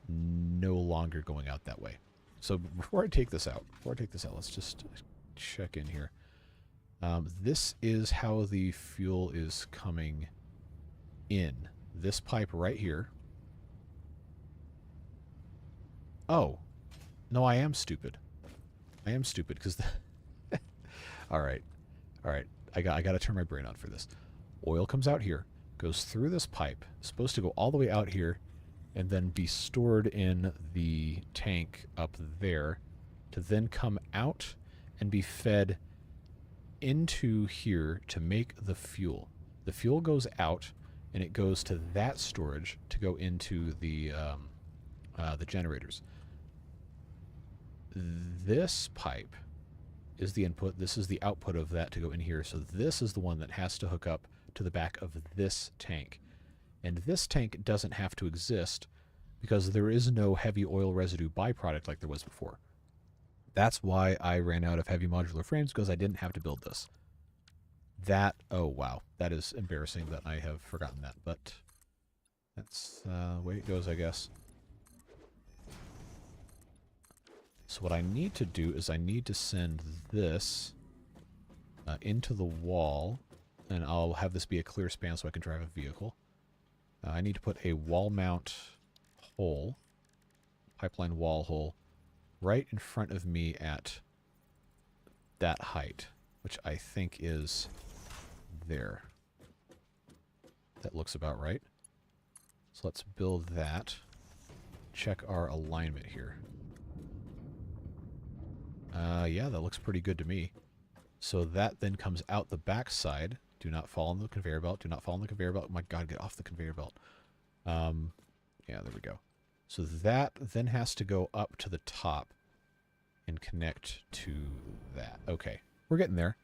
no longer going out that way. So before I take this out, let's just check in here. This is how the fuel is coming in. This pipe right here. Oh. No, I am stupid. I am stupid because... Alright. Alright. I got to turn my brain on for this. Oil comes out here, goes through this pipe, supposed to go all the way out here, and then be stored in the tank up there, to then come out and be fed into here to make the fuel. The fuel goes out, and it goes to that storage to go into the generators. This pipe is the input. This is the output of that to go in here. So this is the one that has to hook up to the back of this tank. And this tank doesn't have to exist because there is no heavy oil residue byproduct like there was before. That's why I ran out of heavy modular frames, because I didn't have to build this. That, oh wow, that is embarrassing that I have forgotten that, but that's the way it goes, I guess. So what I need to do is I need to send this into the wall, and I'll have this be a clear span so I can drive a vehicle. I need to put a wall mount hole, pipeline wall hole, right in front of me at that height, which I think is there. That looks about right. So let's build that. Check our alignment here. Yeah, that looks pretty good to me. So that then comes out the back side. Do not fall on the conveyor belt. Do not fall on the conveyor belt. Oh my god, get off the conveyor belt. Yeah, there we go. So that then has to go up to the top and connect to that. Okay, we're getting there.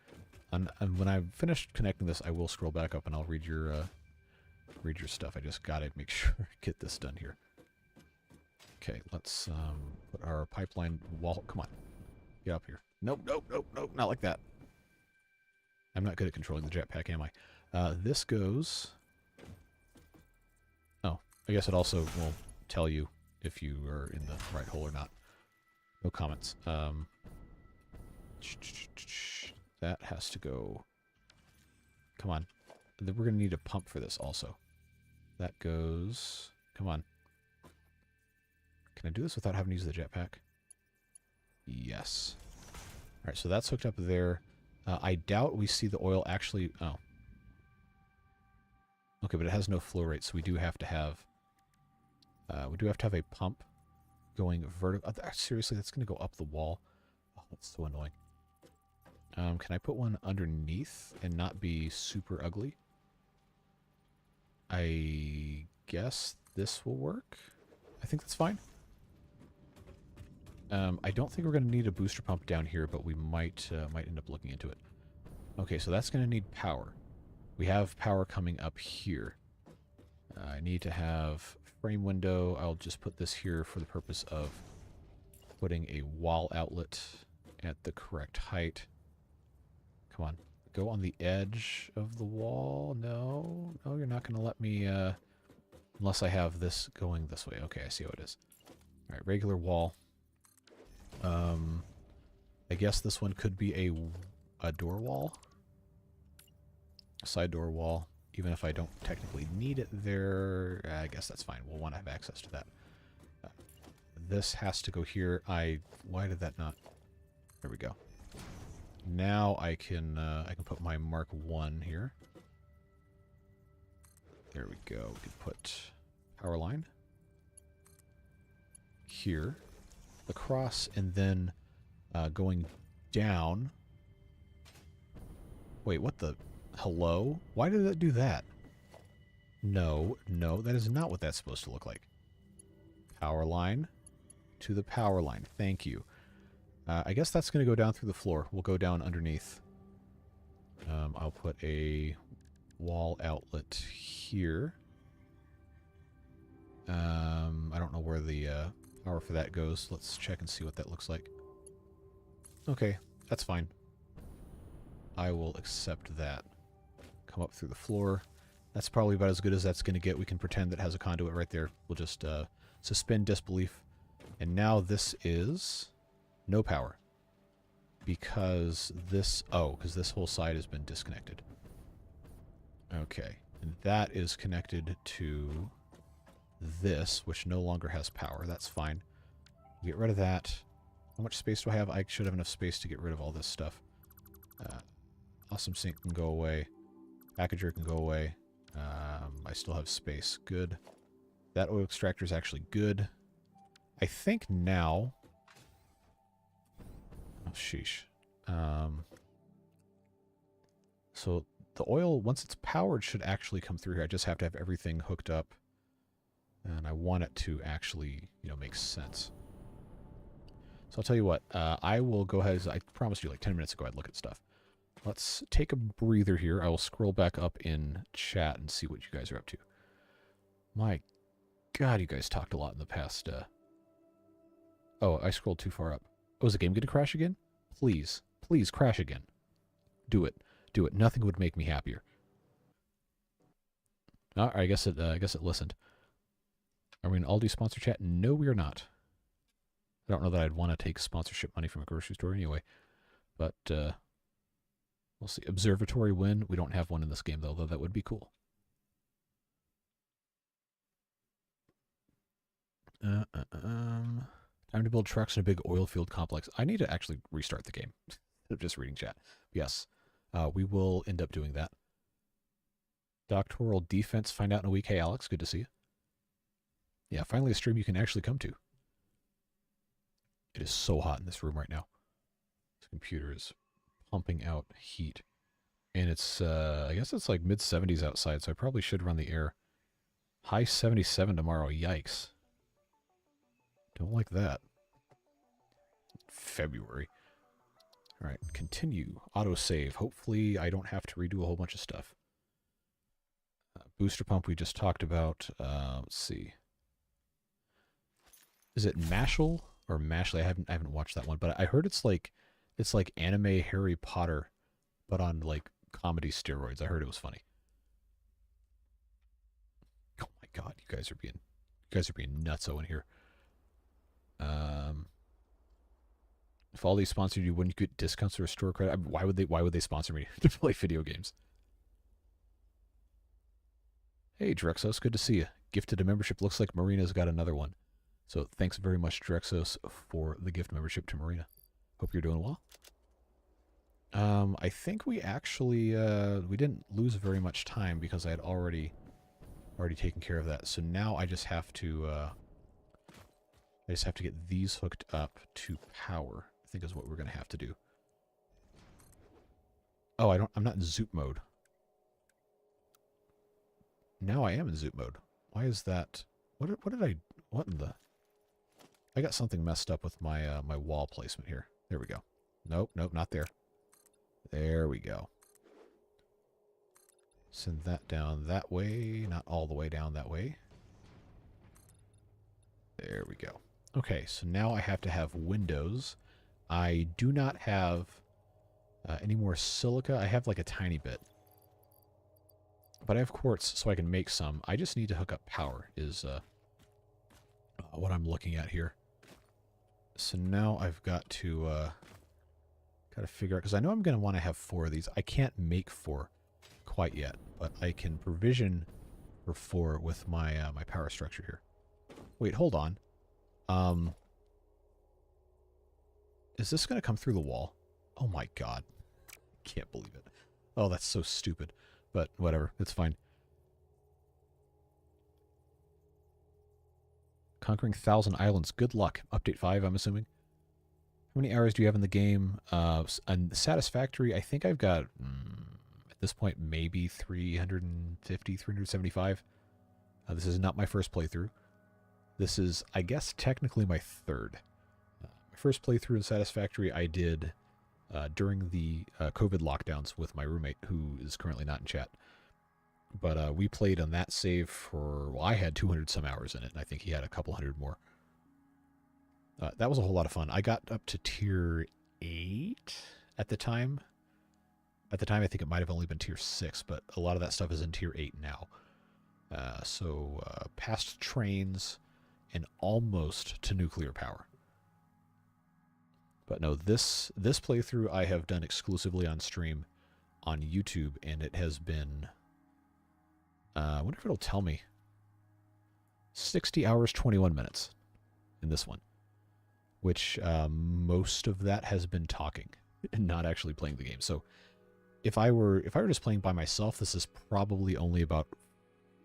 And when I've finished connecting this, I will scroll back up and I'll read your stuff. I just gotta make sure I get this done here. Okay, let's put our pipeline wall. Come on, get up here. Nope, nope, nope, nope, not like that. I'm not good at controlling the jetpack, am I? This goes... Oh, I guess it also will tell you if you are in the right hole or not. No comments. That has to go... Come on. We're going to need a pump for this also. That goes... Come on. Can I do this without having to use the jetpack? Yes. Alright, so that's hooked up there. I doubt we see the oil actually... Oh. Okay, but it has no flow rate, so we do have to have... a pump going vertical. Seriously, that's going to go up the wall. Oh, that's so annoying. Can I put one underneath and not be super ugly? I guess this will work. I think that's fine. I don't think we're going to need a booster pump down here, but we might end up looking into it. Okay, so that's going to need power. We have power coming up here. I need to have frame window. I'll just put this here for the purpose of putting a wall outlet at the correct height. Come on. Go on the edge of the wall. No. No, you're not going to let me... unless I have this going this way. Okay, I see how it is. Alright, regular wall. I guess this one could be a door wall. A side door wall. Even if I don't technically need it there, I guess that's fine. We'll want to have access to that. This has to go here. Why did that not... There we go. Now I can put my Mark 1 here. There we go. We can put power line here, across, and then going down. Wait, what the... Hello? Why did it do that? No, no, that is not what that's supposed to look like. Power line to the power line. Thank you. I guess that's going to go down through the floor. We'll go down underneath. I'll put a wall outlet here. I don't know where the power for that goes. Let's check and see what that looks like. Okay, that's fine. I will accept that. Come up through the floor. That's probably about as good as that's going to get. We can pretend that has a conduit right there. We'll just suspend disbelief. And now this is no power. Because this... Oh, because this whole side has been disconnected. Okay. And that is connected to this, which no longer has power. That's fine. Get rid of that. How much space do I have? I should have enough space to get rid of all this stuff. Awesome sink can go away. Packager can go away. I still have space. Good. That oil extractor is actually good. I think now... Oh, sheesh. So the oil, once it's powered, should actually come through here. I just have to have everything hooked up. And I want it to actually, make sense. So I'll tell you what. I will go ahead. I promised you like 10 minutes ago I'd look at stuff. Let's take a breather here. I will scroll back up in chat and see what you guys are up to. My God, you guys talked a lot in the past. Oh, I scrolled too far up. Oh, is the game going to crash again? Please. Please crash again. Do it. Do it. Nothing would make me happier. Oh, I guess it listened. Are we in Aldi sponsor chat? No, we are not. I don't know that I'd want to take sponsorship money from a grocery store anyway. But, we'll see. Observatory win. We don't have one in this game, though that would be cool. Time to build trucks in a big oil field complex. I need to actually restart the game. I'm just reading chat. Yes, we will end up doing that. Doctoral defense, find out in a week. Hey, Alex, good to see you. Yeah, finally a stream you can actually come to. It is so hot in this room right now. This computer is pumping out heat. And it's, I guess it's like mid-70s outside, so I probably should run the air. High 77 tomorrow, yikes. Don't like that. February. Alright, continue. Autosave. Hopefully I don't have to redo a whole bunch of stuff. Booster pump we just talked about. Let's see. Is it Mashal or Mashley? I haven't watched that one, but I heard it's like anime Harry Potter, but on like comedy steroids. I heard it was funny. Oh my god, you guys are being nutso in here. If all these sponsored you, wouldn't you get discounts or store credit? Why would they sponsor me to play video games? Hey Drexos, good to see you. Gifted a membership. Looks like Marina's got another one. So thanks very much, Drexos, for the gift membership to Marina. Hope you're doing well. I think we actually we didn't lose very much time because I had already taken care of that. So now I just have to get these hooked up to power. I think is what we're gonna have to do. Oh, I'm not in zoop mode. Now I am in zoop mode. Why is that? What in the? I got something messed up with my my wall placement here. There we go. Nope, not there. There we go. Send that down that way, not all the way down that way. There we go. Okay, so now I have to have windows. I do not have any more silica. I have like a tiny bit. But I have quartz, so I can make some. I just need to hook up power, is what I'm looking at here. So now I've got to figure out, because I know I'm going to want to have 4 of these. I can't make 4 quite yet, but I can provision for 4 with my my power structure here. Wait, hold on. Is this going to come through the wall? Oh my god. Can't believe it. Oh, that's so stupid. But whatever, it's fine. Conquering 1,000 islands. Good luck. Update 5, I'm assuming. How many hours do you have in the game? On Satisfactory, I think I've got, at this point, maybe 350, 375. This is not my first playthrough. This is, I guess, technically my 3rd. My first playthrough in Satisfactory I did during the COVID lockdowns with my roommate, who is currently not in chat. But we played on that save for, well, I had 200 some hours in it, and I think he had a couple hundred more. That was a whole lot of fun. I got up to tier 8 at the time. At the time, I think it might have only been tier 6, but a lot of that stuff is in tier 8 now. So past trains and almost to nuclear power. But no, this playthrough I have done exclusively on stream on YouTube, and it has been, I wonder if it'll tell me, 60 hours, 21 minutes in this one, which most of that has been talking and not actually playing the game. So if I were just playing by myself, this is probably only about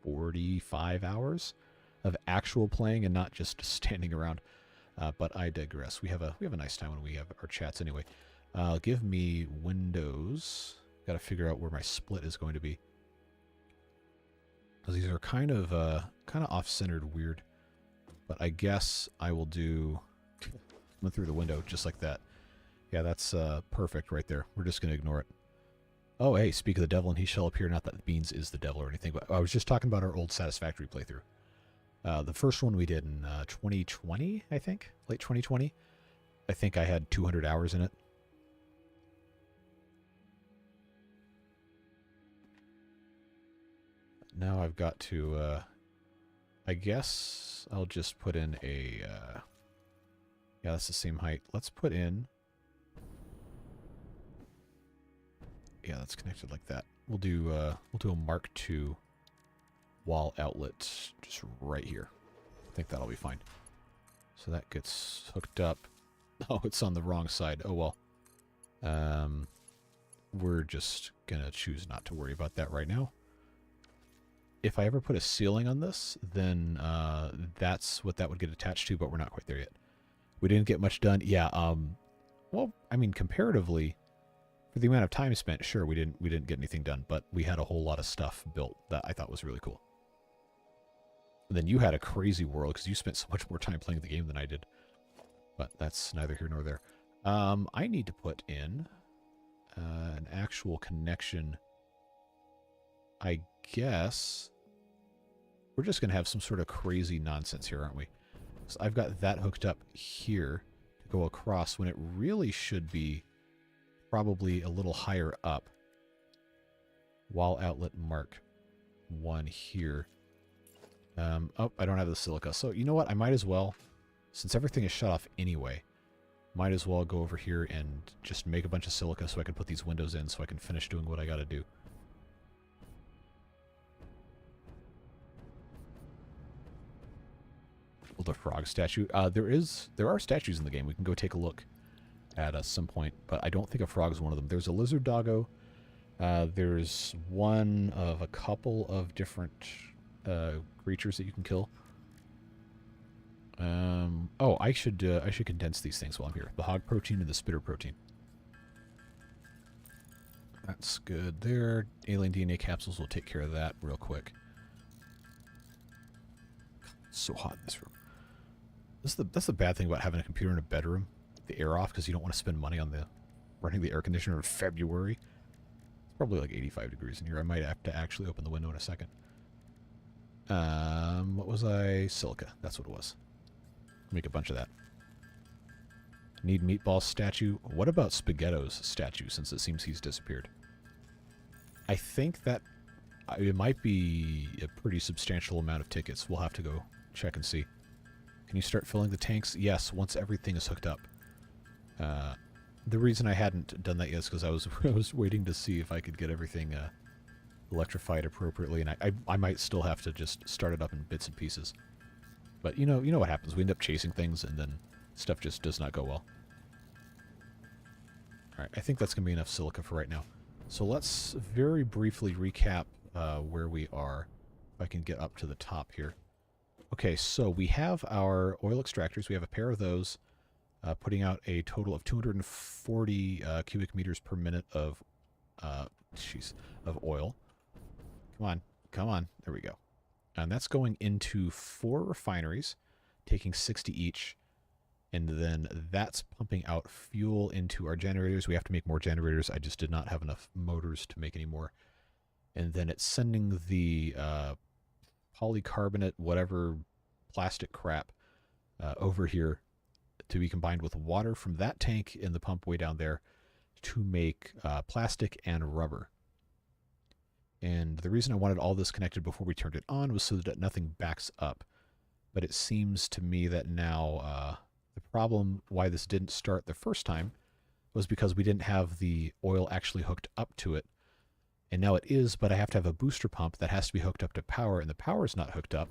45 hours of actual playing and not just standing around. But I digress. We have a nice time when we have our chats anyway. Give me Windows. Got to figure out where my split is going to be, because these are kind of off-centered, weird. But I guess I will do went through the window just like that. Yeah, that's perfect right there. We're just gonna ignore it. Oh, hey, speak of the devil, and he shall appear. Not that Beans is the devil or anything, but I was just talking about our old Satisfactory playthrough. The first one we did in 2020, I think. Late 2020. I think I had 200 hours in it. Now I've got to, I guess I'll just put in a, yeah, that's the same height. Let's put in, yeah, that's connected like that. We'll do a Mark II wall outlet just right here. I think that'll be fine. So that gets hooked up. Oh, it's on the wrong side. Oh, well. We're just going to choose not to worry about that right now. If I ever put a ceiling on this, then that's what that would get attached to, but we're not quite there yet. We didn't get much done. Yeah, well, I mean, comparatively, for the amount of time spent, sure, we didn't get anything done, but we had a whole lot of stuff built that I thought was really cool. And then you had a crazy world because you spent so much more time playing the game than I did. But that's neither here nor there. I need to put in an actual connection. I guess we're just going to have some sort of crazy nonsense here, aren't we? So I've got that hooked up here to go across when it really should be probably a little higher up. Wall outlet mark 1 here. Oh, I don't have the silica. So you know what? I might as well, since everything is shut off anyway, might as well go over here and just make a bunch of silica so I can put these windows in so I can finish doing what I got to do. The frog statue. There are statues in the game. We can go take a look at some point, but I don't think a frog is one of them. There's a lizard doggo. There's one of a couple of different creatures that you can kill. Oh, I should condense these things while I'm here. The hog protein and the spitter protein. That's good there. Alien DNA capsules will take care of that real quick. It's so hot in this room. That's the bad thing about having a computer in a bedroom. The air off because you don't want to spend money on running the air conditioner in February. It's probably like 85 degrees in here. I might have to actually open the window in a second. What was I? Silica. That's what it was. Make a bunch of that. Need meatball statue. What about Spaghetto's statue, since it seems he's disappeared? I think that it might be a pretty substantial amount of tickets. We'll have to go check and see. Can you start filling the tanks? Yes, once everything is hooked up. The reason I hadn't done that yet is because I was waiting to see if I could get everything electrified appropriately, and I might still have to just start it up in bits and pieces. But you know what happens. We end up chasing things, and then stuff just does not go well. All right, I think that's going to be enough silica for right now. So let's very briefly recap where we are. If I can get up to the top here. Okay, so we have our oil extractors. We have a pair of those, putting out a total of 240 cubic meters per minute of oil. Come on. There we go. And that's going into 4 refineries, taking 60 each. And then that's pumping out fuel into our generators. We have to make more generators. I just did not have enough motors to make any more. And then it's sending the polycarbonate, whatever plastic crap, over here to be combined with water from that tank in the pump way down there to make plastic and rubber. And the reason I wanted all this connected before we turned it on was so that nothing backs up. But it seems to me that now the problem why this didn't start the first time was because we didn't have the oil actually hooked up to it. And now it is, but I have to have a booster pump that has to be hooked up to power, and the power is not hooked up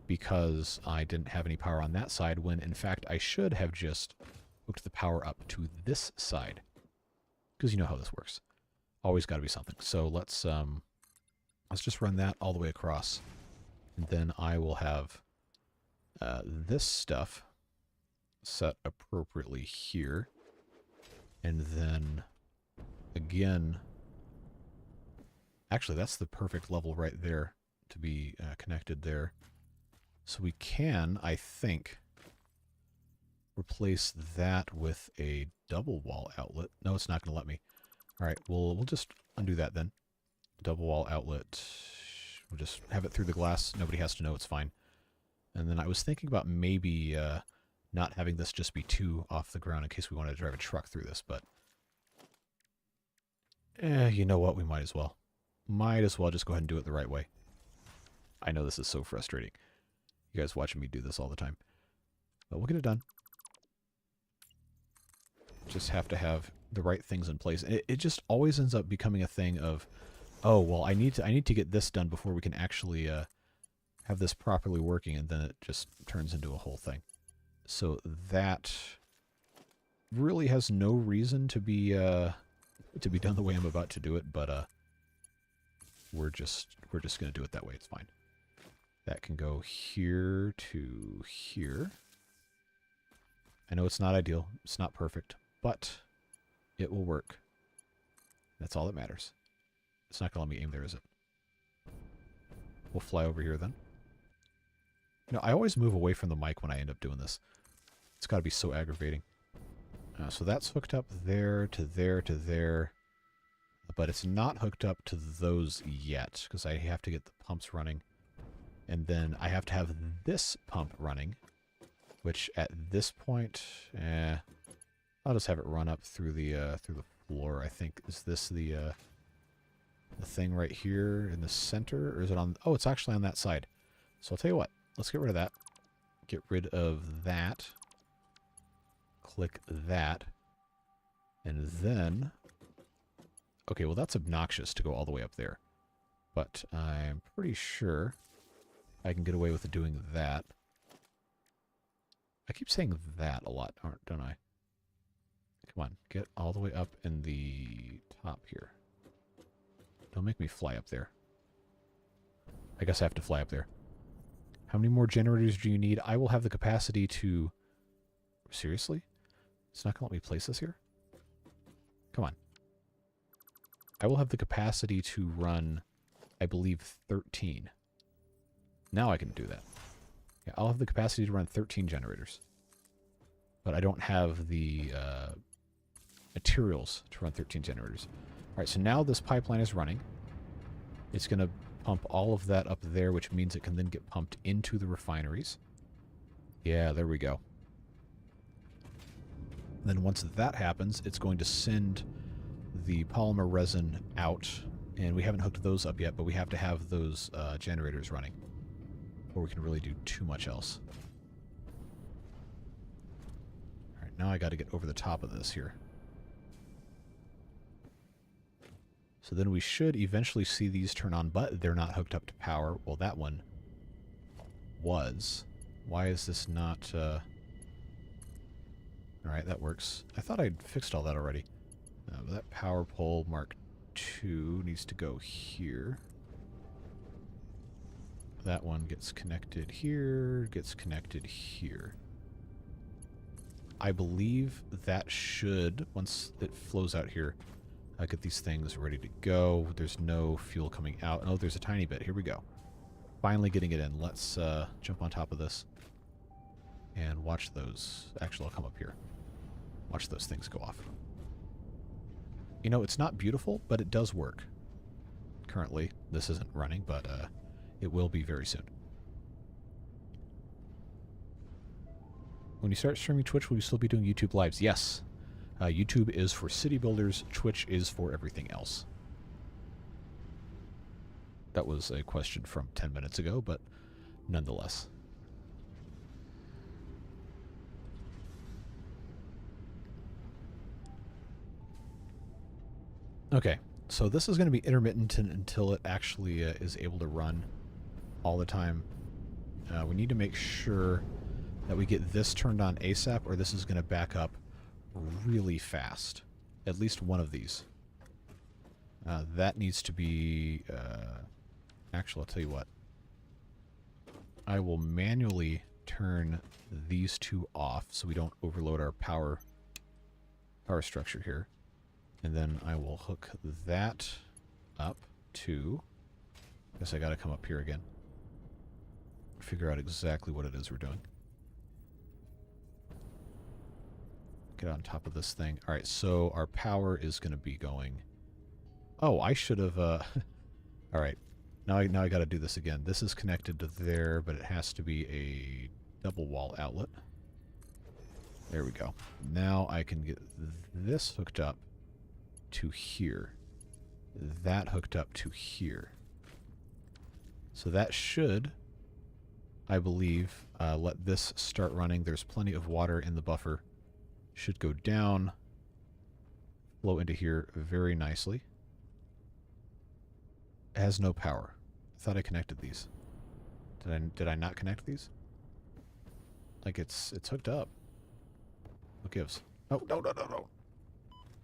because I didn't have any power on that side, when in fact I should have just hooked the power up to this side. Because you know how this works. Always got to be something. So let's just run that all the way across. And then I will have this stuff set appropriately here. And then, again, actually that's the perfect level right there to be connected there. So we can, I think, replace that with a double wall outlet. No, it's not going to let me. All right, we'll just undo that then. Double wall outlet. We'll just have it through the glass. Nobody has to know. It's fine. And then I was thinking about maybe not having this just be too off the ground in case we wanted to drive a truck through this, but you know what? We might as well. Might as well just go ahead and do it the right way. I know this is so frustrating. You guys watching me do this all the time. But we'll get it done. Just have to have the right things in place. It just always ends up becoming a thing of, oh, well, I need to get this done before we can actually have this properly working, and then it just turns into a whole thing. So that really has no reason to be done the way I'm about to do it, but we're just gonna do it that way. It's fine. That can go here to here. I know it's not ideal, it's not perfect, but it will work. That's all that matters. It's not gonna let me aim there, is it? We'll fly over here then. You know, I always move away from the mic when I end up doing this. It's got to be so aggravating. So that's hooked up there to there to there. But it's not hooked up to those yet, because I have to get the pumps running. And then I have to have this pump running, which at this point, I'll just have it run up through the floor. I think, is this the thing right here in the center, or is it on? Oh, it's actually on that side. So I'll tell you what. Let's get rid of that. Get rid of that. Click that. And then... Okay, well that's obnoxious to go all the way up there. But I'm pretty sure I can get away with doing that. I keep saying that a lot, don't I? Come on, get all the way up in the top here. Don't make me fly up there. I guess I have to fly up there. How many more generators do you need? I will have the capacity to... Seriously? It's not going to let me place this here? Come on. I will have the capacity to run, I believe, 13. Now I can do that. Yeah, I'll have the capacity to run 13 generators. But I don't have the materials to run 13 generators. Alright, so now this pipeline is running. It's going to pump all of that up there, which means it can then get pumped into the refineries. Yeah, there we go. Then once that happens, it's going to send the polymer resin out, and we haven't hooked those up yet, but we have to have those generators running, or we can really do too much else. Alright, now I got to get over the top of this here. So then we should eventually see these turn on, but they're not hooked up to power. Well, that one was. Why is this not... Alright, that works. I thought I'd fixed all that already. That power pole Mark II needs to go here. That one gets connected here, gets connected here. I believe that should, once it flows out here, get these things ready to go. There's no fuel coming out. Oh, there's a tiny bit. Here we go. Finally getting it in. Let's jump on top of this and watch those. Actually, I'll come up here. Watch those things go off. You know, it's not beautiful, but it does work. Currently, this isn't running, but it will be very soon. When you start streaming Twitch, will you still be doing YouTube Lives? Yes. YouTube is for city builders. Twitch is for everything else. That was a question from 10 minutes ago, but nonetheless. Okay, so this is going to be intermittent until it actually is able to run all the time. We need to make sure that we get this turned on ASAP, or this is going to back up really fast. At least one of these. That needs to be... actually, I'll tell you what. I will manually turn these two off so we don't overload our power structure here. And then I will hook that up to... I guess I gotta come up here again. Figure out exactly what it is we're doing. Get on top of this thing. Alright, so our power is going to be going... Oh, I should have... Alright, now I gotta do this again. This is connected to there, but it has to be a double wall outlet. There we go. Now I can get this hooked up to here. That hooked up to here. So that should, I believe, let this start running. There's plenty of water in the buffer. Should go down, flow into here very nicely. It has no power. I thought I connected these. Did I not connect these? Like it's hooked up. What gives? Oh, no, no, no, no.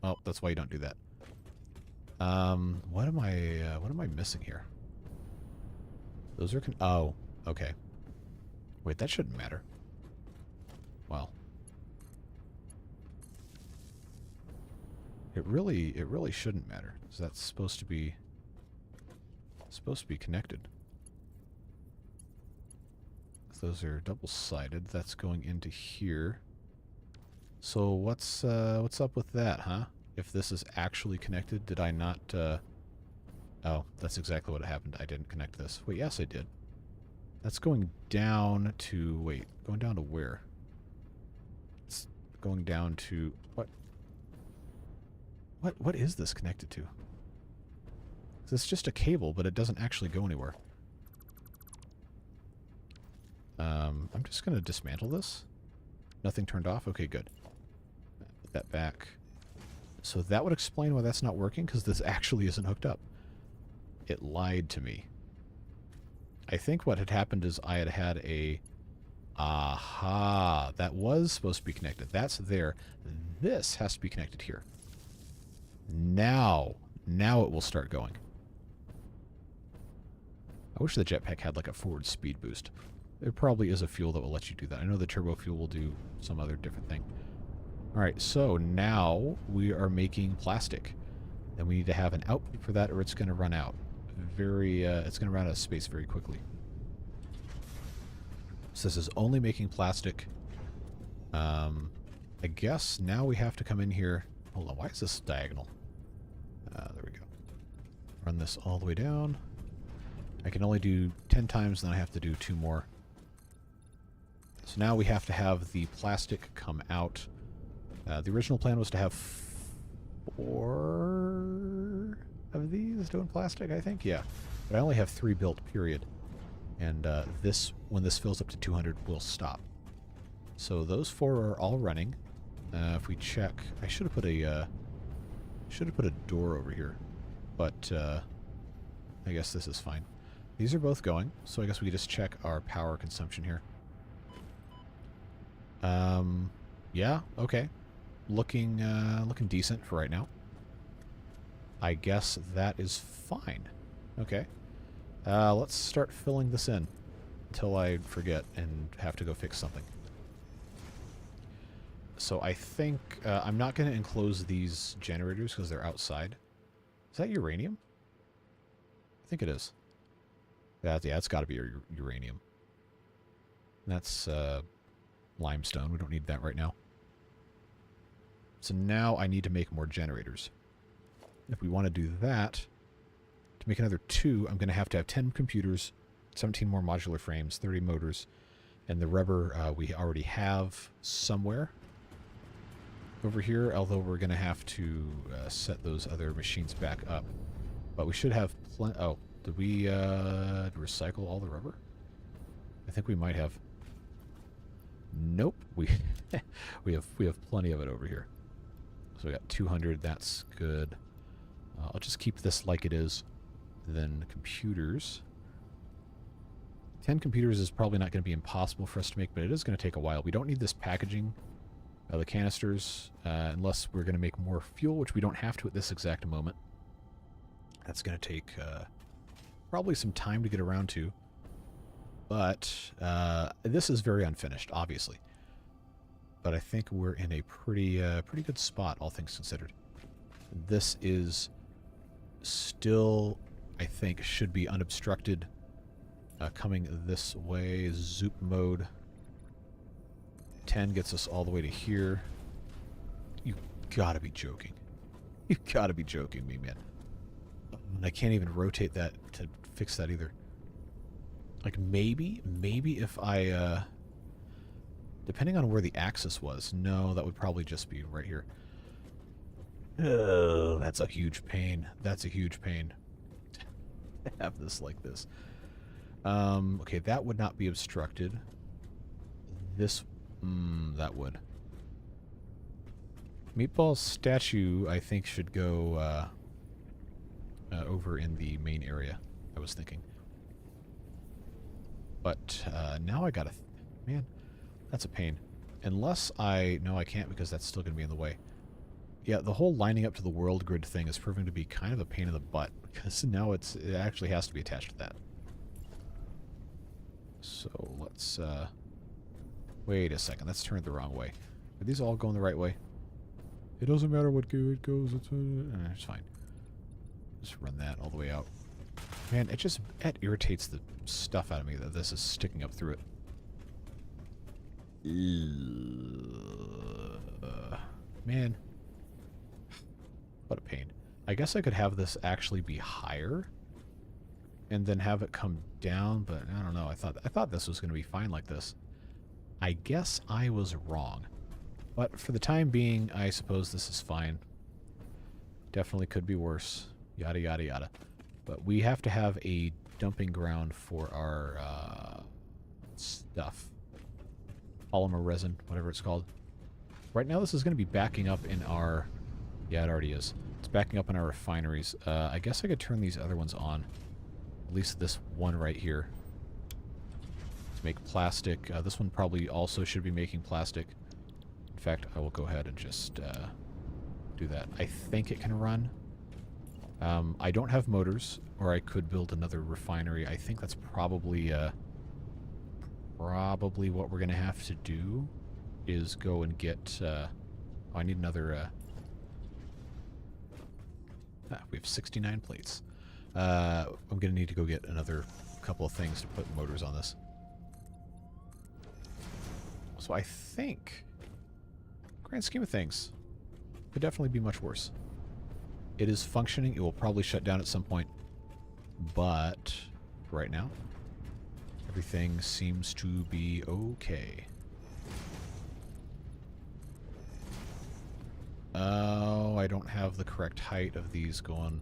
Oh, that's why you don't do that. What am I missing here? Those are oh, okay. Wait, that shouldn't matter. Well. It really shouldn't matter. So that's supposed to be connected. Those are double-sided. That's going into here. So what's up with that, huh? If this is actually connected, did I not oh, that's exactly what happened. I didn't connect this. Wait, yes I did. That's going down to wait, going down to where? It's going down to what? What is this connected to? It's just a cable, but it doesn't actually go anywhere. I'm just going to dismantle this. Nothing turned off? Okay, good. Put that back. So that would explain why that's not working, because this actually isn't hooked up. It lied to me. I think what had happened is I had a... Aha! That was supposed to be connected. That's there. This has to be connected here. Now it will start going. I wish the jetpack had like a forward speed boost. There probably is a fuel that will let you do that. I know the turbo fuel will do some other different thing. Alright, so now we are making plastic. And we need to have an output for that or it's going to run out. It's going to run out of space very quickly. So this is only making plastic. I guess now we have to come in here. Hold on, why is this diagonal? There we go. Run this all the way down. I can only do 10 times, then I have to do 2 more. So now we have to have the plastic come out. The original plan was to have 4 of these doing plastic, I think? Yeah. But I only have 3 built, period. And when this fills up to 200, we'll stop. So those 4 are all running. If we check, I should have put a door over here, but I guess this is fine. These are both going, so I guess we could just check our power consumption here. Yeah, okay, looking decent for right now. I guess that is fine. Okay, let's start filling this in until I forget and have to go fix something. So I think I'm not going to enclose these generators because they're outside. Is that uranium? I think it is. Yeah, it's got to be uranium. That's limestone. We don't need that right now. So now I need to make more generators. If we want to do that, to make another 2, I'm going to have 10 computers, 17 more modular frames, 30 motors, and the rubber we already have somewhere over here, although we're going to have to set those other machines back up. But we should have plenty... Oh, did we recycle all the rubber? I think we might have. Nope. We have plenty of it over here. So we got 200. That's good. I'll just keep this like it is. Then computers. 10 computers is probably not going to be impossible for us to make, but it is going to take a while. We don't need this packaging. The canisters, unless we're going to make more fuel, which we don't have to at this exact moment. That's going to take probably some time to get around to. But this is very unfinished, obviously. But I think we're in a pretty good spot, all things considered. This is still, I think, should be unobstructed. Coming this way, zoop mode. 10 gets us all the way to here. You gotta be joking. You gotta be joking me, man. And I can't even rotate that to fix that either. Like maybe if I, depending on where the axis was. No, that would probably just be right here. Oh, that's a huge pain. That's a huge pain. To have this like this. Okay, that would not be obstructed. This... that would. Meatball's statue, I think, should go over in the main area, I was thinking. But now I gotta... Man, That's a pain. Unless no, I can't because that's still going to be in the way. Yeah, the whole lining up to the world grid thing is proving to be kind of a pain in the butt, because now it actually has to be attached to that. So let's, wait a second, that's turned the wrong way. Are these all going the right way? It doesn't matter what it goes, it's fine. Just run that all the way out. Man, it irritates the stuff out of me that this is sticking up through it. Man. What a pain. I guess I could have this actually be higher and then have it come down, but I don't know. I thought this was going to be fine like this. I guess I was wrong. But for the time being, I suppose this is fine. Definitely could be worse. Yada, yada, yada. But we have to have a dumping ground for our stuff. Polymer resin, whatever it's called. Right now this is going to be backing up in our... Yeah, it already is. It's backing up in our refineries. I guess I could turn these other ones on. At least this one right here. To make plastic. This one probably also should be making plastic. In fact, I will go ahead and just do that. I think it can run. I don't have motors, or I could build another refinery. I think that's probably what we're going to have to do, is go and get... oh, I need another... we have 69 plates. I'm going to need to go get another couple of things to put motors on this. So I think, grand scheme of things, could definitely be much worse. It is functioning. It will probably shut down at some point. But right now, everything seems to be okay. Oh, I don't have the correct height of these going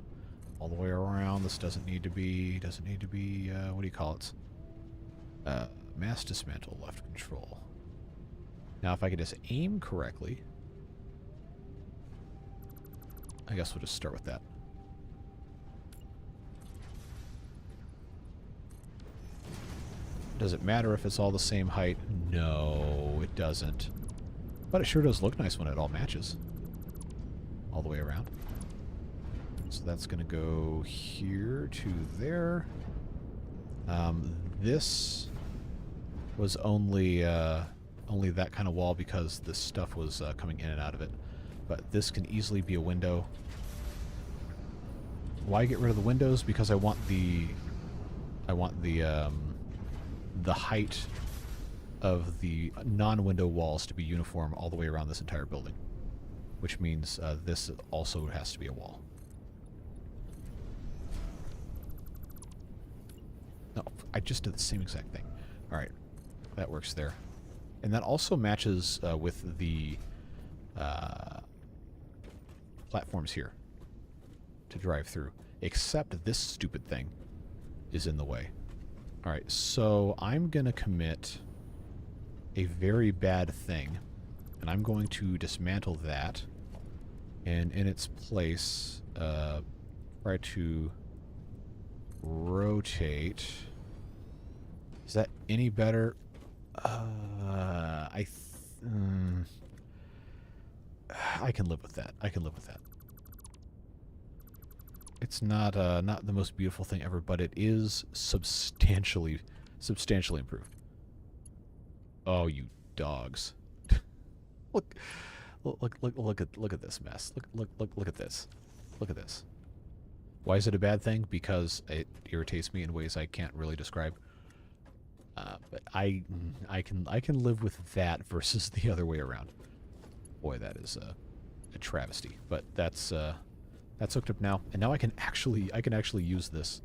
all the way around. This doesn't need to be, what do you call it? Mass dismantle, left control. Now, if I could just aim correctly, I guess we'll just start with that. Does it matter if it's all the same height? No, it doesn't. But it sure does look nice when it all matches. All the way around. So that's going to go here to there. This was only that kind of wall because the stuff was coming in and out of it. But this can easily be a window. Why get rid of the windows? Because I want the height of the non-window walls to be uniform all the way around this entire building. Which means this also has to be a wall. No, I just did the same exact thing. Alright, that works there. And that also matches with the platforms here to drive through. Except this stupid thing is in the way. Alright, so I'm going to commit a very bad thing. And I'm going to dismantle that, and in its place, try to rotate. Is that any better? I can live with that. I can live with that. It's not not the most beautiful thing ever, but it is substantially improved. Oh, you dogs. Look at this mess. Look at this. Look at this. Why is it a bad thing? Because it irritates me in ways I can't really describe. But I can live with that versus the other way around. Boy, that is a travesty. But that's hooked up now, and now I can actually use this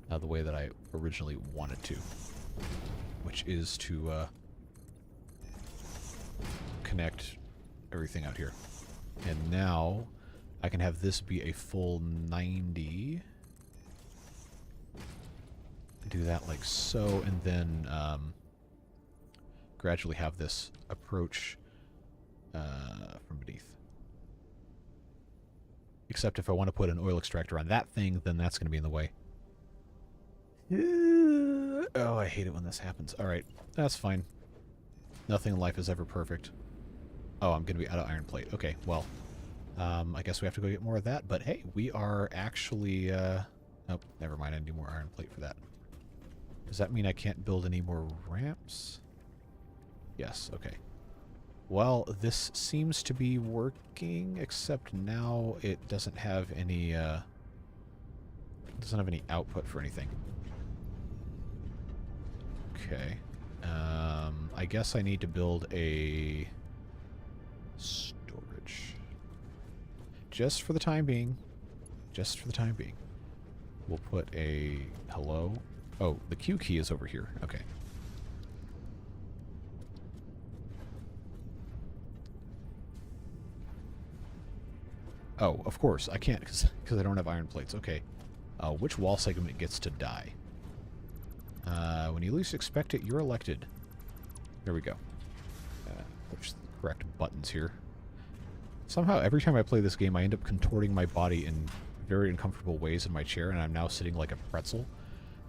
the way that I originally wanted to, which is to connect everything out here. And now I can have this be a full 90. Do that like so, and then gradually have this approach from beneath. Except if I want to put an oil extractor on that thing, then that's going to be in the way. Oh, I hate it when this happens. Alright, that's fine. Nothing in life is ever perfect. Oh, I'm going to be out of iron plate. Okay, well, I guess we have to go get more of that. But hey, we are actually... oh, never mind. I need more iron plate for that. Does that mean I can't build any more ramps? Yes, okay. Well, this seems to be working, except now it doesn't have any, output for anything. Okay. I guess I need to build a storage. Just for the time being. Just for the time being. We'll put a... Hello? Oh, the Q key is over here. Okay. Oh, of course. I can't because I don't have iron plates. Okay. Which wall segment gets to die? When you least expect it, you're elected. There we go. Push the correct buttons here. Somehow, every time I play this game, I end up contorting my body in very uncomfortable ways in my chair, and I'm now sitting like a pretzel,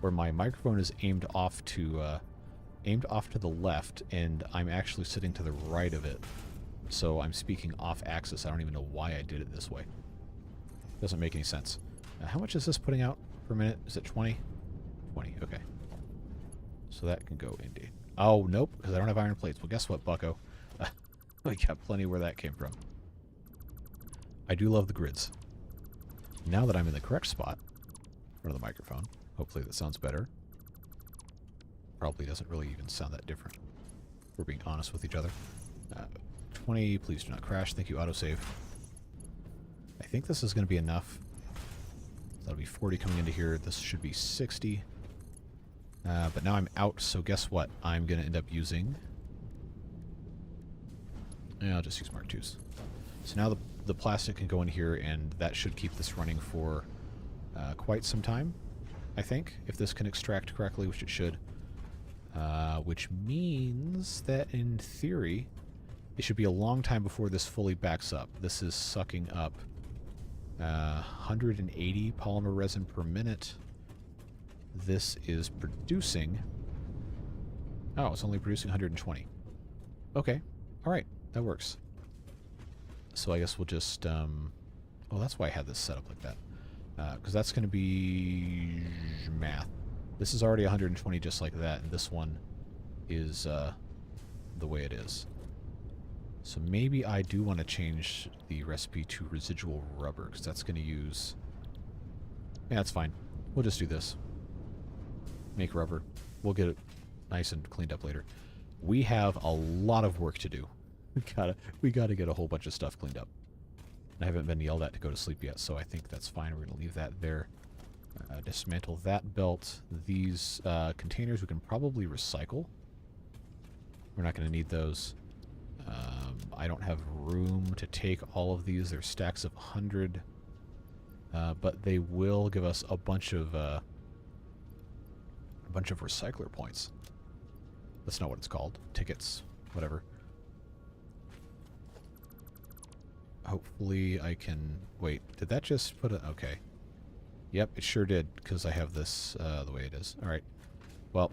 where my microphone is aimed off to the left, and I'm actually sitting to the right of it. So I'm speaking off axis. I don't even know why I did it this way. Doesn't make any sense. How much is this putting out per minute? Is it 20? 20, okay. So that can go indeed. Oh, nope, because I don't have iron plates. Well, guess what, bucko? I got plenty where that came from. I do love the grids. Now that I'm in the correct spot, in front of the microphone, hopefully that sounds better. Probably doesn't really even sound that different. We're being honest with each other. 20, please do not crash. Thank you, autosave. I think this is going to be enough. That'll be 40 coming into here. This should be 60. But now I'm out, so guess what? I'm going to end up using... Yeah, I'll just use Mark IIs. So now the plastic can go in here, and that should keep this running for quite some time, I think, if this can extract correctly, which it should. Which means that, in theory, it should be a long time before this fully backs up. This is sucking up 180 polymer resin per minute. This is producing... Oh, it's only producing 120. Okay. Alright. That works. So I guess we'll just... Oh, that's why I had this set up like that. Because that's going to be... math. This is already 120 just like that, and this one is the way it is. So maybe I do want to change the recipe to residual rubber, because that's going to use... Yeah, that's fine. We'll just do this. Make rubber. We'll get it nice and cleaned up later. We have a lot of work to do. We gotta get a whole bunch of stuff cleaned up. I haven't been yelled at to go to sleep yet, so I think that's fine. We're going to leave that there. Dismantle that belt. These containers we can probably recycle. We're not going to need those. I don't have room to take all of these. They're stacks of 100. But they will give us a bunch of recycler points. That's not what it's called. Tickets. Whatever. Hopefully I can... Wait, did that just put a... Okay. Yep, it sure did, because I have this the way it is. Alright. Well,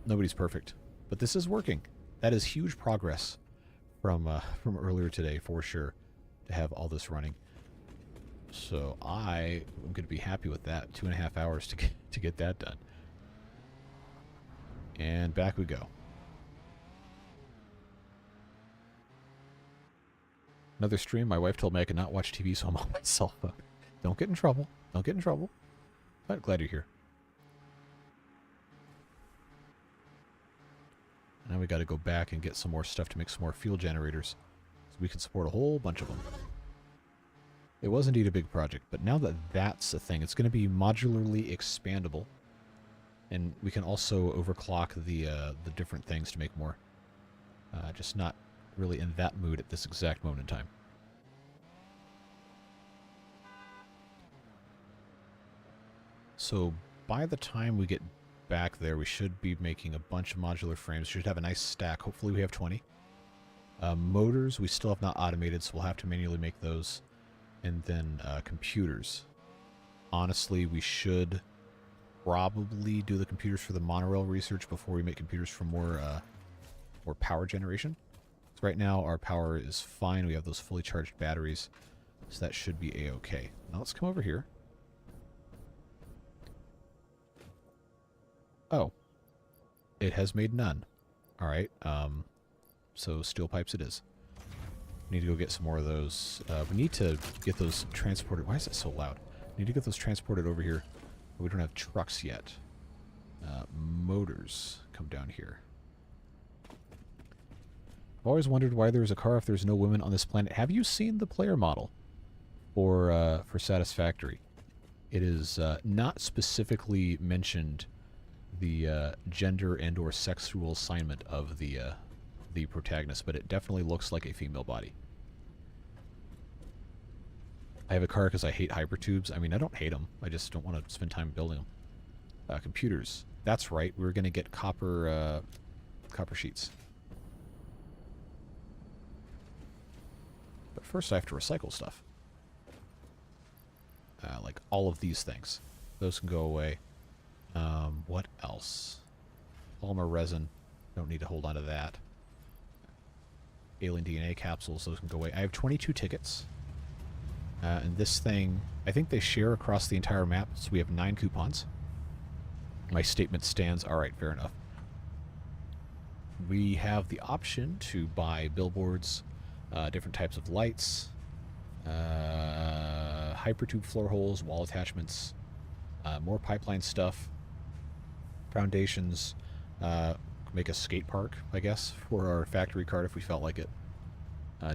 nobody's perfect. But this is working. That is huge progress from earlier today, for sure, to have all this running. So I am going to be happy with that. 2.5 hours to get that done. And back we go. Another stream. My wife told me I could not watch TV, so I'm on my cell phone. Don't get in trouble. Don't get in trouble. But glad you're here. Now we got to go back and get some more stuff to make some more fuel generators, so we can support a whole bunch of them. It was indeed a big project, but now that that's a thing, it's going to be modularly expandable, and we can also overclock the different things to make more. Just not really in that mood at this exact moment in time. So by the time we get back there, we should be making a bunch of modular frames. We should have a nice stack. Hopefully we have 20. Motors we still have not automated, so we'll have to manually make those. And then computers. Honestly, we should probably do the computers for the monorail research before we make computers for more for power generation. So right now our power is fine. We have those fully charged batteries, so that should be a-okay. Now let's come over here. Oh, it has made none. All right, so steel pipes it is. We need to go get some more of those. We need to get those transported. Why is it so loud? We need to get those transported over here. We don't have trucks yet. Motors come down here. I've always wondered why there's a car if there's no women on this planet. Have you seen the player model for Satisfactory? It is not specifically mentioned the gender and or sexual assignment of the protagonist, but it definitely looks like a female body. I have a car because I hate hypertubes. I mean, I don't hate them. I just don't want to spend time building them. Computers. That's right. We were going to get copper sheets. But first I have to recycle stuff. Like all of these things. Those can go away. What else? Polymer resin. Don't need to hold on to that. Alien DNA capsules. Those can go away. I have 22 tickets. And this thing, I think they share across the entire map, so we have 9 coupons. My statement stands. Alright, fair enough. We have the option to buy billboards, different types of lights, hypertube floor holes, wall attachments, more pipeline stuff, foundations, make a skate park, I guess, for our factory cart if we felt like it.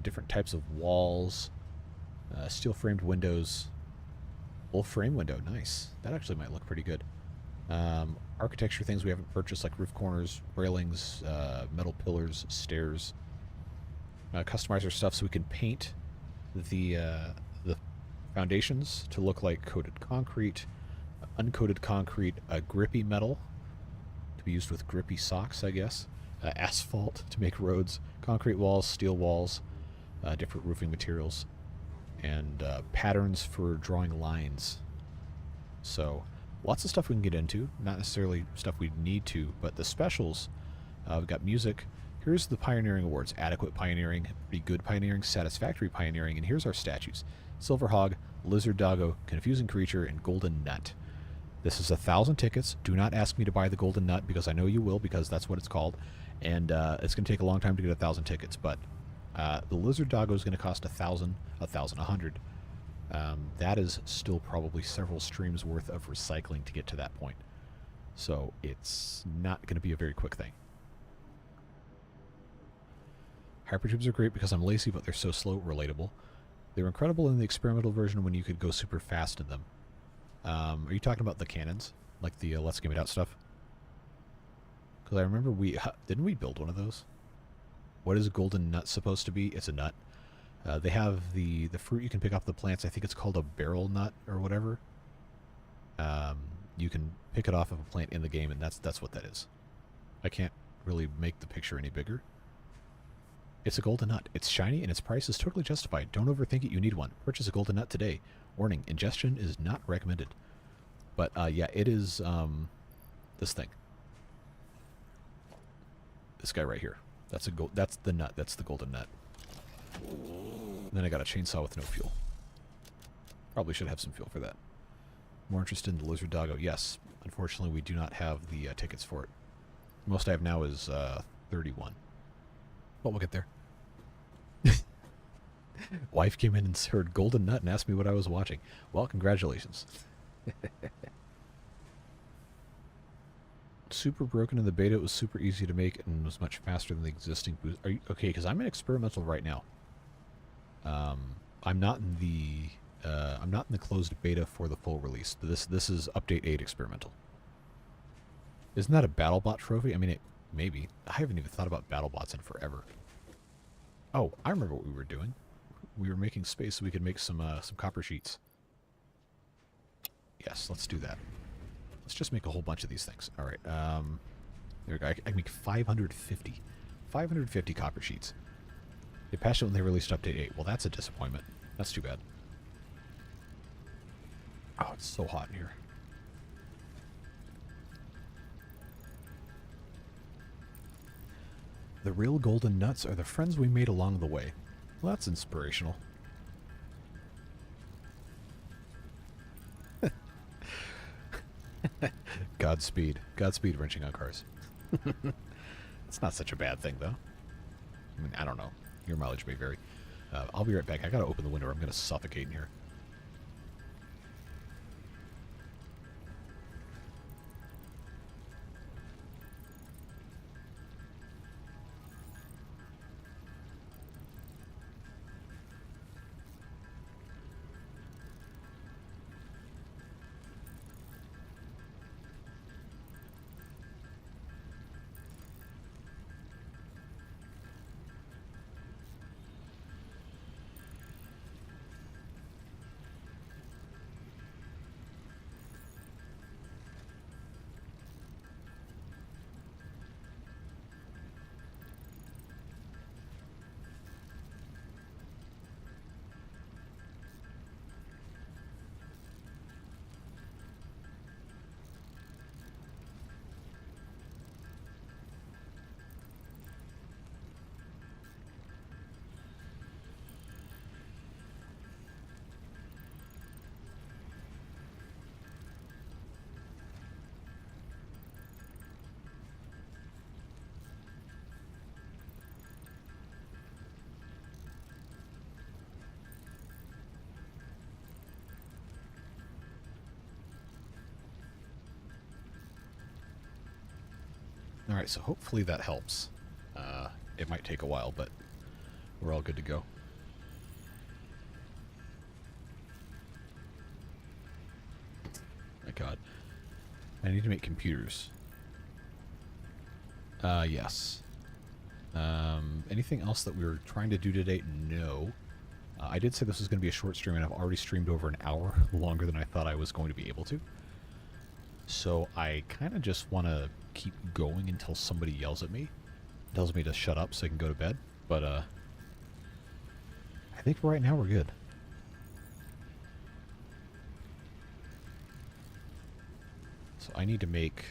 Different types of walls, steel-framed windows, full frame window, nice. That actually might look pretty good. Architecture things we haven't purchased, like roof corners, railings, metal pillars, stairs. Customizer stuff so we can paint the foundations to look like coated concrete, uncoated concrete, grippy metal to be used with grippy socks, I guess. Asphalt to make roads, concrete walls, steel walls, different roofing materials, and patterns for drawing lines. So lots of stuff we can get into, not necessarily stuff we need to, but the specials, we've got music. Here's the Pioneering Awards. Adequate Pioneering, Pretty Good Pioneering, Satisfactory Pioneering, and here's our statues. Silver Hog, Lizard Doggo, Confusing Creature, and Golden Nut. This is 1,000 tickets. Do not ask me to buy the Golden Nut, because I know you will, because that's what it's called. And it's going to take a long time to get 1,000 tickets, but the Lizard Doggo is going to cost 1,000, 100. That is still probably several streams worth of recycling to get to that point. So it's not going to be a very quick thing. Hypertubes are great because I'm lazy, but they're so slow, relatable. They were incredible in the experimental version when you could go super fast in them. Are you talking about the cannons? Like the Let's Game It Out stuff? Because I remember didn't we build one of those? What is a golden nut supposed to be? It's a nut. They have the fruit you can pick off the plants. I think it's called a barrel nut or whatever. You can pick it off of a plant in the game, and that's what that is. I can't really make the picture any bigger. It's a golden nut. It's shiny, and its price is totally justified. Don't overthink it. You need one. Purchase a golden nut today. Warning, ingestion is not recommended. But, yeah, it is, this thing. This guy right here. That's the nut. That's the golden nut. And then I got a chainsaw with no fuel. Probably should have some fuel for that. More interested in the Lizard Doggo? Yes. Unfortunately, we do not have the tickets for it. Most I have now is 31. But we'll get there. Wife came in and heard Golden Nut and asked me what I was watching. Well, congratulations. Super broken in the beta. It was super easy to make and was much faster than the existing boost. Are you okay? Because I'm in experimental right now. I'm not in the closed beta for the full release. This is update 8 experimental. Isn't that a BattleBot trophy? I mean, maybe. I haven't even thought about BattleBots in forever. Oh, I remember what we were doing. We were making space so we could make some copper sheets. Yes, let's do that. Let's just make a whole bunch of these things. All right. There we go. I can make 550. 550 copper sheets. They patched it when they released Update 8. Well, that's a disappointment. That's too bad. Oh, it's so hot in here. The real golden nuts are the friends we made along the way. Well, that's inspirational. Godspeed. Godspeed wrenching on cars. It's not such a bad thing, though. I mean, I don't know. Your mileage may vary. I'll be right back. I gotta open the window or I'm gonna suffocate in here. Alright, so hopefully that helps. It might take a while, but we're all good to go. My god. I need to make computers. Yes. Anything else that we were trying to do today? No. I did say this was going to be a short stream, and I've already streamed over an hour, longer than I thought I was going to be able to. So I kind of just want to keep going until somebody yells at me, tells me to shut up so I can go to bed. But I think for right now we're good. So I need to make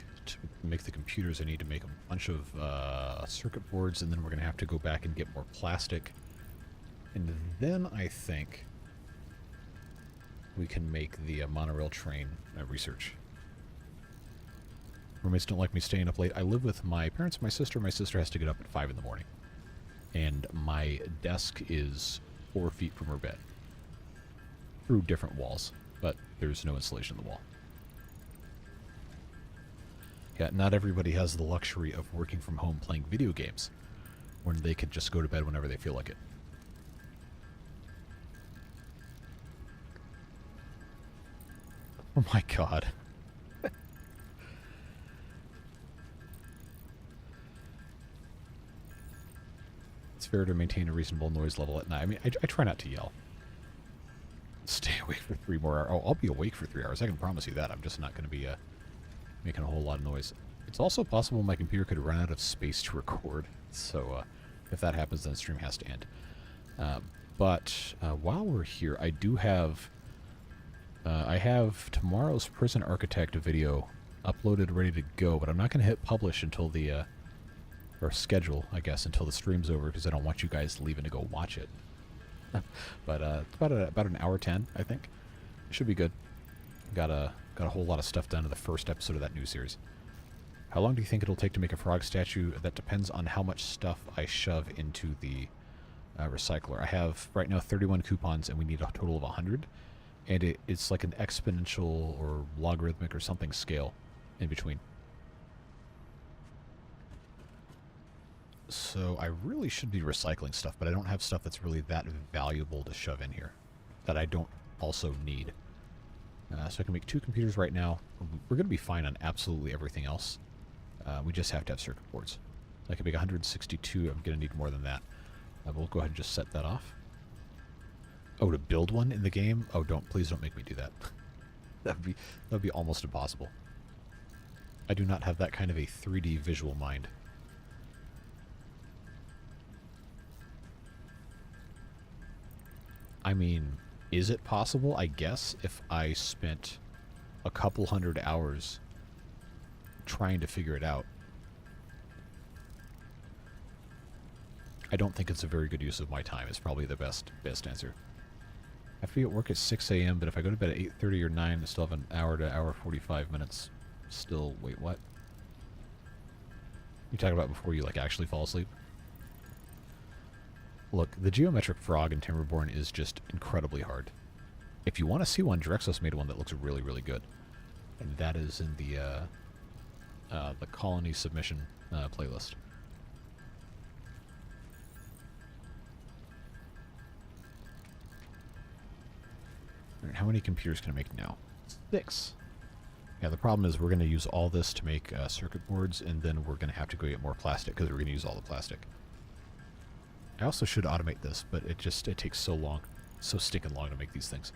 the computers. I need to make a bunch of circuit boards, and then we're going to have to go back and get more plastic. And then I think we can make the monorail train research. Roommates don't like me staying up late. I live with my parents and my sister. My sister has to get up at 5 in the morning. And my desk is 4 feet from her bed. Through different walls, but there's no insulation in the wall. Yeah, not everybody has the luxury of working from home playing video games, when they could just go to bed whenever they feel like it. Oh my god. It's fair to maintain a reasonable noise level at night. I mean, I try not to yell. Stay awake for 3 more hours. Oh, I'll be awake for 3 hours. I can promise you that. I'm just not going to be making a whole lot of noise. It's also possible my computer could run out of space to record. So if that happens, then the stream has to end. But while we're here, I do have... I have tomorrow's Prison Architect video uploaded, ready to go, but I'm not going to hit publish until the... or schedule, I guess, until the stream's over, because I don't want you guys leaving to go watch it. But it's about an hour 10, I think. It should be good. Got a whole lot of stuff done in the first episode of that new series. How long do you think it'll take to make a frog statue? That depends on how much stuff I shove into the recycler. I have right now 31 coupons, and we need a total of 100. And it's like an exponential or logarithmic or something scale in between. So I really should be recycling stuff, but I don't have stuff that's really that valuable to shove in here that I don't also need. So I can make 2 computers right now. We're going to be fine on absolutely everything else. We just have to have circuit boards. I can make 162. I'm going to need more than that. We'll go ahead and just set that off. Oh, to build one in the game? Oh, please don't make me do that. That'd be almost impossible. I do not have that kind of a 3D visual mind. I mean, is it possible? I guess if I spent a couple 100 hours trying to figure it out. I don't think it's a very good use of my time. It's probably the best answer. I have to be at work at 6 a.m., but if I go to bed at 8:30 or 9, I still have an hour to hour 45 minutes. Still, wait, what? You talking about before you, like, actually fall asleep? Look, the geometric frog in Timberborn is just incredibly hard. If you want to see one, Drexos made one that looks really, really good. And that is in the colony submission playlist. Alright, how many computers can I make now? 6. Yeah, the problem is we're going to use all this to make circuit boards, and then we're going to have to go get more plastic because we're going to use all the plastic. I also should automate this, but it takes so long, so stinking long to make these things.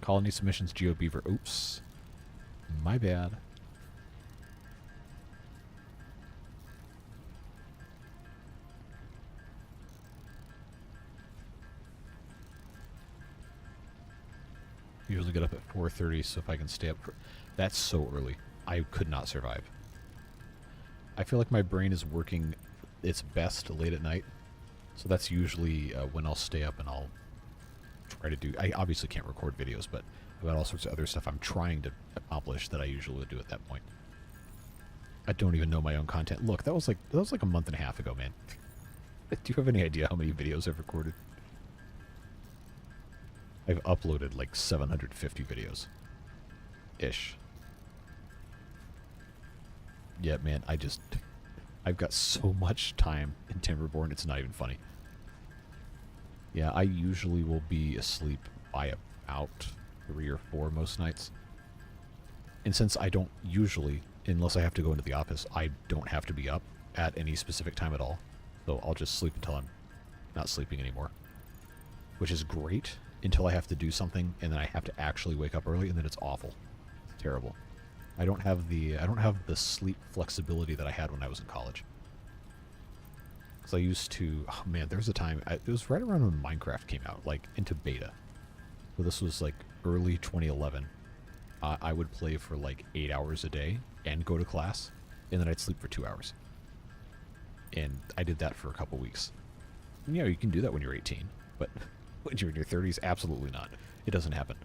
Colony submissions, GeoBeaver. Oops. My bad. Usually get up at 4:30, so if I can stay up for... That's so early. I could not survive. I feel like my brain is working its best late at night, so that's usually when I'll stay up and I'll try to do... I obviously can't record videos, but I've got all sorts of other stuff I'm trying to accomplish that I usually would do at that point. I don't even know my own content. Look, that was like a month and a half ago, man. Do you have any idea how many videos I've recorded? I've uploaded like 750 videos. Ish. Yeah, man, I've got so much time in Timberborn, it's not even funny. Yeah, I usually will be asleep by about 3 or 4 most nights. And since I don't usually, unless I have to go into the office, I don't have to be up at any specific time at all. So I'll just sleep until I'm not sleeping anymore. Which is great. Until I have to do something, and then I have to actually wake up early, and then it's awful. It's terrible. I don't have the sleep flexibility that I had when I was in college. Because I used to, oh man, there was a time, it was right around when Minecraft came out, like into beta. So this was like early 2011. I would play for like 8 hours a day and go to class, and then I'd sleep for 2 hours. And I did that for a couple weeks. And, you can do that when you're 18, but when you're in your 30s, absolutely not. It doesn't happen.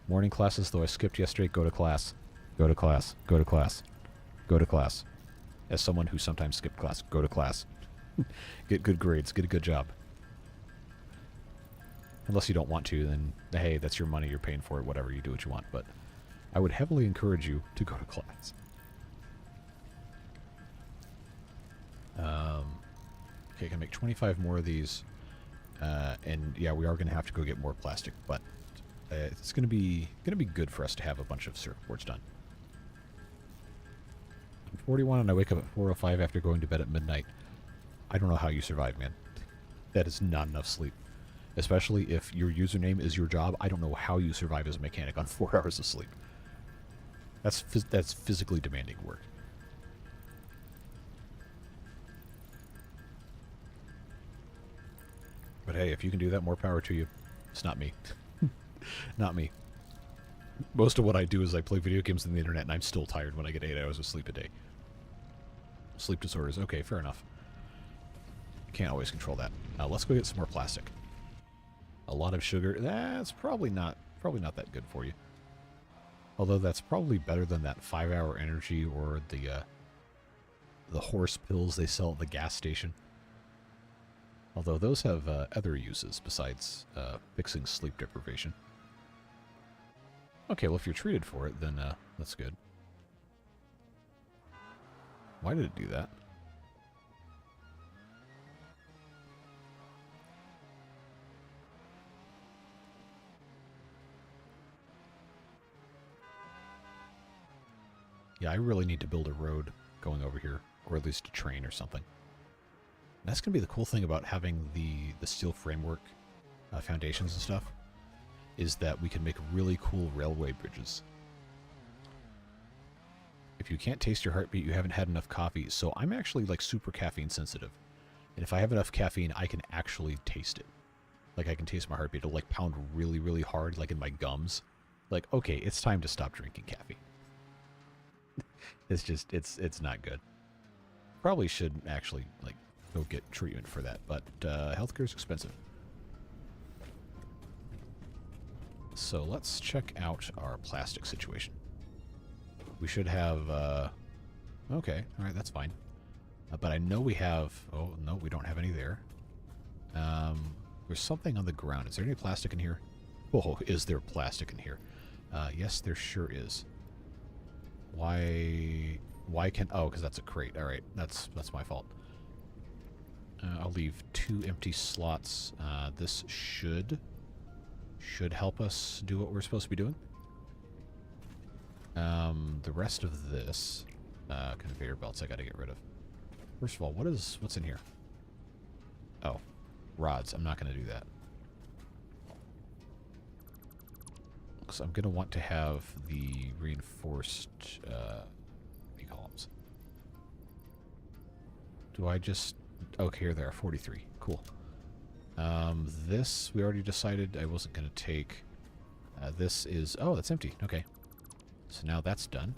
Morning classes, though I skipped yesterday, go to class. Go to class. Go to class. Go to class. As someone who sometimes skipped class, go to class. Get good grades. Get a good job. Unless you don't want to, then, hey, that's your money. You're paying for it. Whatever. You do what you want. But I would heavily encourage you to go to class. Okay, I can make 25 more of these. And, yeah, we are going to have to go get more plastic. But it's going to be good for us to have a bunch of circuit boards done. I'm 41 and I wake up at 4:05 after going to bed at midnight. I don't know how you survive, man. That is not enough sleep. Especially if your username is your job. I don't know how you survive as a mechanic on 4 hours of sleep. That's physically demanding work. But hey, if you can do that, more power to you. It's not me. Not me. Most of what I do is I play video games on the internet, and I'm still tired when I get 8 hours of sleep a day. Sleep disorders. Okay, fair enough. Can't always control that. Let's go get some more plastic. A lot of sugar. That's probably not that good for you. Although that's probably better than that 5-hour energy or the horse pills they sell at the gas station. Although those have other uses besides fixing sleep deprivation. Okay, well if you're treated for it, then that's good. Why did it do that? Yeah, I really need to build a road going over here, or at least a train or something. And that's going to be the cool thing about having the steel framework foundations and stuff, is that we can make really cool railway bridges. If you can't taste your heartbeat, you haven't had enough coffee. So I'm actually like super caffeine sensitive. And if I have enough caffeine, I can actually taste it. Like I can taste my heartbeat. It'll like pound really, really hard, like in my gums. Like, okay, it's time to stop drinking caffeine. It's just, it's not good. Probably should actually, like, go get treatment for that, but healthcare is expensive. So let's check out our plastic situation. We should have, okay, alright, that's fine. But I know we have, oh, no, we don't have any there. There's something on the ground. Is there any plastic in here? Oh, is there plastic in here? Yes, there sure is. Why can, oh, because that's a crate. Alright, that's my fault. I'll leave 2 empty slots. This should help us do what we're supposed to be doing. The rest of this conveyor belts I got to get rid of. First of all, what's in here? Oh, rods. I'm not going to do that. Because I'm going to want to have the reinforced columns. Do I just... Okay, here they are, 43. Cool. This, we already decided I wasn't going to take. This is... Oh, that's empty. Okay. So now that's done.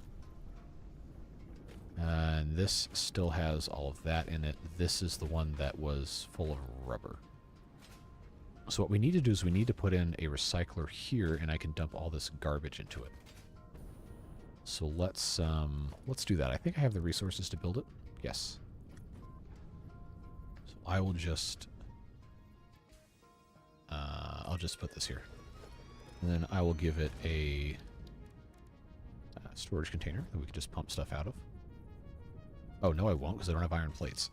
And this still has all of that in it. This is the one that was full of rubber. So what we need to do is we need to put in a recycler here, and I can dump all this garbage into it. So let's do that. I think I have the resources to build it. Yes. So I will just... I'll just put this here. And then I will give it a storage container that we can just pump stuff out of. Oh, no, I won't, because I don't have iron plates.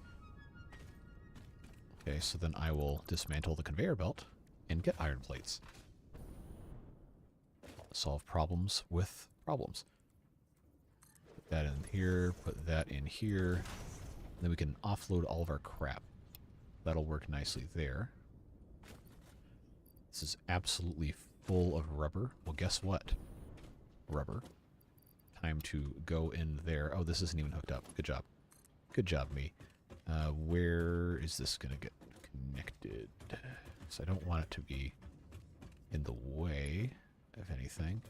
Okay, so then I will dismantle the conveyor belt and get iron plates. Solve problems with problems. Put that in here, put that in here. Then we can offload all of our crap. That'll work nicely there. This is absolutely full of rubber. Well, guess what? Rubber. Time to go in there. Oh, this isn't even hooked up. Good job. Good job, me. Where is this going to get connected? So I don't want it to be in the way of anything.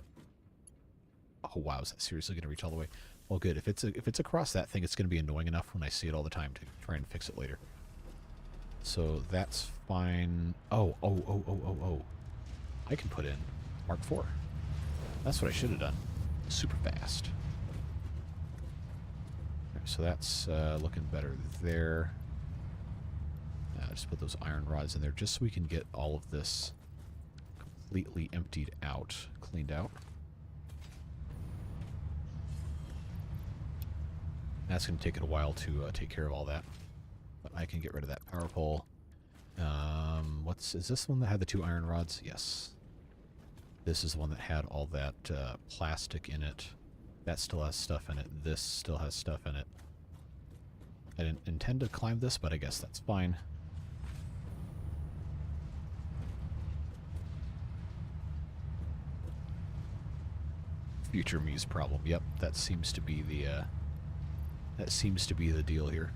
Oh, wow. Is that seriously going to reach all the way? Well, good. If it's across that thing, it's going to be annoying enough when I see it all the time to try and fix it later. So that's fine. Oh. I can put in Mark IV. That's what I should have done. Super fast. Right, so that's looking better there. Just put those iron rods in there just so we can get all of this completely emptied out, cleaned out. That's going to take it a while to take care of all that. But I can get rid of that power pole. Is this one that had the 2 iron rods? Yes. This is the one that had all that plastic in it. That still has stuff in it. This still has stuff in it. I didn't intend to climb this, but I guess that's fine. Future me's problem. Yep, that seems to be the deal here.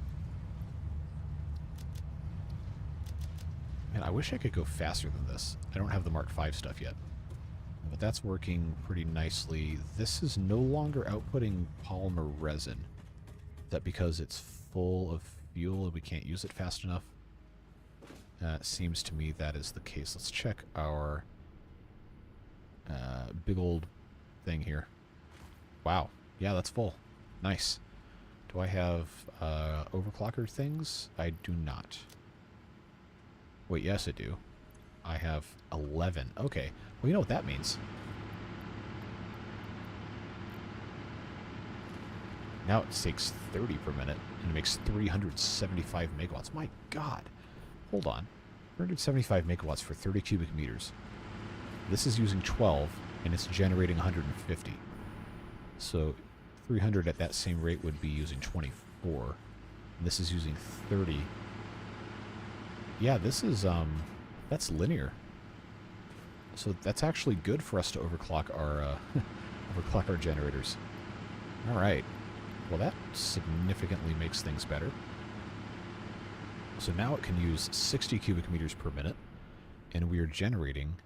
Man, I wish I could go faster than this. I don't have the Mark V stuff yet. But that's working pretty nicely. This is no longer outputting polymer resin. Is that because it's full of fuel and we can't use it fast enough? It seems to me that is the case. Let's check our big old thing here. Wow. Yeah, that's full. Nice. Do I have overclocker things? I do not. Wait, yes I do. I have 11. Okay. Well, you know what that means. Now it takes 30 per minute and it makes 375 megawatts. My God. Hold on. 375 megawatts for 30 cubic meters. This is using 12 and it's generating 150. So 300 at that same rate would be using 24. And this is using 30. Yeah, this is, that's linear. So that's actually good for us to overclock our, overclock our generators. Alright. Well, that significantly makes things better. So now it can use 60 cubic meters per minute, and we are generating,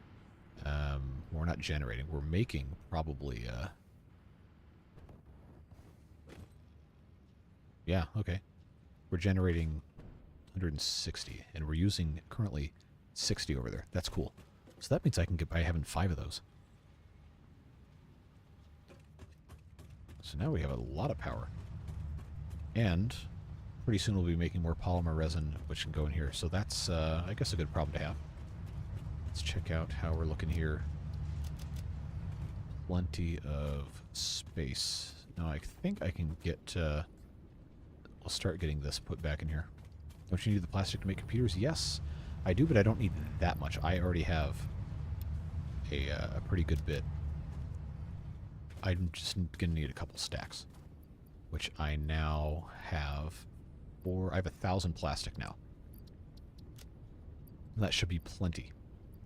we're not generating, we're making probably, yeah, okay. We're generating 160, and we're using currently 60 over there. That's cool. So that means I can get by having 5 of those. So now we have a lot of power. And pretty soon we'll be making more polymer resin, which can go in here. So that's, I guess, a good problem to have. Let's check out how we're looking here. Plenty of space. Now I think I can get, we'll start getting this put back in here. Don't you need the plastic to make computers? Yes, I do, but I don't need that much. I already have a pretty good bit. I'm just going to need a couple stacks, which I now have. I have 1,000 plastic now. That should be plenty.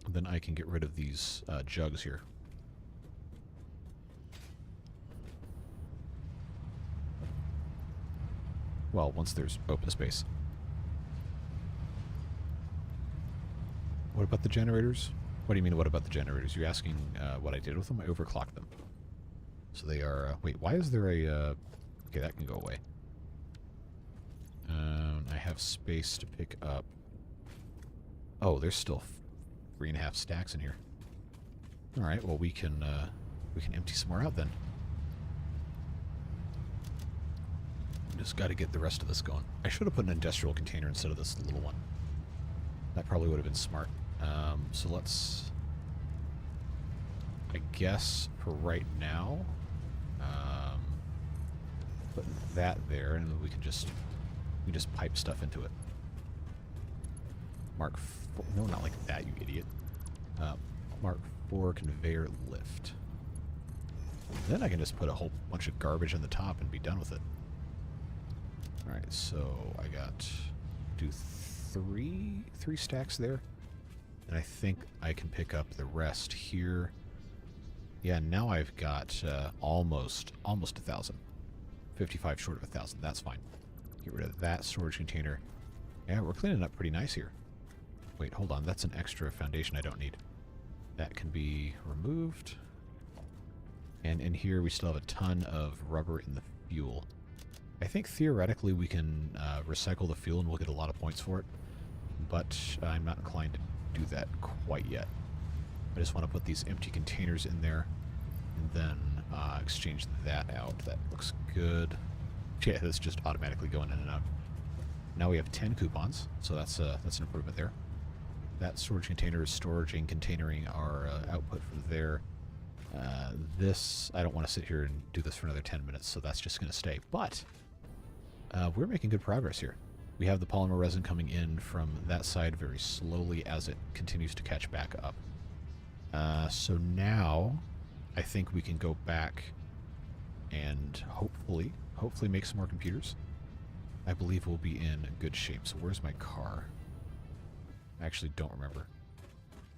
Then I can get rid of these jugs here. Well, once there's open space. What about the generators? What do you mean, what about the generators? You're asking what I did with them? I overclocked them. So they are... wait, why is there a... okay, that can go away. I have space to pick up... oh, there's still 3.5 stacks in here. Alright, well we can empty some more out then. Just got to get the rest of this going. I should have put an industrial container instead of this little one. That probably would have been smart. So let's... I guess for right now, put that there, and then we can just pipe stuff into it. Mark 4, no, not like that, you idiot. Mark 4 conveyor lift. Then I can just put a whole bunch of garbage on the top and be done with it. Alright, so I got do three stacks there. And I think I can pick up the rest here. Yeah, now I've got almost 1,000. 55 short of 1,000. That's fine. Get rid of that storage container. Yeah, we're cleaning up pretty nice here. Wait, hold on. That's an extra foundation I don't need. That can be removed. And in here we still have a ton of rubber in the fuel. I think theoretically we can recycle the fuel and we'll get a lot of points for it. But I'm not inclined to do that quite yet. I just want to put these empty containers in there and then exchange that out. That looks good. Yeah, that's just automatically going in and out. Now we have 10 coupons, so that's an improvement there. That storage container is storage and containering our output from there. This, I don't want to sit here and do this for another 10 minutes, so that's just going to stay. But we're making good progress here. We have the polymer resin coming in from that side very slowly as it continues to catch back up. So now I think we can go back and hopefully make some more computers. I believe we'll be in good shape. So where's my car? I actually don't remember.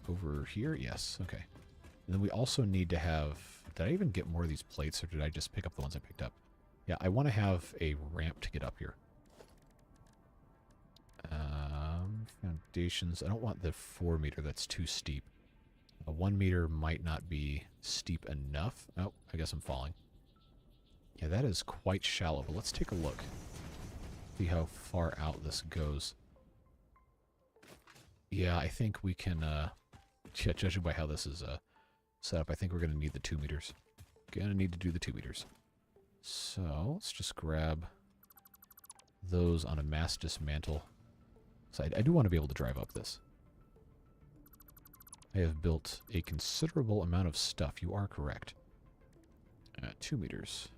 Over here? Yes. Okay. And then we also need to have... did I even get more of these plates, or did I just pick up the ones I picked up? Yeah, I want to have a ramp to get up here. Foundations. I don't want the 4 meter. That's too steep. A 1 meter might not be steep enough. Oh, I guess I'm falling. Yeah, that is quite shallow, but let's take a look. See how far out this goes. Yeah, I think we can, yeah, judging by how this is set up, I think we're going to need the 2 meters. Going to need to do the 2 meters. So, let's just grab those on a mass dismantle. So I do want to be able to drive up this. I have built a considerable amount of stuff. You are correct. 2 meters.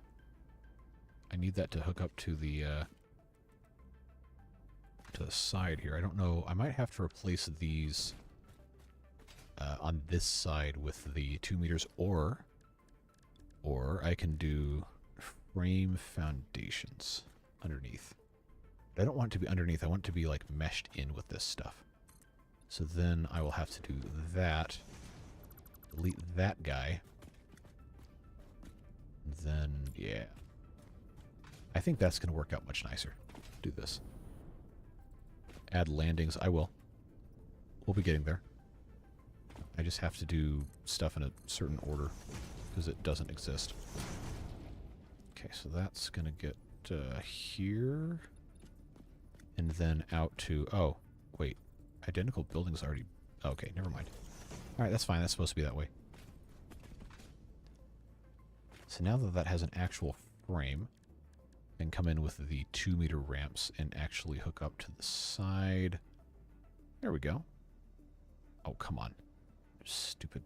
I need that to hook up to the side here. I don't know. I might have to replace these on this side with the 2 meters, or I can do frame foundations underneath. But I don't want it to be underneath. I want it to be like meshed in with this stuff. So then I will have to do that. Delete that guy. Then, yeah. I think that's going to work out much nicer. Do this. Add landings. I will. We'll be getting there. I just have to do stuff in a certain order because it doesn't exist. Okay, so that's going to get here. and then out to... Oh, wait. Identical buildings already... Okay, never mind. Alright, that's fine. That's supposed to be that way. So now that that has an actual frame, I can come in with the 2-meter ramps and actually hook up to the side. There we go. Oh, come on. Stupid.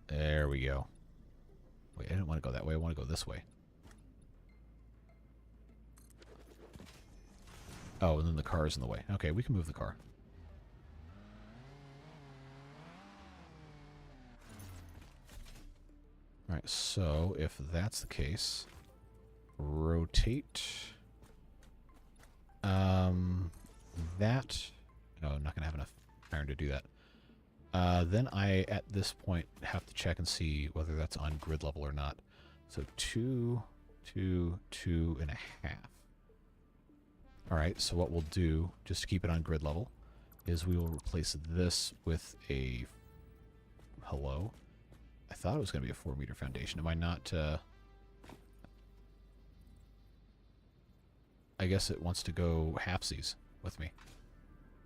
There we go. Wait, I didn't want to go that way. I want to go this way. Oh, and then the car is in the way. Okay, we can move the car. Alright, so if that's the case, rotate that. No, I'm not going to have enough iron to do that. Then I, at this point, have to check and see whether that's on grid level or not. So 2, 2, 2.5. Alright, so what we'll do, just to keep it on grid level, is we will replace this with a... Hello? I thought it was going to be a 4-meter foundation. Am I not... I guess it wants to go halfsies with me.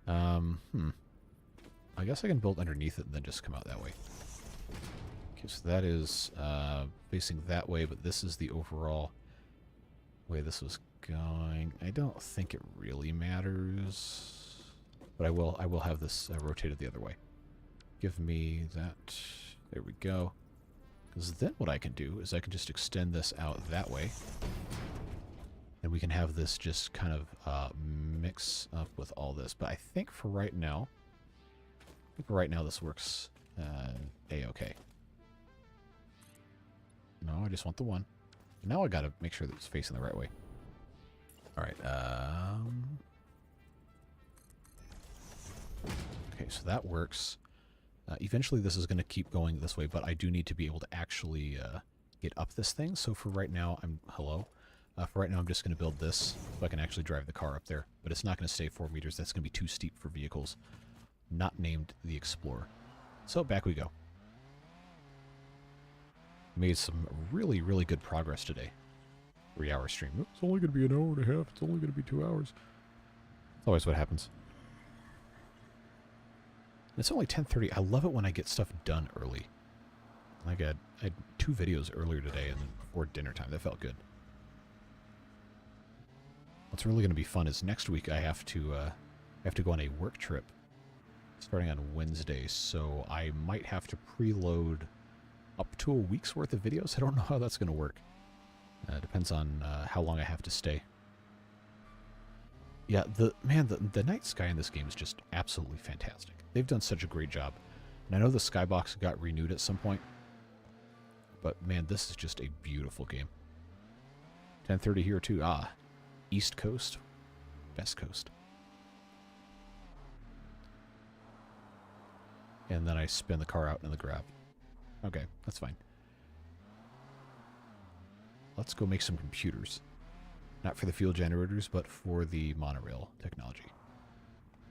I guess I can build underneath it and then just come out that way. Okay, so that is facing that way, but this is the overall way this was going. I don't think it really matters, but I will have this rotated the other way. Give me that. There we go. Because then what I can do is I can just extend this out that way. And we can have this just kind of mix up with all this. But I think for right now, this works A-okay. No, I just want the one. Now I gotta make sure that it's facing the right way. Alright, okay, so that works. Eventually this is going to keep going this way, but I do need to be able to actually get up this thing. So for right now, for right now I'm just going to build this so I can actually drive the car up there. But it's not going to stay 4 meters. That's going to be too steep for vehicles not named the Explorer. So back we go. Made some really, really good progress today. 3-hour stream. It's only going to be an hour and a half. It's only going to be 2 hours. That's always what happens. It's only 10:30. I love it when I get stuff done early. Like I had 2 videos earlier today and then before dinner time. That felt good. What's really going to be fun is next week I have to go on a work trip starting on Wednesday, so I might have to preload up to a week's worth of videos. I don't know how that's going to work. Depends on how long I have to stay. Yeah, the night sky in this game is just absolutely fantastic. They've done such a great job. And I know the skybox got renewed at some point. But man, this is just a beautiful game. 10:30 here too. Ah, East Coast. Best Coast. And then I spin the car out in the grab. Okay, that's fine. Let's go make some computers. Not for the fuel generators, but for the monorail technology.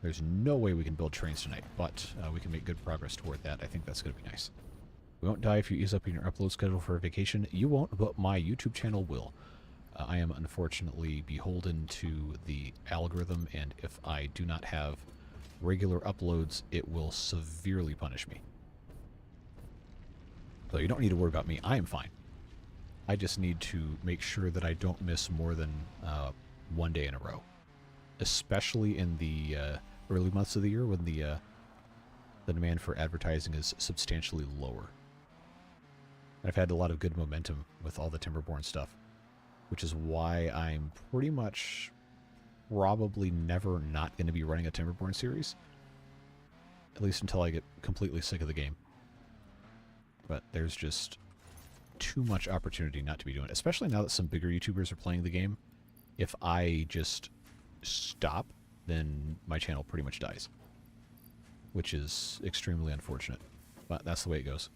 There's no way we can build trains tonight, but we can make good progress toward that. I think that's going to be nice. We won't die if you ease up in your upload schedule for a vacation. You won't, but my YouTube channel will. I am unfortunately beholden to the algorithm, and if I do not have regular uploads, it will severely punish me. So you don't need to worry about me. I am fine. I just need to make sure that I don't miss more than 1 day in a row. Especially in the early months of the year when the demand for advertising is substantially lower. And I've had a lot of good momentum with all the Timberborn stuff, which is why I'm pretty much probably never not going to be running a Timberborn series. At least until I get completely sick of the game. But there's just too much opportunity not to be doing it, especially now that some bigger YouTubers are playing the game. If I just stop, then my channel pretty much dies, which is extremely unfortunate, but that's the way it goes.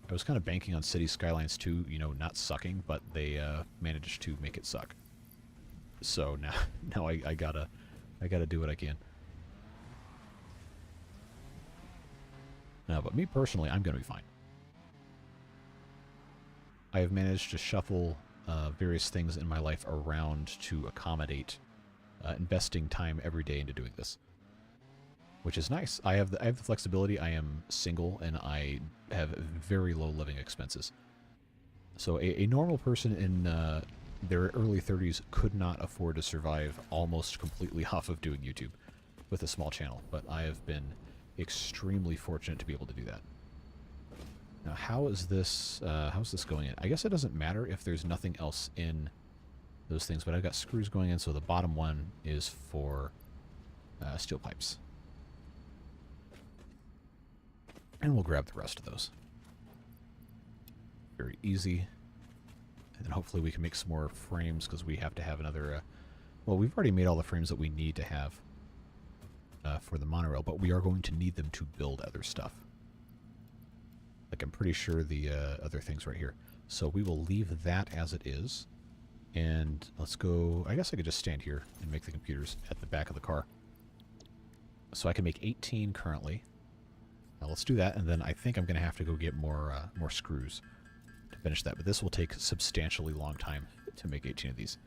I was kind of banking on City Skylines 2, you know, not sucking, but they managed to make it suck. So now I gotta do what I can. No, but me personally, I'm gonna be fine. I have managed to shuffle various things in my life around to accommodate investing time every day into doing this, which is nice. I have the flexibility. I am single and I have very low living expenses. So a normal person in their early 30s could not afford to survive almost completely off of doing YouTube with a small channel, but I have been extremely fortunate to be able to do that. Now, how's this going in? I guess it doesn't matter if there's nothing else in those things, but I've got screws going in, so the bottom one is for steel pipes. And we'll grab the rest of those. Very easy. And then hopefully we can make some more frames, because we have to have another... well, we've already made all the frames that we need to have for the monorail, but we are going to need them to build other stuff. Like, I'm pretty sure the other things right here. So we will leave that as it is. And let's go... I guess I could just stand here and make the computers at the back of the car. So I can make 18 currently. Now let's do that, and then I think I'm going to have to go get more screws to finish that. But this will take a substantially long time to make 18 of these.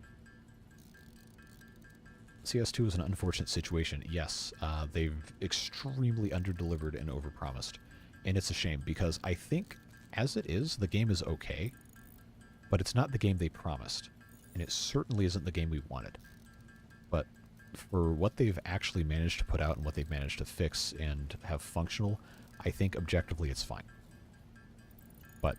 CS2 is an unfortunate situation. Yes, they've extremely underdelivered and overpromised. And it's a shame, because I think, as it is, the game is okay, but it's not the game they promised. And it certainly isn't the game we wanted. But for what they've actually managed to put out and what they've managed to fix and have functional, I think objectively it's fine. But,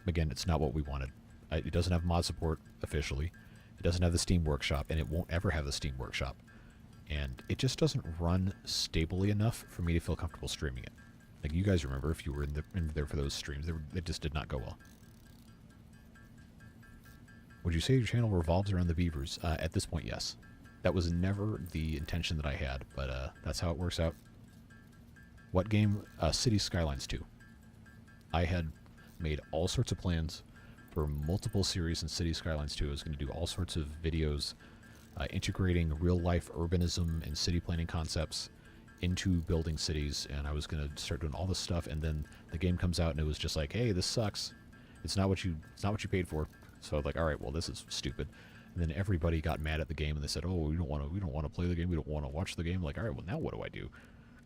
again, it's not what we wanted. It doesn't have mod support officially. It doesn't have the Steam Workshop, and it won't ever have the Steam Workshop. And it just doesn't run stably enough for me to feel comfortable streaming it. Like, you guys remember, if you were in there for those streams, they just did not go well. Would you say your channel revolves around the beavers? At this point, yes. That was never the intention that I had, but that's how it works out. What game? City Skylines 2. I had made all sorts of plans for multiple series in City Skylines 2. I was going to do all sorts of videos integrating real-life urbanism and city planning concepts into building cities, and I was going to start doing all this stuff, and then the game comes out and it was just like, hey, this sucks. It's not what you paid for. So I was like, all right, well, this is stupid. And then everybody got mad at the game, and they said, oh, we don't want to play the game, we don't want to watch the game. Like, all right, well, now what do I do?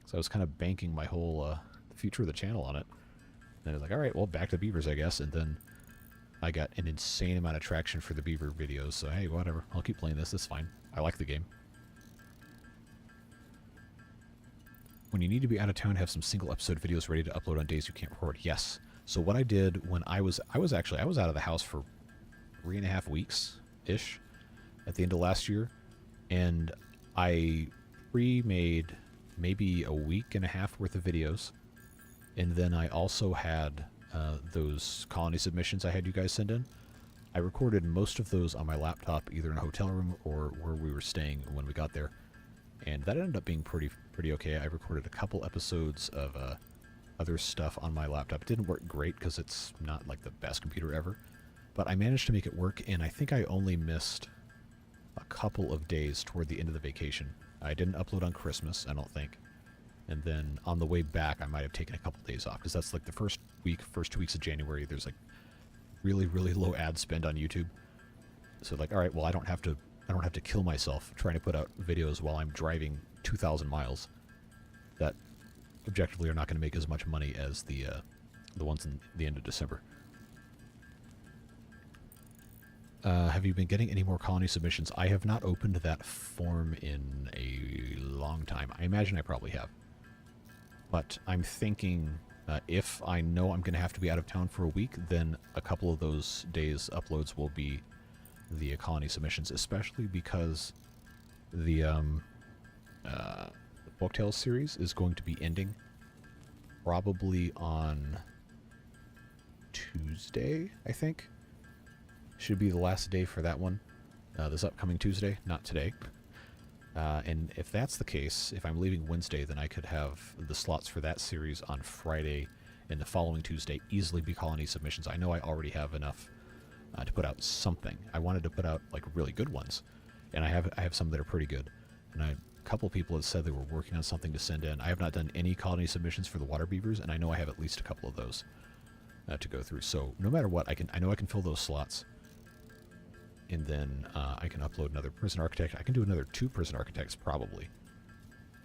So I was kind of banking my whole the future of the channel on it. And I was like, all right, well, back to beavers, I guess. And then I got an insane amount of traction for the beaver videos, so hey, whatever, I'll keep playing this, it's fine. I like the game. When you need to be out of town, have some single episode videos ready to upload on days you can't record. Yes. So what I did when I was out of the house for 3.5 weeks-ish at the end of last year, and I pre-made maybe a week and a half worth of videos, and then I also had those colony submissions I had you guys send in. I recorded most of those on my laptop, either in a hotel room or where we were staying when we got there, and that ended up being pretty okay. I recorded a couple episodes of other stuff on my laptop. It didn't work great because it's not like the best computer ever, but I managed to make it work, and I think I only missed a couple of days toward the end of the vacation. I didn't upload on Christmas, I don't think. And then on the way back, I might have taken a couple days off, because that's like the first 2 weeks of January, there's like really low ad spend on YouTube. So like, all right, well, I don't have to kill myself trying to put out videos while I'm driving 2,000 miles that objectively are not going to make as much money as the ones in the end of December. Have you been getting any more colony submissions? I have not opened that form in a long time. I imagine I probably have. But I'm thinking if I know I'm going to have to be out of town for a week, then a couple of those days' uploads will be the colony submissions, especially because the Folktales series is going to be ending probably on Tuesday, I think. Should be the last day for that one, this upcoming Tuesday, not today. And if that's the case, if I'm leaving Wednesday, then I could have the slots for that series on Friday, and the following Tuesday easily be colony submissions. I know I already have enough to put out something. I wanted to put out like really good ones, and I have some that are pretty good. And a couple people have said they were working on something to send in. I have not done any colony submissions for the water beavers, and I know I have at least a couple of those to go through. So no matter what, I know I can fill those slots. and then I can upload another Prison Architect. I can do another 2 Prison Architects probably,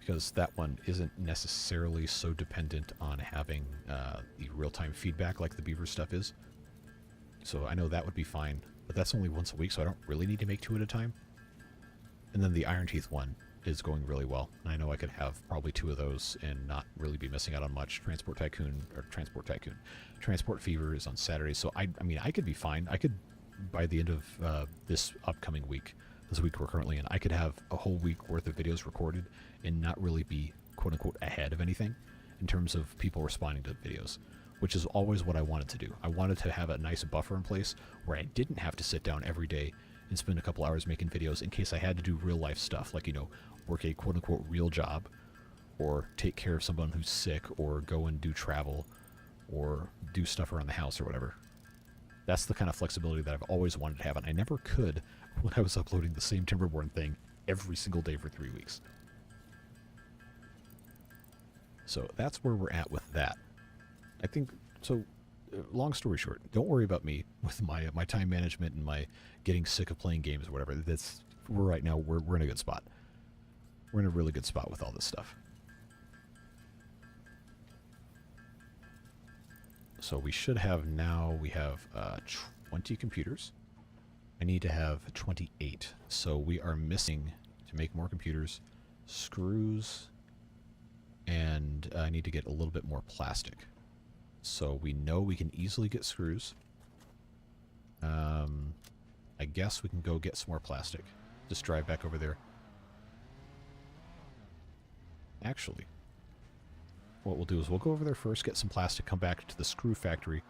because that one isn't necessarily so dependent on having the real-time feedback like the Beaver stuff is. So I know that would be fine, but that's only once a week, so I don't really need to make 2 at a time. And then the Iron Teeth one is going really well, and I know I could have probably 2 of those and not really be missing out on much. Transport Fever is on Saturday, so I mean, I could be fine. I could, by the end of this upcoming week, this week we're currently in, I could have a whole week worth of videos recorded and not really be quote-unquote ahead of anything in terms of people responding to videos, which is always what I wanted to do. I wanted to have a nice buffer in place where I didn't have to sit down every day and spend a couple hours making videos in case I had to do real-life stuff, like, you know, work a quote-unquote real job, or take care of someone who's sick, or go and do travel, or do stuff around the house or whatever. That's the kind of flexibility that I've always wanted to have, and I never could when I was uploading the same Timberborn thing every single day for 3 weeks. So that's where we're at with that. I think, so long story short, don't worry about me with my time management and my getting sick of playing games or whatever. Right now, we're in a good spot. We're in a really good spot with all this stuff. So we should have now, we have 20 computers. I need to have 28. So we are missing, to make more computers, screws, and I need to get a little bit more plastic. So we know we can easily get screws. I guess we can go get some more plastic. Just drive back over there. Actually, what we'll do is we'll go over there first, get some plastic, come back to the screw factory.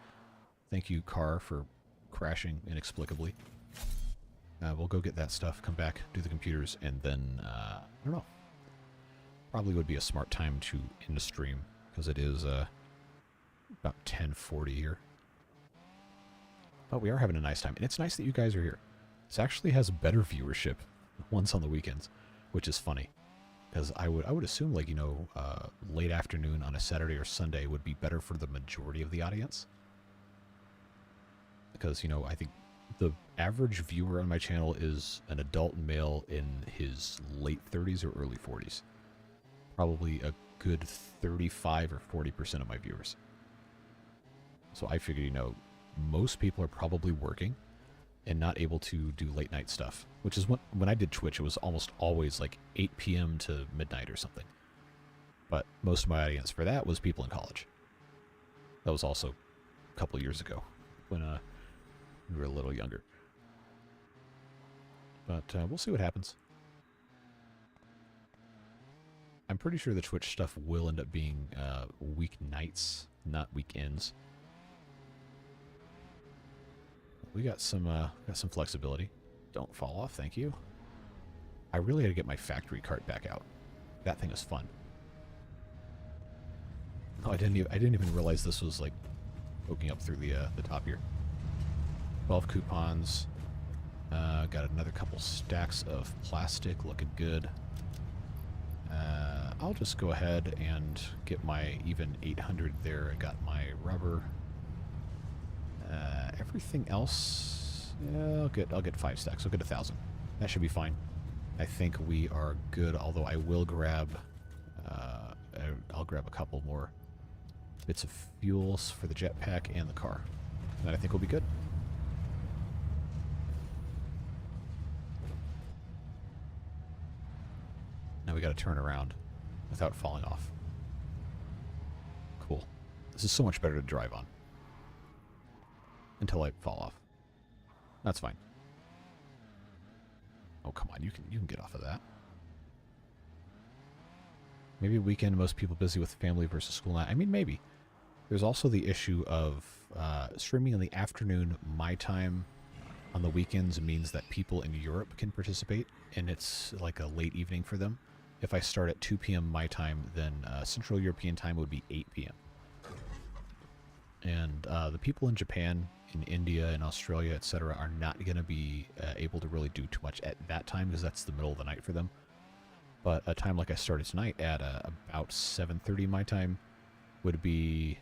Thank you, car, for crashing inexplicably. We'll go get that stuff, come back, do the computers, and then, I don't know. Probably would be a smart time to end the stream, because it is about 10:40 here. But we are having a nice time, and it's nice that you guys are here. This actually has better viewership once on the weekends, which is funny. Because I would assume, like, you know, late afternoon on a Saturday or Sunday would be better for the majority of the audience. Because, you know, I think the average viewer on my channel is an adult male in his late 30s or early 40s. Probably a good 35 or 40% of my viewers. So I figured, you know, most people are probably working and not able to do late night stuff, which is when I did Twitch, it was almost always like 8 p.m. to midnight or something. But most of my audience for that was people in college. That was also a couple of years ago when we were a little younger. But we'll see what happens. I'm pretty sure the Twitch stuff will end up being weeknights, not weekends. We got some flexibility. Don't fall off, thank you. I really had to get my factory cart back out. That thing is fun. Oh, I didn't even realize this was like poking up through the top here. 12 coupons. Got another couple stacks of plastic, looking good. I'll just go ahead and get my even 800 there. I got my rubber. Everything else, yeah, I'll get 5 stacks. I'll get 1,000. That should be fine. I think we are good. Although I will grab, I'll grab a couple more bits of fuels for the jetpack and the car. And then I think we'll be good. Now we got to turn around without falling off. Cool. This is so much better to drive on. Until I fall off. That's fine. Oh, come on. You can get off of that. Maybe weekend, most people busy with family versus school night. I mean, maybe. There's also the issue of streaming in the afternoon, my time, on the weekends means that people in Europe can participate, and it's like a late evening for them. If I start at 2 p.m. my time, then Central European time would be 8 p.m. And the people in Japan, in India, and Australia, etc., are not going to be able to really do too much at that time because that's the middle of the night for them. But a time like I started tonight at about 7:30 my time would be,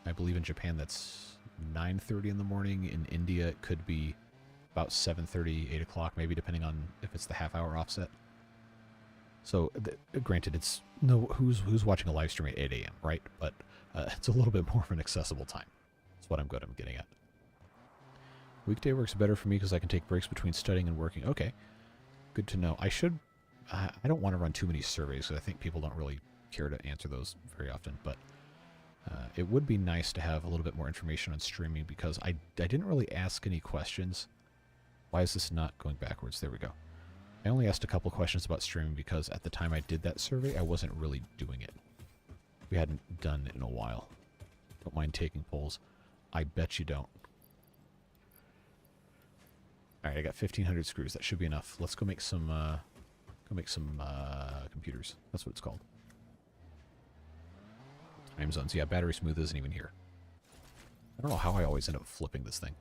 I believe in Japan that's 9:30 in the morning. In India it could be about 7:30, 8 o'clock, maybe, depending on if it's the half-hour offset. So, granted, it's who's watching a live stream at 8 a.m., right? But it's a little bit more of an accessible time. That's what I'm getting at. Weekday works better for me because I can take breaks between studying and working. Okay, good to know. I don't want to run too many surveys because I think people don't really care to answer those very often, but it would be nice to have a little bit more information on streaming because I didn't really ask any questions. Why is this not going backwards? There we go. I only asked a couple questions about streaming because at the time I did that survey, I wasn't really doing it. We hadn't done it in a while. Don't mind taking polls. I bet you don't. All right, I got 1,500 screws. That should be enough. Let's go make some computers. That's what it's called. Time zones. Yeah, battery smooth isn't even here. I don't know how I always end up flipping this thing.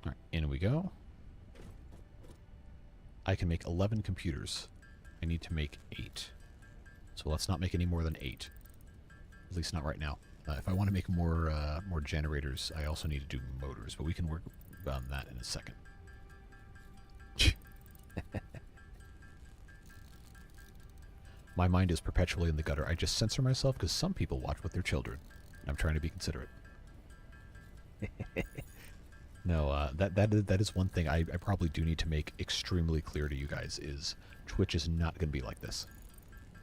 All right, in we go. I can make 11 computers. I need to make 8. So let's not make any more than 8. At least not right now. If I want to make more generators, I also need to do motors, but we can work on that in a second. My mind is perpetually in the gutter. I just censor myself because some people watch with their children. I'm trying to be considerate. No, that is one thing I probably do need to make extremely clear to you guys is Twitch is not going to be like this.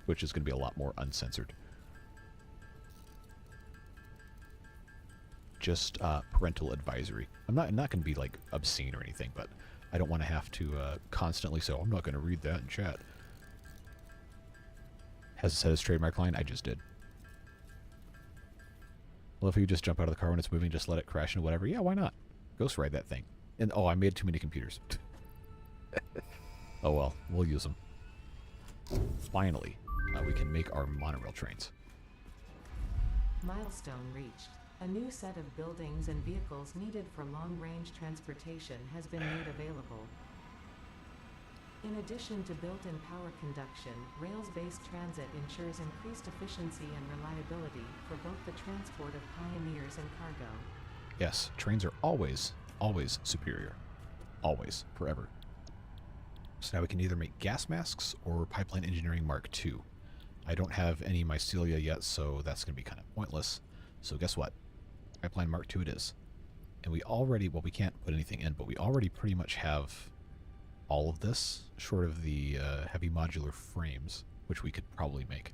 Twitch is going to be a lot more uncensored. Just parental advisory. I'm not going to be like obscene or anything, but I don't want to have to constantly say, oh, I'm not going to read that in chat. Has it said his trademark line? I just did. Well, if you just jump out of the car when it's moving, just let it crash into whatever. Yeah, why not? Ghost ride that thing. And oh, I made too many computers. Oh well, we'll use them. Finally, we can make our monorail trains. Milestone reached. A new set of buildings and vehicles needed for long-range transportation has been made available. In addition to built-in power conduction, rails-based transit ensures increased efficiency and reliability for both the transport of pioneers and cargo. Yes, trains are always superior. Always, forever. So now we can either make gas masks or pipeline engineering Mark II. I don't have any mycelia yet, so that's going to be kind of pointless. So guess what? Pipeline Mark II it is. And we already, well, we can't put anything in, but we already pretty much have all of this, short of the heavy modular frames, which we could probably make.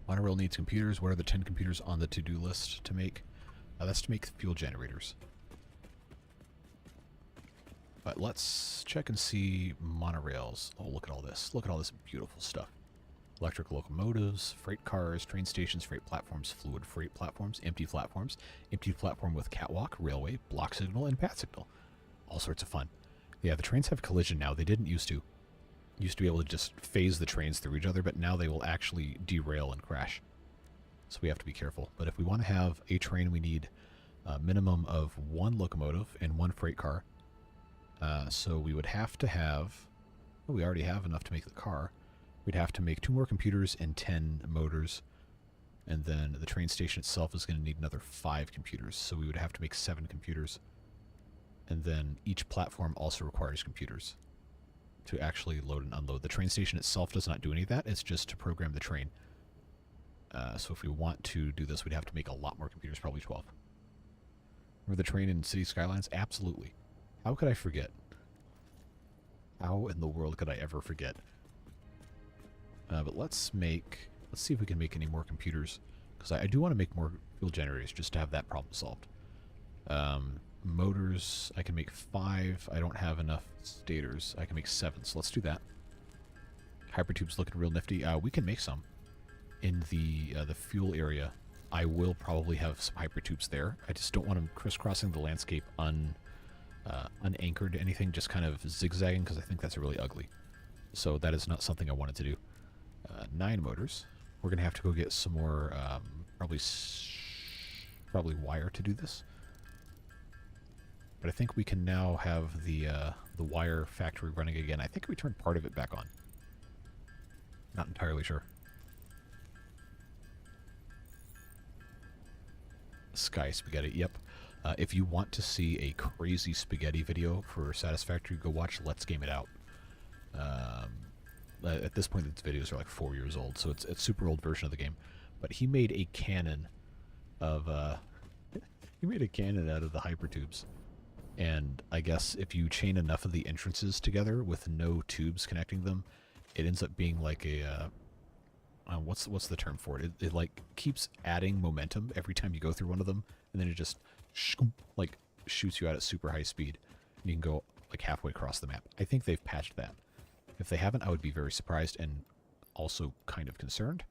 Monorail needs computers. What are the 10 computers on the to-do list to make? That's to make fuel generators. But let's check and see monorails. Oh, look at all this. Look at all this beautiful stuff. Electric locomotives, freight cars, train stations, freight platforms, fluid freight platforms, empty platform with catwalk, railway, block signal, and path signal. All sorts of fun. Yeah, the trains have collision now. They didn't used to. Used to be able to just phase the trains through each other, but now they will actually derail and crash. So we have to be careful. But if we want to have a train, we need a minimum of 1 locomotive and 1 freight car. So we would have to have... well, we already have enough to make the car. We'd have to make 2 more computers and 10 motors. And then the train station itself is going to need another 5 computers. So we would have to make 7 computers. And then each platform also requires computers to actually load and unload. The train station itself does not do any of that. It's just to program the train. So if we want to do this, we'd have to make a lot more computers, probably 12. Remember the train in City Skylines? Absolutely. How could I forget? How in the world could I ever forget? But let's see if we can make any more computers. Because I do want to make more fuel generators just to have that problem solved. Motors, I can make 5. I don't have enough stators. I can make 7, so let's do that. Hypertube's looking real nifty. We can make some in the fuel area. I will probably have some hypertubes there. I just don't want them crisscrossing the landscape unanchored to anything, just kind of zigzagging, because I think that's really ugly. So that is not something I wanted to do. 9 motors. We're going to have to go get some more, probably wire to do this. But I think we can now have the wire factory running again. I think we turned part of it back on. Not entirely sure. Sky Spaghetti, yep. If you want to see a crazy spaghetti video for Satisfactory, go watch Let's Game It Out. At this point, its videos are like 4 years old, so it's a super old version of the game. But he made a cannon of he made a cannon out of the hypertubes. And I guess if you chain enough of the entrances together with no tubes connecting them, it ends up being like a what's the term for it? It like keeps adding momentum every time you go through one of them, and then it just like shoots you out at super high speed, and you can go like halfway across the map. I think they've patched that. If they haven't, I would be very surprised and also kind of concerned.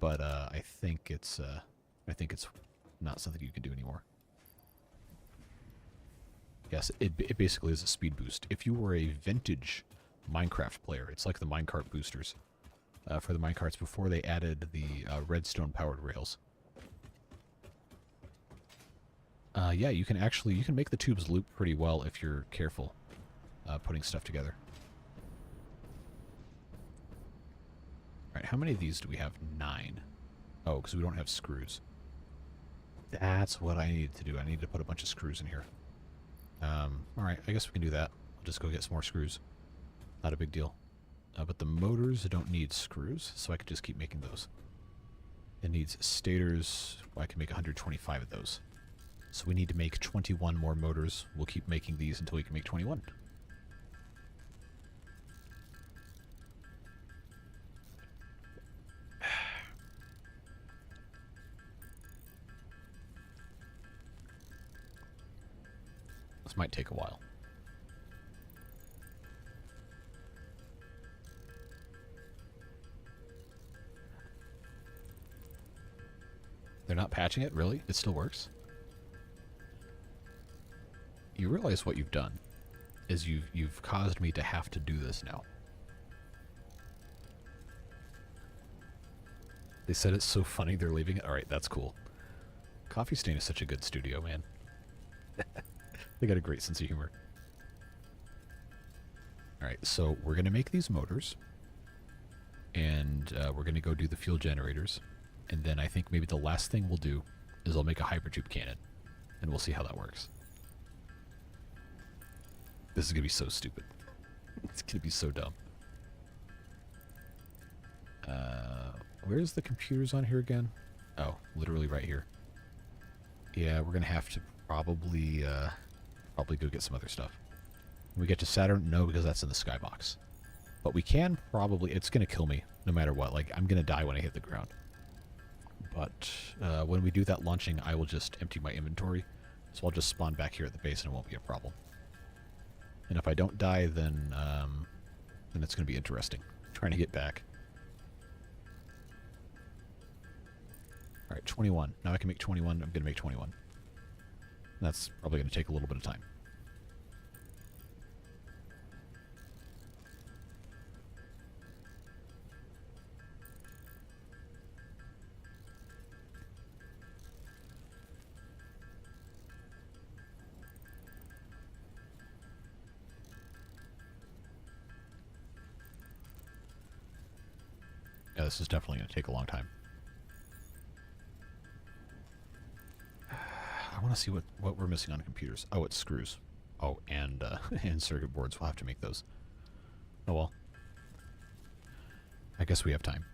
But I think it's not something you can do anymore. Yes, it basically is a speed boost. If you were a vintage Minecraft player, it's like the minecart boosters for the minecarts before they added the redstone powered rails. Yeah, you can make the tubes loop pretty well if you're careful putting stuff together. All right, how many of these do we have? 9. Oh, because we don't have screws. That's what I needed to do. I need to put a bunch of screws in here. All right, I guess we can do that. I'll just go get some more screws. Not a big deal. But the motors don't need screws, so I could just keep making those. It needs stators. Well, I can make 125 of those. So we need to make 21 more motors. We'll keep making these until we can make 21. This might take a while. They're not patching it? Really? It still works? You realize what you've done is you've caused me to have to do this now. They said it's so funny they're leaving it. Alright, that's cool. Coffee Stain is such a good studio, man. They got a great sense of humor. Alright, so we're going to make these motors. And we're going to go do the fuel generators. And then I think maybe the last thing we'll do is I'll make a hypertube cannon. And we'll see how that works. This is going to be so stupid. It's going to be so dumb. Where's the computers on here again? Oh, literally right here. Yeah, we're going to have to probably go get some other stuff. When we get to Saturn, no, because that's in the skybox. But we can probably... It's going to kill me no matter what. Like, I'm going to die when I hit the ground. But when we do that launching, I will just empty my inventory. So I'll just spawn back here at the base and it won't be a problem. And if I don't die, then it's going to be interesting. Trying to get back. Alright, 21. Now I can make 21. I'm going to make 21. That's probably going to take a little bit of time. Yeah, this is definitely going to take a long time. I want to see what we're missing on computers. Oh, it's screws. Oh, and and circuit boards. We'll have to make those. Oh well. I guess we have time.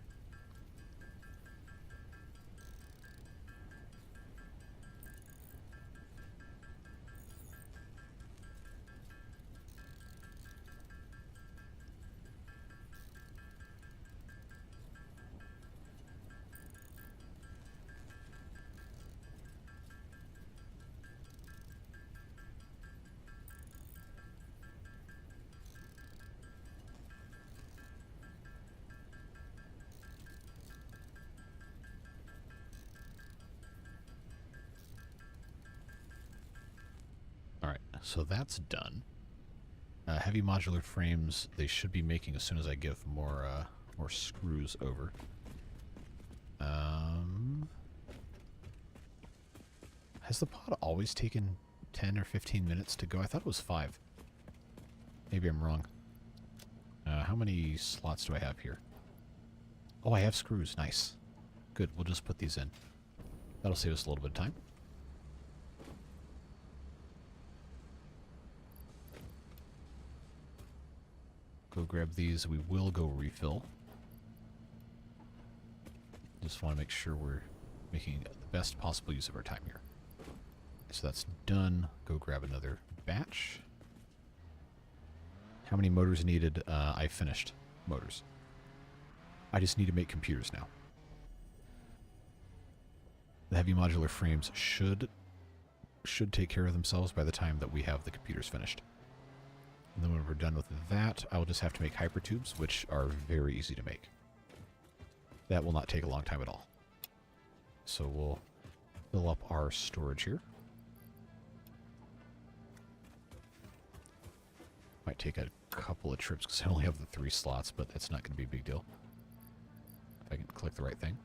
So that's done. Heavy modular frames, they should be making as soon as I give more screws over. Has the pod always taken 10 or 15 minutes to go. I thought it was 5. Maybe I'm wrong. How many slots do I have here? Oh, I have screws. Nice. Good. We'll just put these in. That'll save us a little bit of time. Go grab these. We will go refill. Just want to make sure we're making the best possible use of our time here. So that's done. Go grab another batch. How many motors needed? I finished motors. I just need to make computers now. The heavy modular frames should take care of themselves by the time that we have the computers finished. And then when we're done with that, I will just have to make hypertubes, which are very easy to make. That will not take a long time at all. So we'll fill up our storage here. Might take a couple of trips because I only have the 3 slots, but it's not going to be a big deal. If I can click the right thing.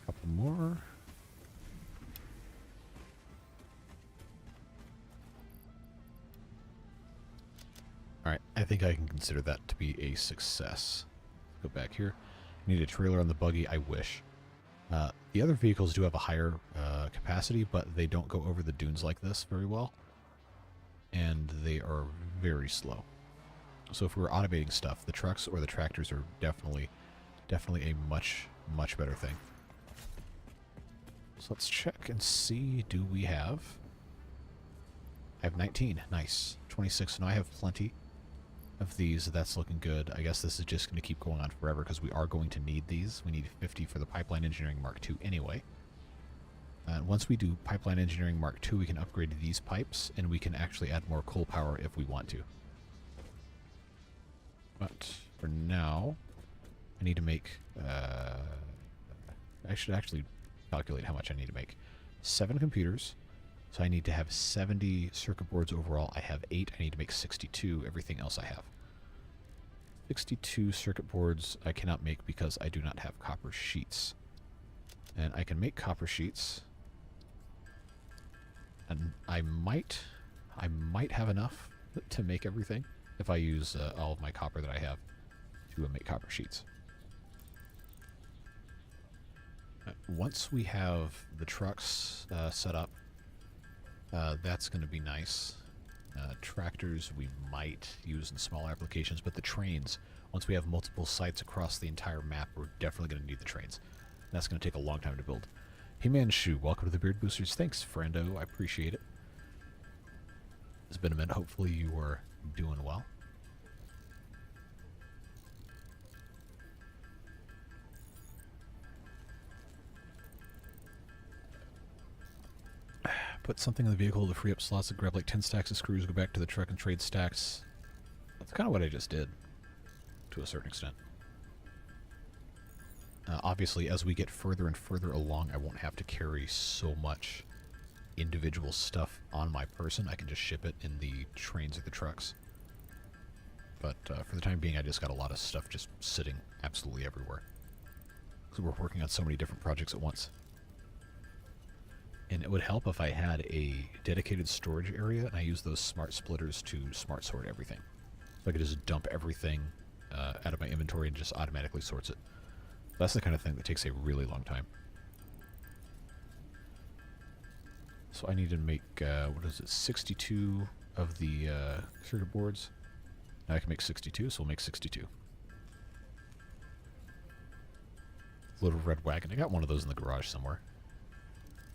Couple more. Alright, I think I can consider that to be a success. Go back here. Need a trailer on the buggy, I wish. The other vehicles do have a higher capacity, but they don't go over the dunes like this very well. And they are very slow. So if we were automating stuff, the trucks or the tractors are definitely a much better thing. So let's check and see, do we have... I have 19, nice. 26, and I have plenty of these. That's looking good. I guess this is just going to keep going on forever because we are going to need these. We need 50 for the Pipeline Engineering Mark II anyway. Once we do Pipeline Engineering Mark II, we can upgrade these pipes, and we can actually add more coal power if we want to. But for now, I need to make... I should actually calculate how much I need to make. 7 computers. So I need to have 70 circuit boards overall. I have 8. I need to make 62. Everything else I have. 62 circuit boards I cannot make because I do not have copper sheets. And I can make copper sheets. And I might have enough to make everything if I use all of my copper that I have to make copper sheets. Once we have the trucks set up, that's going to be nice. Tractors we might use in small applications, but the trains, once we have multiple sites across the entire map, we're definitely going to need the trains. That's going to take a long time to build. Hey Man Shoe, welcome to the Beard Boosters. Thanks, friendo. I appreciate it. It's been a minute. Hopefully you are doing well. Put something in the vehicle to free up slots to grab like 10 stacks of screws, go back to the truck and trade stacks. That's kind of what I just did, to a certain extent. Obviously, as we get further and further along, I won't have to carry so much individual stuff on my person. I can just ship it in the trains or the trucks. But for the time being, I just got a lot of stuff just sitting absolutely everywhere. Because we're working on so many different projects at once. And it would help if I had a dedicated storage area and I use those smart splitters to smart sort everything. So I could just dump everything out of my inventory and just automatically sorts it. That's the kind of thing that takes a really long time. So I need to make, what is it, 62 of the circuit boards. Now I can make 62, so we'll make 62. Little red wagon. I got one of those in the garage somewhere.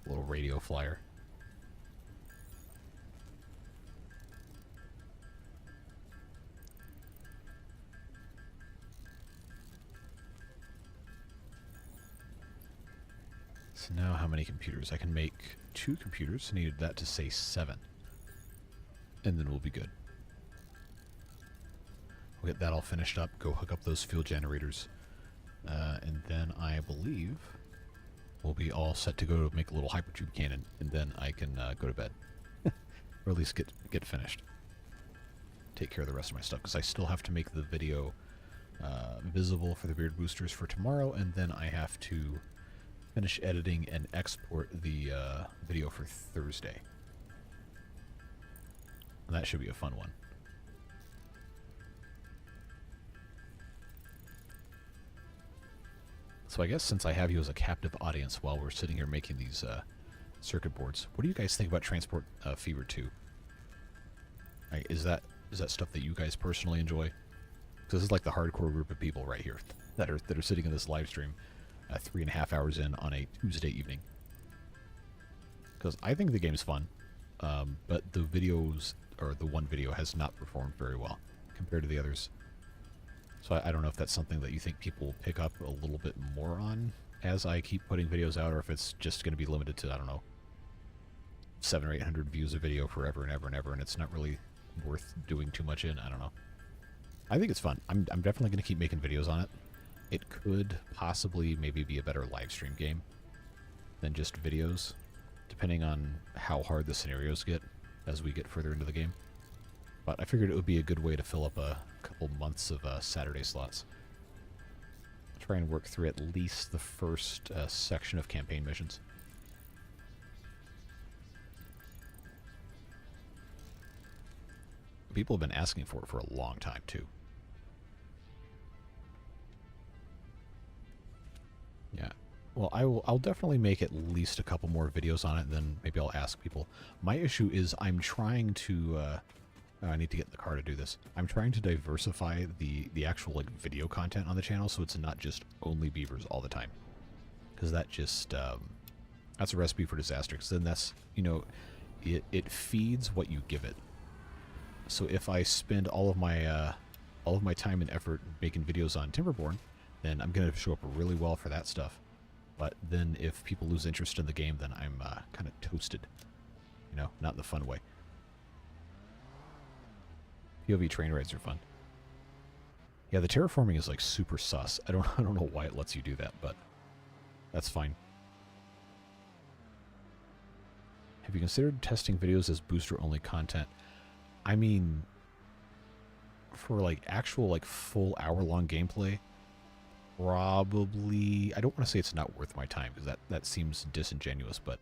Little radio flyer. So now how many computers? I can make 2 computers. I needed that to say 7. And then we'll be good. We'll get that all finished up, go hook up those fuel generators. And then I believe we'll be all set to go make a little hypertube cannon, and then I can go to bed. Or at least get finished. Take care of the rest of my stuff, because I still have to make the video visible for the beard boosters for tomorrow, and then I have to finish editing and export the video for Thursday. And that should be a fun one. So I guess since I have you as a captive audience while we're sitting here making these circuit boards, what do you guys think about Transport Fever 2? Is that stuff that you guys personally enjoy? Because this is like the hardcore group of people right here that are sitting in this live stream 3.5 hours in on a Tuesday evening. Because I think the game's fun, but the videos, or the one video, has not performed very well compared to the others. So I don't know if that's something that you think people will pick up a little bit more on as I keep putting videos out, or if it's just going to be limited to, I don't know, 700 or 800 views a video forever and ever and ever, and it's not really worth doing too much in. I don't know. I think it's fun. I'm definitely going to keep making videos on it. It could possibly maybe be a better live stream game than just videos, depending on how hard the scenarios get as we get further into the game. But I figured it would be a good way to fill up a couple months of Saturday slots. Try and work through at least the first section of campaign missions. People have been asking for it for a long time, too. Yeah. Well, I'll definitely make at least a couple more videos on it, and then maybe I'll ask people. My issue is I'm trying to... I need to get in the car to do this. I'm trying to diversify the actual like video content on the channel, so it's not just only beavers all the time. Because that just... that's a recipe for disaster. Because then that's, you know, it feeds what you give it. So if I spend all of my time and effort making videos on Timberborn, then I'm going to show up really well for that stuff. But then if people lose interest in the game, then I'm kind of toasted. You know, not in the fun way. POV train rides are fun. Yeah, the terraforming is like super sus. I don't know why it lets you do that, but that's fine. Have you considered testing videos as booster-only content? I mean, for like actual like full hour-long gameplay, probably... I don't want to say it's not worth my time, because that seems disingenuous, but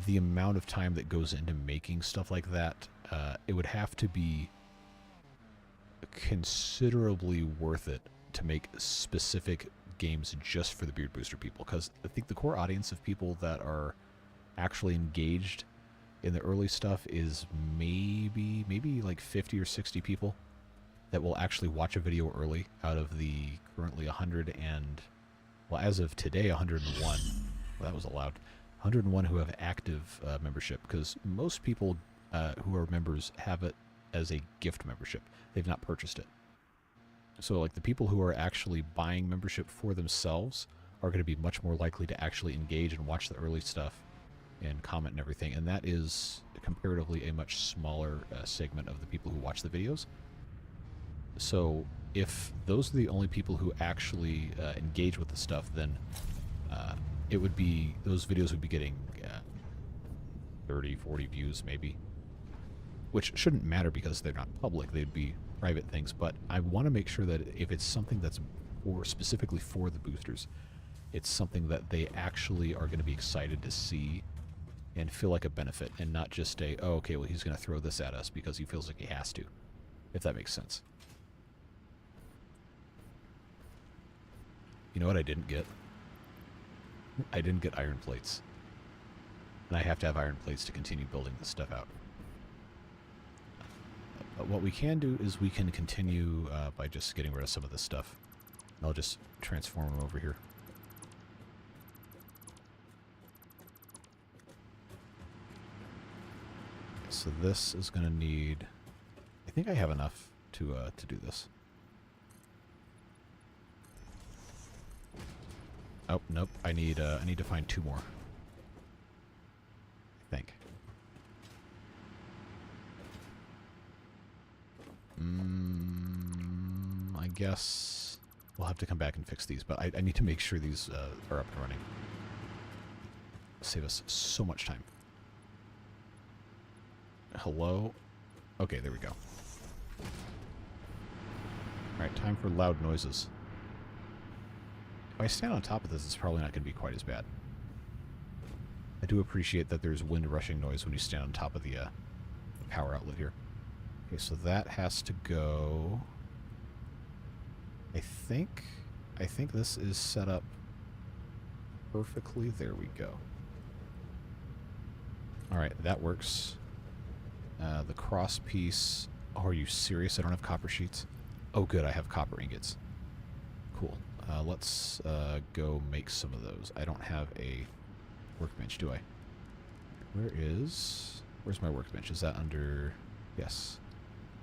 the amount of time that goes into making stuff like that, it would have to be considerably worth it to make specific games just for the Beard Booster people, because I think the core audience of people that are actually engaged in the early stuff is maybe like 50 or 60 people that will actually watch a video early out of the currently 100 and, well, as of today, 101. Well, that was allowed. 101 who have active membership, because most people who are members have it as a gift membership. They've not purchased it. So like the people who are actually buying membership for themselves are going to be much more likely to actually engage and watch the early stuff and comment and everything. And that is comparatively a much smaller segment of the people who watch the videos. So if those are the only people who actually engage with the stuff, then it would be, those videos would be getting 30, 40 views maybe. Which shouldn't matter because they're not public, they'd be private things, but I want to make sure that if it's something that's specifically for the boosters, it's something that they actually are going to be excited to see and feel like a benefit, and not just a, oh, okay, well, he's going to throw this at us because he feels like he has to, if that makes sense. You know what I didn't get? I didn't get iron plates. And I have to have iron plates to continue building this stuff out. What we can do is we can continue by just getting rid of some of this stuff. And I'll just transform them over here. So this is going to need... I think I have enough to do this. Oh, nope. I need to find 2 more. I think. I guess we'll have to come back and fix these, but I need to make sure these are up and running. Save us so much time. Hello? Okay, there we go. Alright, time for loud noises. If I stand on top of this, it's probably not going to be quite as bad. I do appreciate that there's wind rushing noise when you stand on top of the power outlet here. Okay, so that has to go... I think this is set up perfectly. There we go. Alright, that works. The cross piece... Oh, are you serious? I don't have copper sheets? Oh, good, I have copper ingots. Cool. Let's go make some of those. I don't have a workbench, do I? Where's my workbench? Is that under... Yes.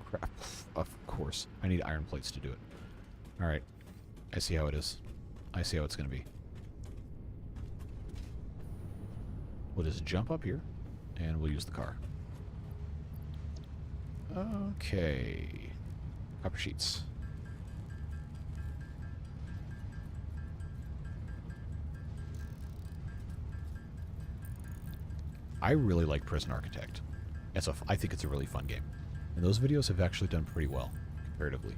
Crap. Of course. I need iron plates to do it. Alright. I see how it is. I see how it's going to be. We'll just jump up here, and we'll use the car. Okay. Copper sheets. I really like Prison Architect. I think it's a really fun game. And those videos have actually done pretty well, comparatively.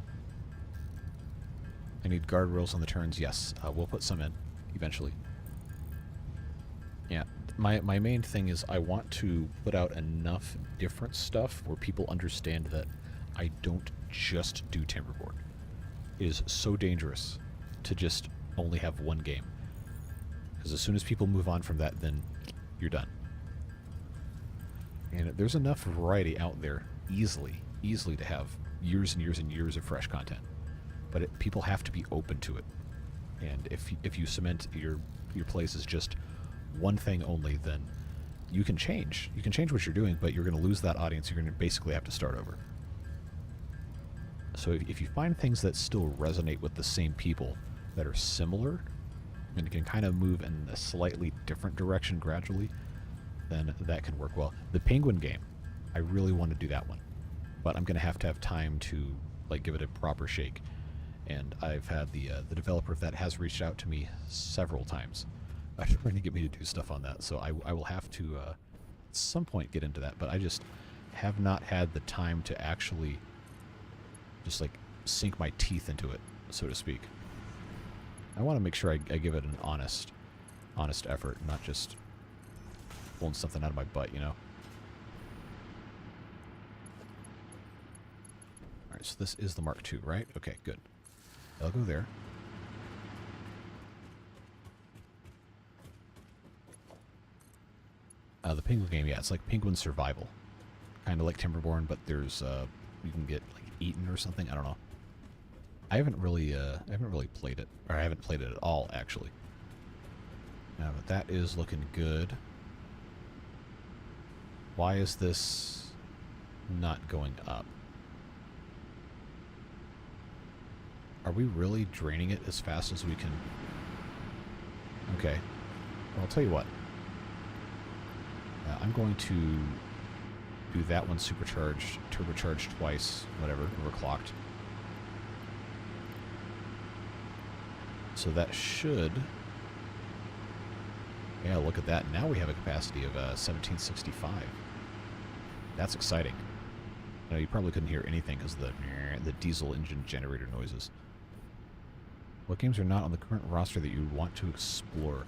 I need guardrails on the turns, yes. We'll put some in, eventually. Yeah, my main thing is I want to put out enough different stuff where people understand that I don't just do timberboard. It is so dangerous to just only have one game. Because as soon as people move on from that, then you're done. And there's enough variety out there, easily to have years and years and years of fresh content. But people have to be open to it. And if you cement your place as just one thing only, then you can change. You can change what you're doing, but you're going to lose that audience. You're going to basically have to start over. So if you find things that still resonate with the same people that are similar and can kind of move in a slightly different direction gradually, then that can work well. The Penguin game, I really want to do that one, but I'm going to have time to give it a proper shake. And I've had the developer of that has reached out to me several times, trying to get me to do stuff on that. So I will have to at some point get into that, but I just have not had the time to actually just sink my teeth into it, so to speak. I want to make sure I give it an honest effort, not just pulling something out of my butt, you know? Alright, so this is the Mark II, right? Okay, good. I'll go there. The Penguin game, yeah, it's like Penguin Survival. Kind of like Timberborn, but there's, you can get, eaten or something, I don't know. I haven't really played it, or I haven't played it at all, actually. But that is looking good. Why is this not going up? Are we really draining it as fast as we can? Okay. Well, I'll tell you what. I'm going to do that one supercharged, turbocharged twice, whatever, overclocked. So that should... Yeah, look at that. Now we have a capacity of 1765. That's exciting. You know, you probably couldn't hear anything because of the diesel engine generator noises. What games are not on the current roster that you want to explore?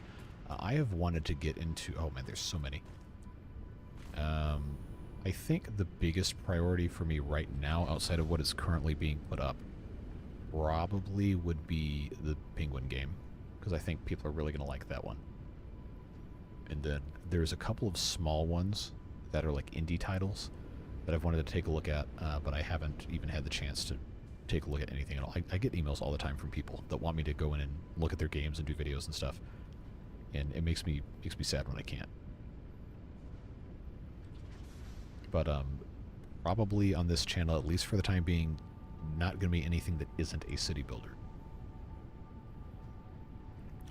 I have wanted to get into... Oh man, there's so many. I think the biggest priority for me right now, outside of what is currently being put up, probably would be the Penguin game, because I think people are really going to like that one. And then there's a couple of small ones that are like indie titles that I've wanted to take a look at, but I haven't even had the chance to take a look at anything at all. I get emails all the time from people that want me to go in and look at their games and do videos and stuff, and it makes me sad when I can't. But probably on this channel, at least for the time being, not going to be anything that isn't a city builder.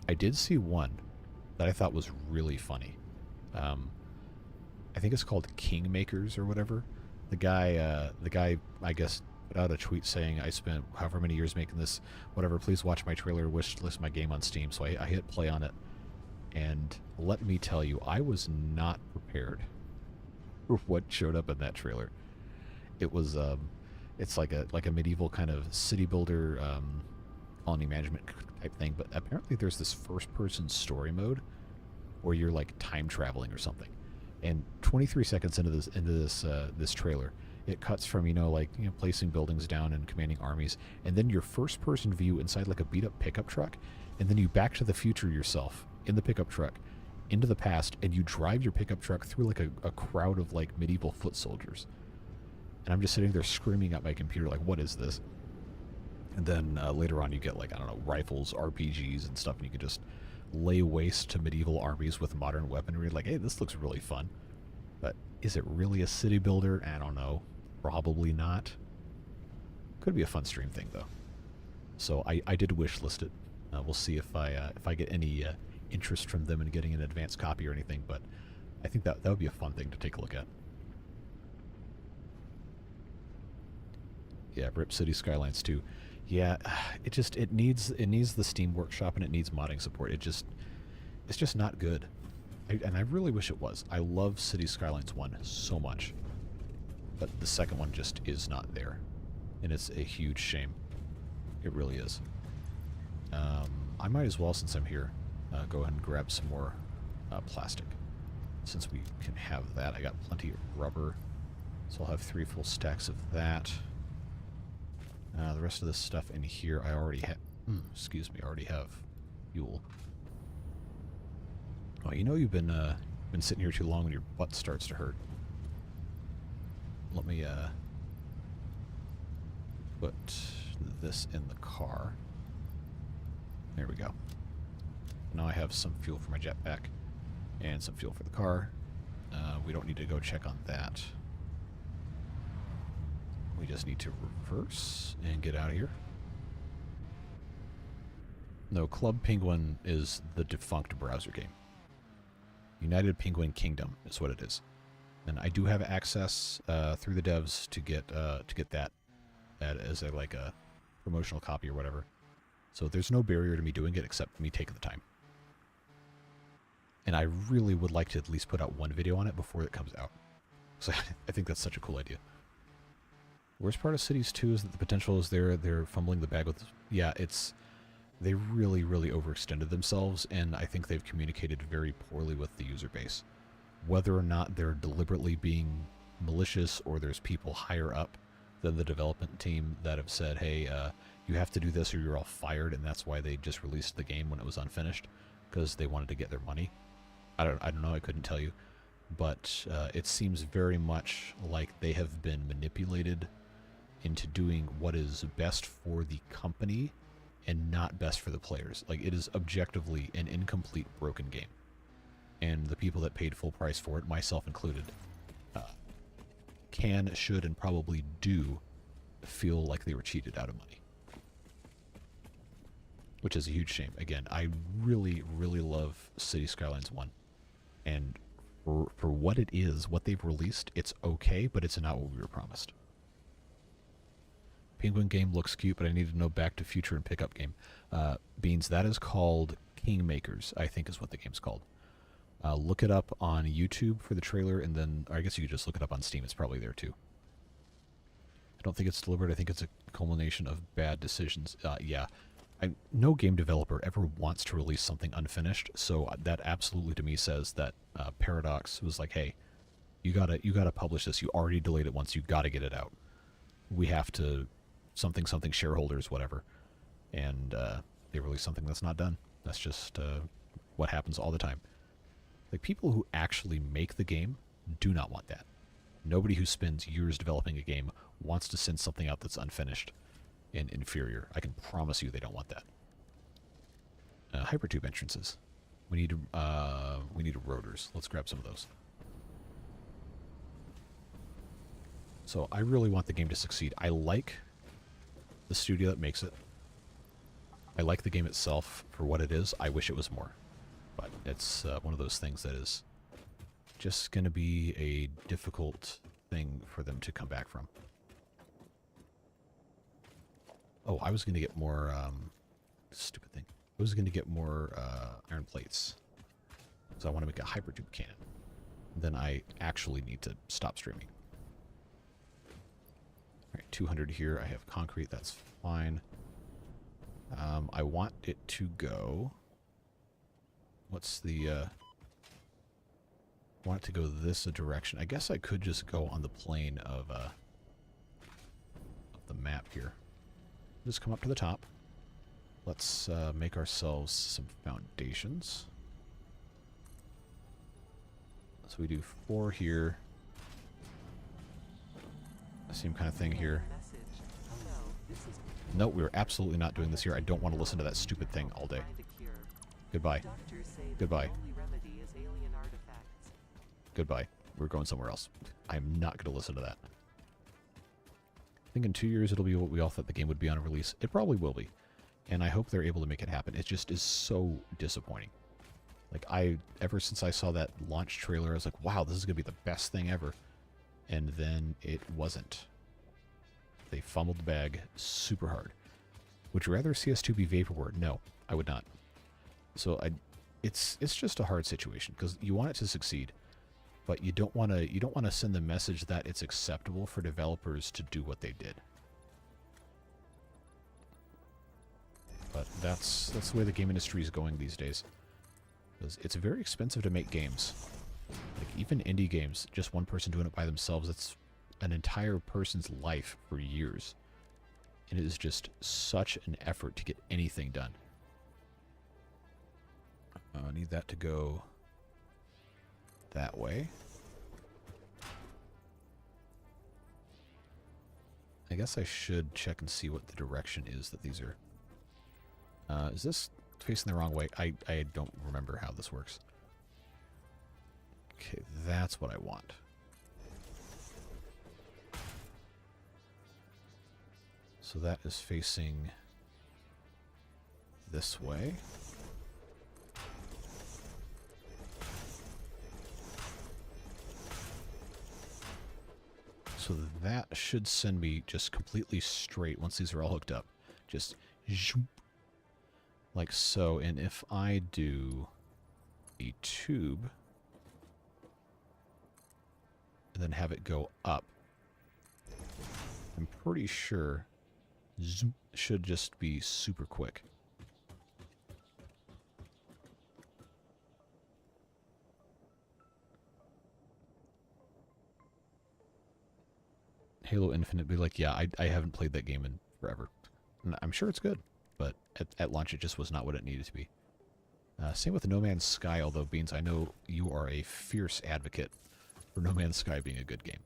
I did see one that I thought was really funny. I think it's called Kingmakers or whatever. The guy, I guess, put out a tweet saying, I spent however many years making this, whatever, please watch my trailer, wish list my game on Steam. So I hit play on it, And let me tell you, I was not prepared for what showed up in that trailer. It was, it's like a medieval kind of city builder, colony management type thing. But apparently, there's this first-person story mode where you're like time traveling or something. And 23 seconds into this trailer, it cuts from placing buildings down and commanding armies, and then your first-person view inside like a beat-up pickup truck, and then you back to the future yourself in the pickup truck into the past, and you drive your pickup truck through like a crowd of like medieval foot soldiers. And I'm just sitting there screaming at my computer like, what is this? And then later on you get like, I don't know, rifles, RPGs and stuff, and you can just lay waste to medieval armies with modern weaponry. Like, hey, this looks really fun. But is it really a city builder? I don't know. Probably not. Could be a fun stream thing though. So I did wish list it. We'll see if I get any interest from them in getting an advanced copy or anything, but I think that would be a fun thing to take a look at. Yeah, Rip City Skylines 2. Yeah, it needs the Steam Workshop, and it needs modding support. It's just not good. And I really wish it was. I love City Skylines 1 so much. But the second one just is not there. And it's a huge shame. It really is. I might as well, since I'm here, go ahead and grab some more plastic. Since we can have that. I got plenty of rubber. So I'll have 3 full stacks of that. The rest of this stuff in here I already have. I already have fuel. Oh, you know you've been sitting here too long when your butt starts to hurt. Let me put this in the car. There we go. Now I have some fuel for my jetpack and some fuel for the car. We don't need to go check on that. We just need to reverse and get out of here. No, Club Penguin is the defunct browser game. United Penguin Kingdom is what it is. And I do have access through the devs to get that as a promotional copy or whatever. So there's no barrier to me doing it except me taking the time. And I really would like to at least put out one video on it before it comes out. So I think that's such a cool idea. Worst part of Cities 2 is that the potential is they're fumbling the bag with... Yeah, they really, really overextended themselves, and I think they've communicated very poorly with the user base. Whether or not they're deliberately being malicious or there's people higher up than the development team that have said, hey, you have to do this or you're all fired, and that's why they just released the game when it was unfinished, because they wanted to get their money. I don't know, I couldn't tell you. But it seems very much like they have been manipulated into doing what is best for the company and not best for the players. Like, it is objectively an incomplete, broken game. And the people that paid full price for it, myself included, can, should, and probably do feel like they were cheated out of money. Which is a huge shame. Again, I really, really love City Skylines 1. And for what it is, what they've released, it's okay, but it's not what we were promised. Penguin game looks cute, but I need to know Back to Future and Pickup game. Beans, that is called Kingmakers, I think is what the game's called. Look it up on YouTube for the trailer, and then, or I guess you could just look it up on Steam. It's probably there too. I don't think it's deliberate. I think it's a culmination of bad decisions. Yeah. No game developer ever wants to release something unfinished, so that absolutely to me says that Paradox was like, hey, you gotta publish this. You already delayed it once. You gotta get it out. We have to... something shareholders, whatever, and they release something that's not done. That's just what happens all the time. Like, people who actually make the game do not want that. Nobody who spends years developing a game wants to send something out that's unfinished and inferior. I can promise you they don't want that. Hypertube entrances. We need rotors. Let's grab some of those. So I really want the game to succeed. I like the studio that makes it. I like the game itself for what it is. I wish it was more. But it's one of those things that is just going to be a difficult thing for them to come back from. Oh, I was going to get more... stupid thing. I was going to get more iron plates. because I want to make a hypertube cannon. Then I actually need to stop streaming. Alright, 200 here. I have concrete. That's fine. I want it to go... What's the... I want it to go this direction. I guess I could just go on the plane of the map here. Just come up to the top. Let's make ourselves some foundations. So we do 4 here. Same kind of thing here. Nope, we're absolutely not doing this here. I don't want to listen to that stupid thing all day. Goodbye. Goodbye. Goodbye. We're going somewhere else. I'm not going to listen to that. I think in 2 years it'll be what we all thought the game would be on a release. It probably will be. And I hope they're able to make it happen. It just is so disappointing. Like, ever since I saw that launch trailer, I was like, wow, this is going to be the best thing ever. And then it wasn't. They fumbled the bag super hard. Would you rather CS2 be vaporware? No, I would not. So it's just a hard situation because you want it to succeed, but you don't want to send the message that it's acceptable for developers to do what they did. But that's the way the game industry is going these days. It's very expensive to make games. Like, even indie games, just one person doing it by themselves, it's an entire person's life for years. And it is just such an effort to get anything done. I need that to go that way. I guess I should check and see what the direction is that these are. Is this facing the wrong way? I don't remember how this works. Okay, that's what I want. So that is facing this way. So that should send me just completely straight once these are all hooked up. Just zoom, like so. And if I do a tube and then have it go up, I'm pretty sure zoom should just be super quick. Halo Infinite be like, yeah, I haven't played that game in forever. And I'm sure it's good, but at launch it just was not what it needed to be. Same with No Man's Sky, although, Beans, I know you are a fierce advocate for No Man's Sky being a good game.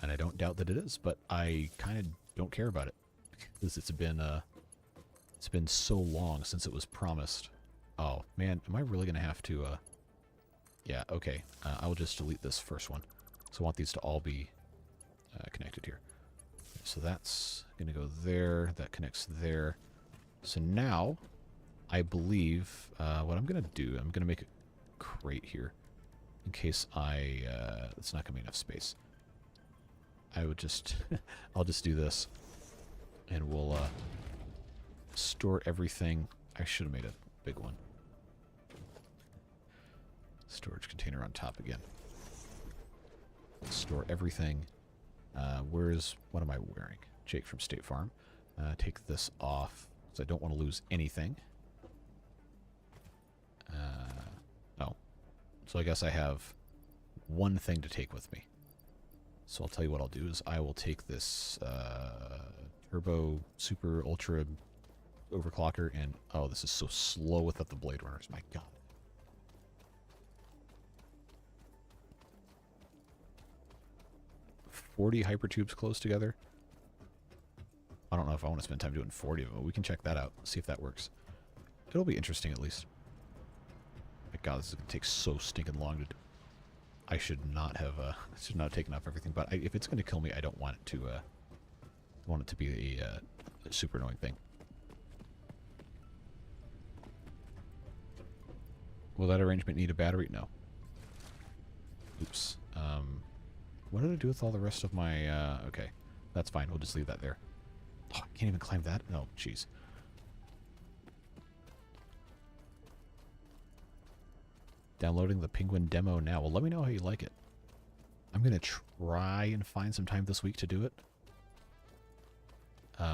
And I don't doubt that it is, but I kind of don't care about it. Because it's been so long since it was promised. Oh, man, am I really going to have to... Yeah, okay. I will just delete this first one. So I want these to all be... connected here. So that's going to go there. That connects there. So now, I believe what I'm going to do, I'm going to make a crate here in case it's not going to be enough space. I would just, I'll just do this and we'll store everything. I should have made a big one. Storage container on top again. Store everything. What am I wearing? Jake from State Farm. Take this off, because I don't want to lose anything. Oh. So I guess I have one thing to take with me. So I'll tell you what I'll do is I will take this Turbo Super Ultra Overclocker and... Oh, this is so slow without the Blade Runners. My God. $40 hypertubes close together. I don't know if I want to spend time doing 40 of them. We can check that out, see if that works. It'll be interesting at least. My God, this is going to take so stinking long to do. I should not have taken off everything, but if it's going to kill me, I don't want it to be a super annoying thing. Will that arrangement need a battery? No. Oops. What did I do with all the rest of my... okay, that's fine. We'll just leave that there. Oh, I can't even climb that? No, jeez. Downloading the Penguin demo now. Well, let me know how you like it. I'm going to try and find some time this week to do it.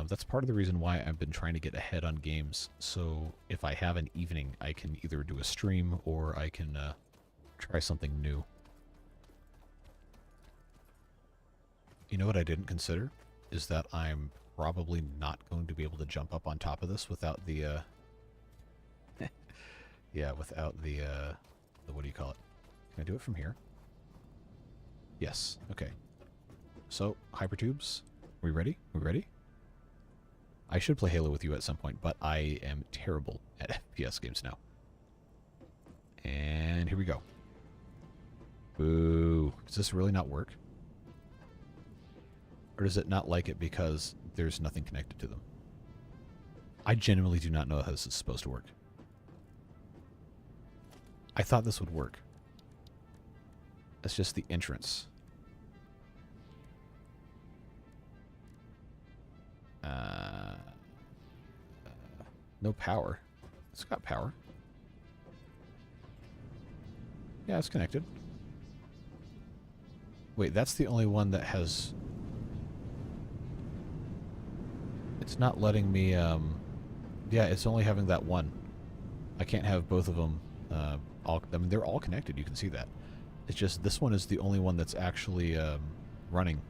That's part of the reason why I've been trying to get ahead on games. So if I have an evening, I can either do a stream or I can try something new. You know what I didn't consider? Is that I'm probably not going to be able to jump up on top of this without the, yeah, without the, what do you call it? Can I do it from here? Yes. Okay. So, hypertubes, we ready? We ready? I should play Halo with you at some point, but I am terrible at FPS games now. And here we go. Boo. Does this really not work? Or does it not like it because there's nothing connected to them? I genuinely do not know how this is supposed to work. I thought this would work. That's just the entrance. No power. It's got power. Yeah, it's connected. Wait, that's the only one that has... It's not letting me, yeah, it's only having that one. I can't have both of them, all, I mean, they're all connected, you can see that. It's just, this one is the only one that's actually, running.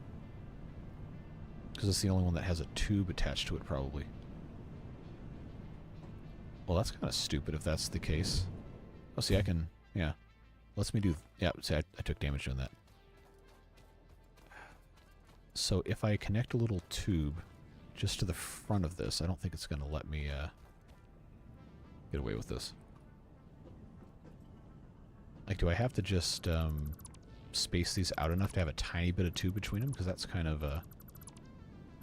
Because it's the only one that has a tube attached to it, probably. Well, that's kind of stupid if that's the case. Oh, see, I can, yeah. Lets me do, yeah, see, I took damage doing that. So if I connect a little tube just to the front of this, I don't think it's going to let me get away with this. Like, do I have to just space these out enough to have a tiny bit of tube between them? Because that's kind of a...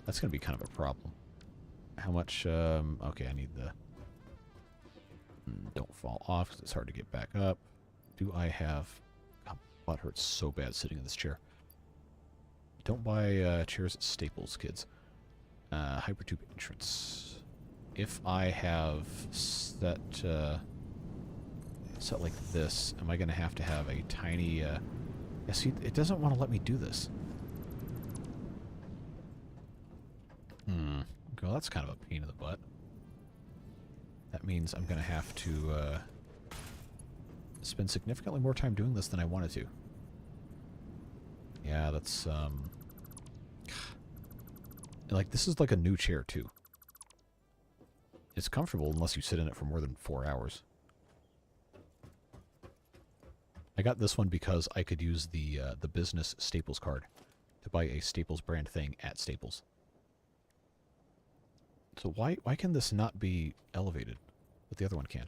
That's going to be kind of a problem. How much... okay, I need the... Don't fall off because it's hard to get back up. Do I have... God, my butt hurts so bad sitting in this chair. Don't buy chairs at Staples, kids. Hypertube entrance. If I have set like this, am I going to have a tiny... yeah, see, it doesn't want to let me do this. Well, that's kind of a pain in the butt. That means I'm going to have to spend significantly more time doing this than I wanted to. Yeah, that's... Like, this is like a new chair, too. It's comfortable unless you sit in it for more than 4 hours. I got this one because I could use the business Staples card to buy a Staples brand thing at Staples. So why can this not be elevated, but the other one can?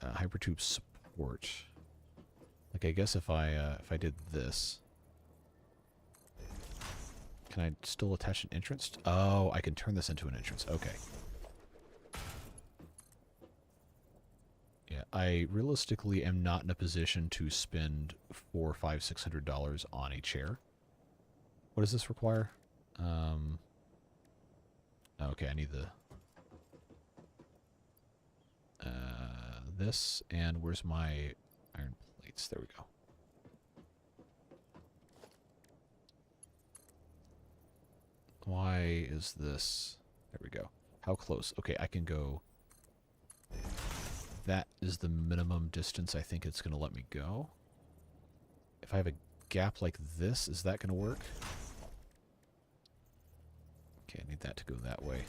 Hypertube support. Like, I guess if I did this, can I still attach an entrance? Oh, I can turn this into an entrance. Okay. Yeah, I realistically am not in a position to spend $400, $500, $600 on a chair. What does this require? Okay, I need the this, and where's my iron plates? There we go. Why is this? There we go. How close? Okay, I can go. That is the minimum distance I think it's going to let me go. If I have a gap like this, is that going to work? Okay, I need that to go that way.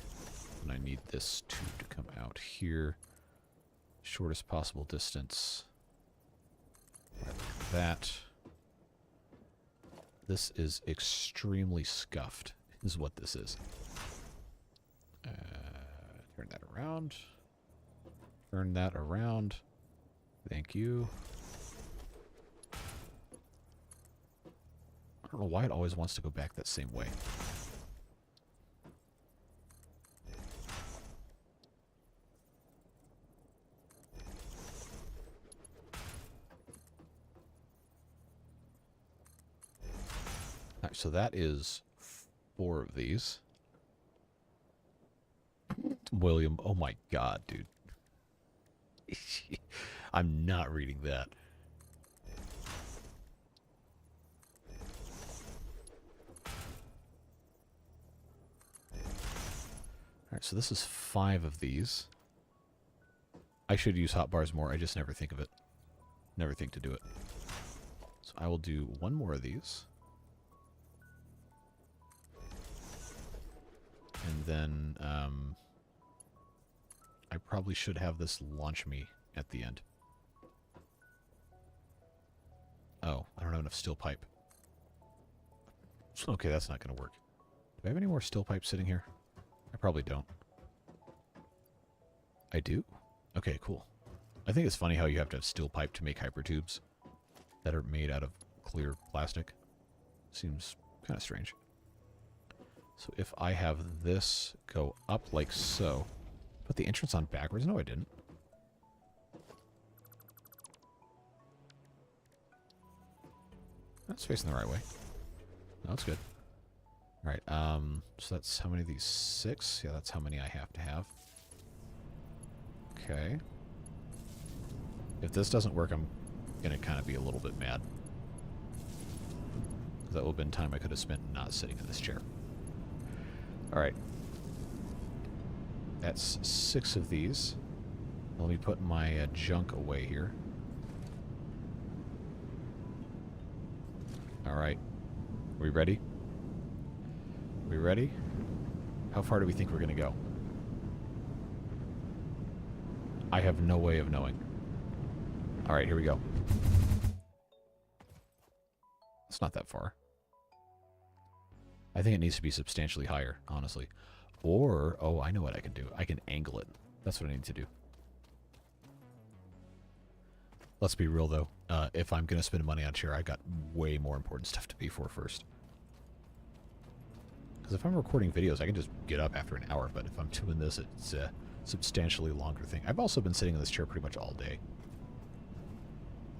And I need this tube to come out here. Shortest possible distance. Right, like that. This is extremely scuffed, is what this is. Turn that around. Turn that around. Thank you. I don't know why it always wants to go back that same way. Alright, so that is 4 of these. William, oh my god, dude. I'm not reading that. Alright, so this is 5 of these. I should use hotbars more, I just never think of it. Never think to do it. So I will do 1 more of these. And then, I probably should have this launch me at the end. Oh, I don't have enough steel pipe. Okay, that's not going to work. Do I have any more steel pipe sitting here? I probably don't. I do? Okay, cool. I think it's funny how you have to have steel pipe to make hypertubes that are made out of clear plastic. Seems kind of strange. So if I have this go up like so... Put the entrance on backwards? No, I didn't. That's facing the right way. No, that's good. Alright, so that's how many of these? 6? Yeah, that's how many I have to have. Okay. If this doesn't work, I'm gonna kind of be a little bit mad. That would have been time I could have spent not sitting in this chair. Alright. That's 6 of these. Let me put my junk away here. Alright. We ready? We ready? How far do we think we're going to go? I have no way of knowing. Alright, here we go. It's not that far. I think it needs to be substantially higher, honestly. Or, oh, I know what I can do. I can angle it. That's what I need to do. Let's be real, though. If I'm going to spend money on a chair, I got way more important stuff to pay for first. Because if I'm recording videos, I can just get up after an hour. But if I'm doing this, it's a substantially longer thing. I've also been sitting in this chair pretty much all day.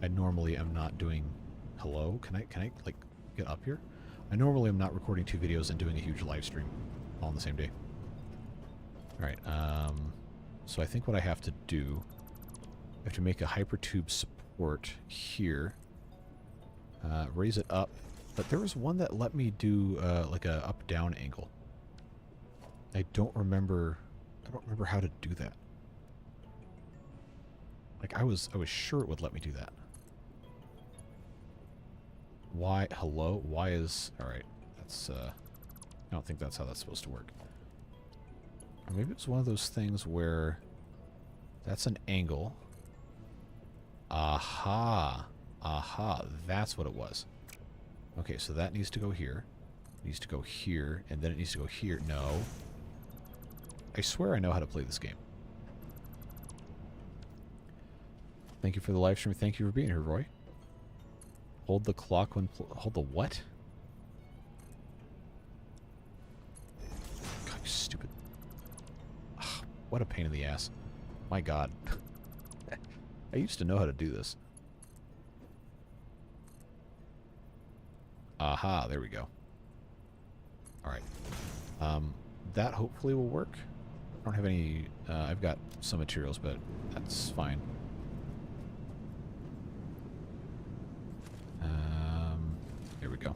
I normally am not doing... Hello? Can I like, get up here? I normally am not recording 2 videos and doing a huge live stream all on the same day. Alright, so I think what I have to do, I have to make a hypertube support here, raise it up, but there was one that let me do like a up-down angle. I don't remember how to do that. Like I was sure it would let me do that. Why? Hello? Why is... Alright, that's, I don't think that's how that's supposed to work. Or maybe it's one of those things where that's an angle. Aha! Aha, that's what it was. Okay, so that needs to go here. It needs to go here, and then it needs to go here. No. I swear I know how to play this game. Thank you for the live stream. Thank you for being here, Roy. Hold the clock when... Hold the what? God, you stupid... Ugh, what a pain in the ass. My God. I used to know how to do this. Aha, there we go. Alright. That hopefully will work. I don't have any... I've got some materials, but that's fine. There we go.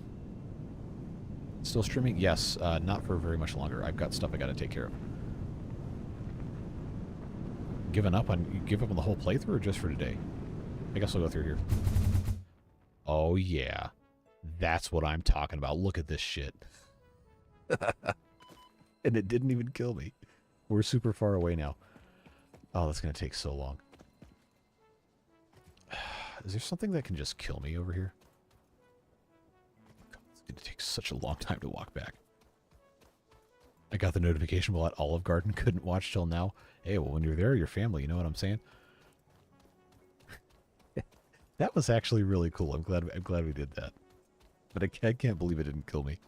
Still streaming? Yes, not for very much longer. I've got stuff I gotta take care of. You give up on the whole playthrough or just for today? I guess I'll go through here. Oh yeah. That's what I'm talking about. Look at this shit. And it didn't even kill me. We're super far away now. Oh, that's gonna take so long. Is there something that can just kill me over here? It's gonna take such a long time to walk back. I got the notification while at Olive Garden. Couldn't watch till now. Hey, well, when you're there, your family. You know what I'm saying? That was actually really cool. I'm glad we did that. But I can't believe it didn't kill me.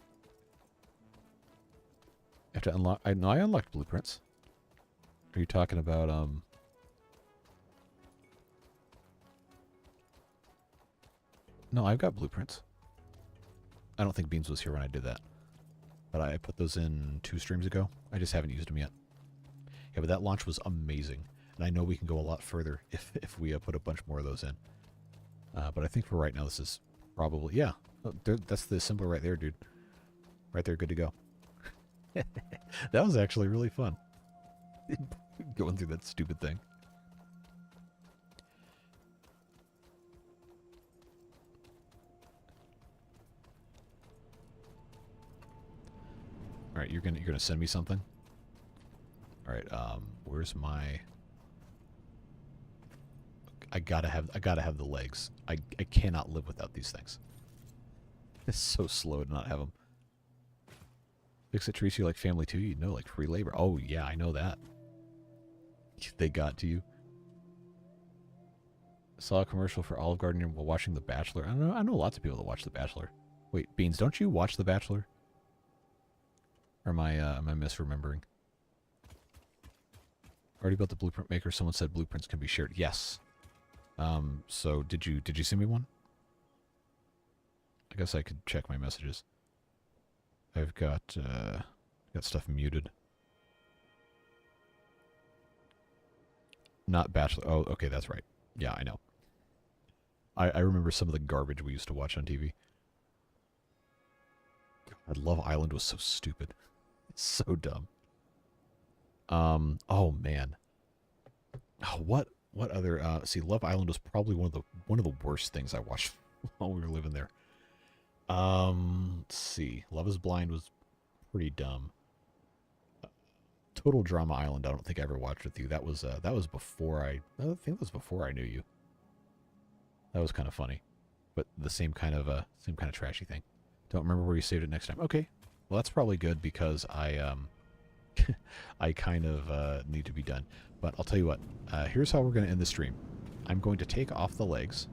I have to unlock... I unlocked blueprints. Are you talking about, No, I've got blueprints. I don't think Beans was here when I did that. But I put those in 2 streams ago. I just haven't used them yet. Yeah, but that launch was amazing. And I know we can go a lot further if we put a bunch more of those in. But I think for right now, this is probably... Yeah, that's the assembler right there, dude. Right there, good to go. That was actually really fun. Going through that stupid thing. All right, you're gonna send me something. All right, where's my? I gotta have the legs. I cannot live without these things. It's so slow to not have them. Fix It treats you like family too. You know, like free labor. Oh yeah, I know that. They got to you. Saw a commercial for Olive Garden while watching The Bachelor. I know lots of people that watch The Bachelor. Wait, Beans, don't you watch The Bachelor? Or am I misremembering? Already built the blueprint maker. Someone said blueprints can be shared. Yes. So did you send me one? I guess I could check my messages. I've got stuff muted. Not Bachelor. Oh, okay, that's right. Yeah, I know. I remember some of the garbage we used to watch on TV. God, Love Island was so stupid. It's so dumb. Oh man. Oh, what other see, Love Island was probably one of the worst things I watched while we were living there. Let's see. Love is Blind was pretty dumb. Total Drama Island, I don't think I ever watched with you. That was before I think it was before I knew you. That was kind of funny. But the same kind of trashy thing. Don't remember where you saved it next time. Okay. Well, that's probably good because I I kind of need to be done. But I'll tell you what. Here's how we're going to end the stream. I'm going to take off the legs.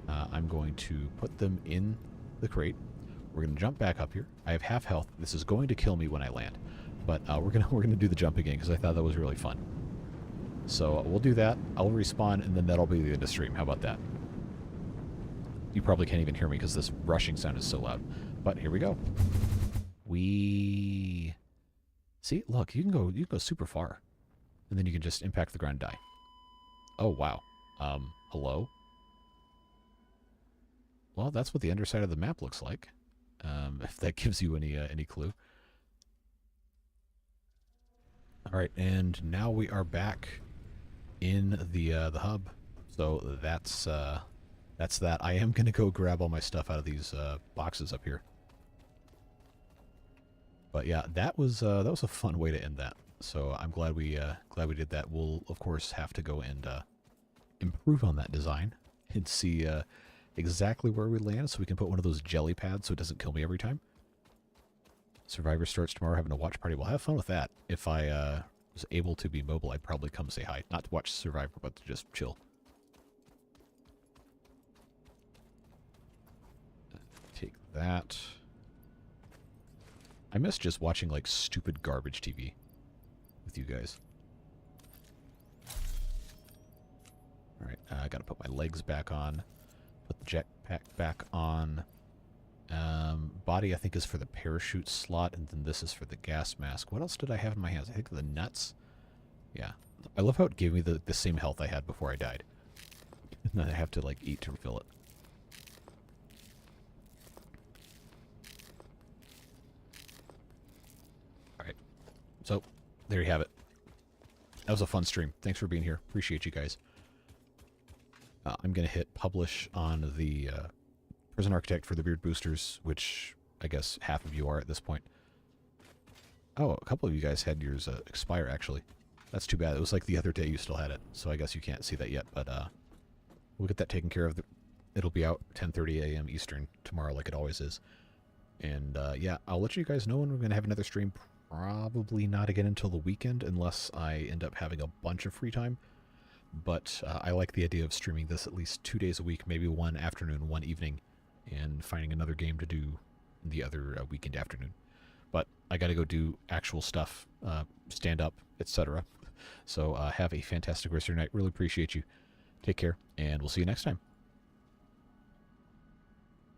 I'm going to put them in the crate. We're going to jump back up here. I have half health. This is going to kill me when I land. But we're gonna do the jump again because I thought that was really fun. So we'll do that. I'll respawn and then that'll be the end of stream. How about that? You probably can't even hear me because this rushing sound is so loud. But here we go. We see. Look, you can go super far, and then you can just impact the ground and die. Oh wow. Hello. Well, that's what the underside of the map looks like. If that gives you any clue. All right, and now we are back in the hub. So that's that. I am gonna go grab all my stuff out of these boxes up here. But yeah, that was a fun way to end that. So I'm glad we did that. We'll of course have to go and improve on that design and see exactly where we land, so we can put one of those jelly pads so it doesn't kill me every time. Survivor starts tomorrow, having a watch party. We'll have fun with that. If I was able to be mobile, I'd probably come say hi. Not to watch Survivor, but to just chill. Take that. I miss just watching, like, stupid garbage TV with you guys. Alright, I gotta put my legs back on. Put the jetpack back on. Body, I think, is for the parachute slot, and then this is for the gas mask. What else did I have in my hands? I think the nuts. Yeah. I love how it gave me the same health I had before I died. And then I have to, like, eat to refill it. Alright. So, there you have it. That was a fun stream. Thanks for being here. Appreciate you guys. I'm going to hit publish on the Prison Architect for the Beard Boosters, which I guess half of you are at this point. Oh, a couple of you guys had yours expire, actually. That's too bad. It was like the other day you still had it, so I guess you can't see that yet, but we'll get that taken care of. It'll be out 10:30 a.m. Eastern tomorrow, like it always is. And yeah, I'll let you guys know when we're going to have another stream. Probably not again until the weekend, unless I end up having a bunch of free time. But I like the idea of streaming this at least 2 days a week, maybe one afternoon, one evening, and finding another game to do the other weekend afternoon. But I got to go do actual stuff, stand up, etc. So have a fantastic rest of your night. Really appreciate you. Take care, and we'll see you next time.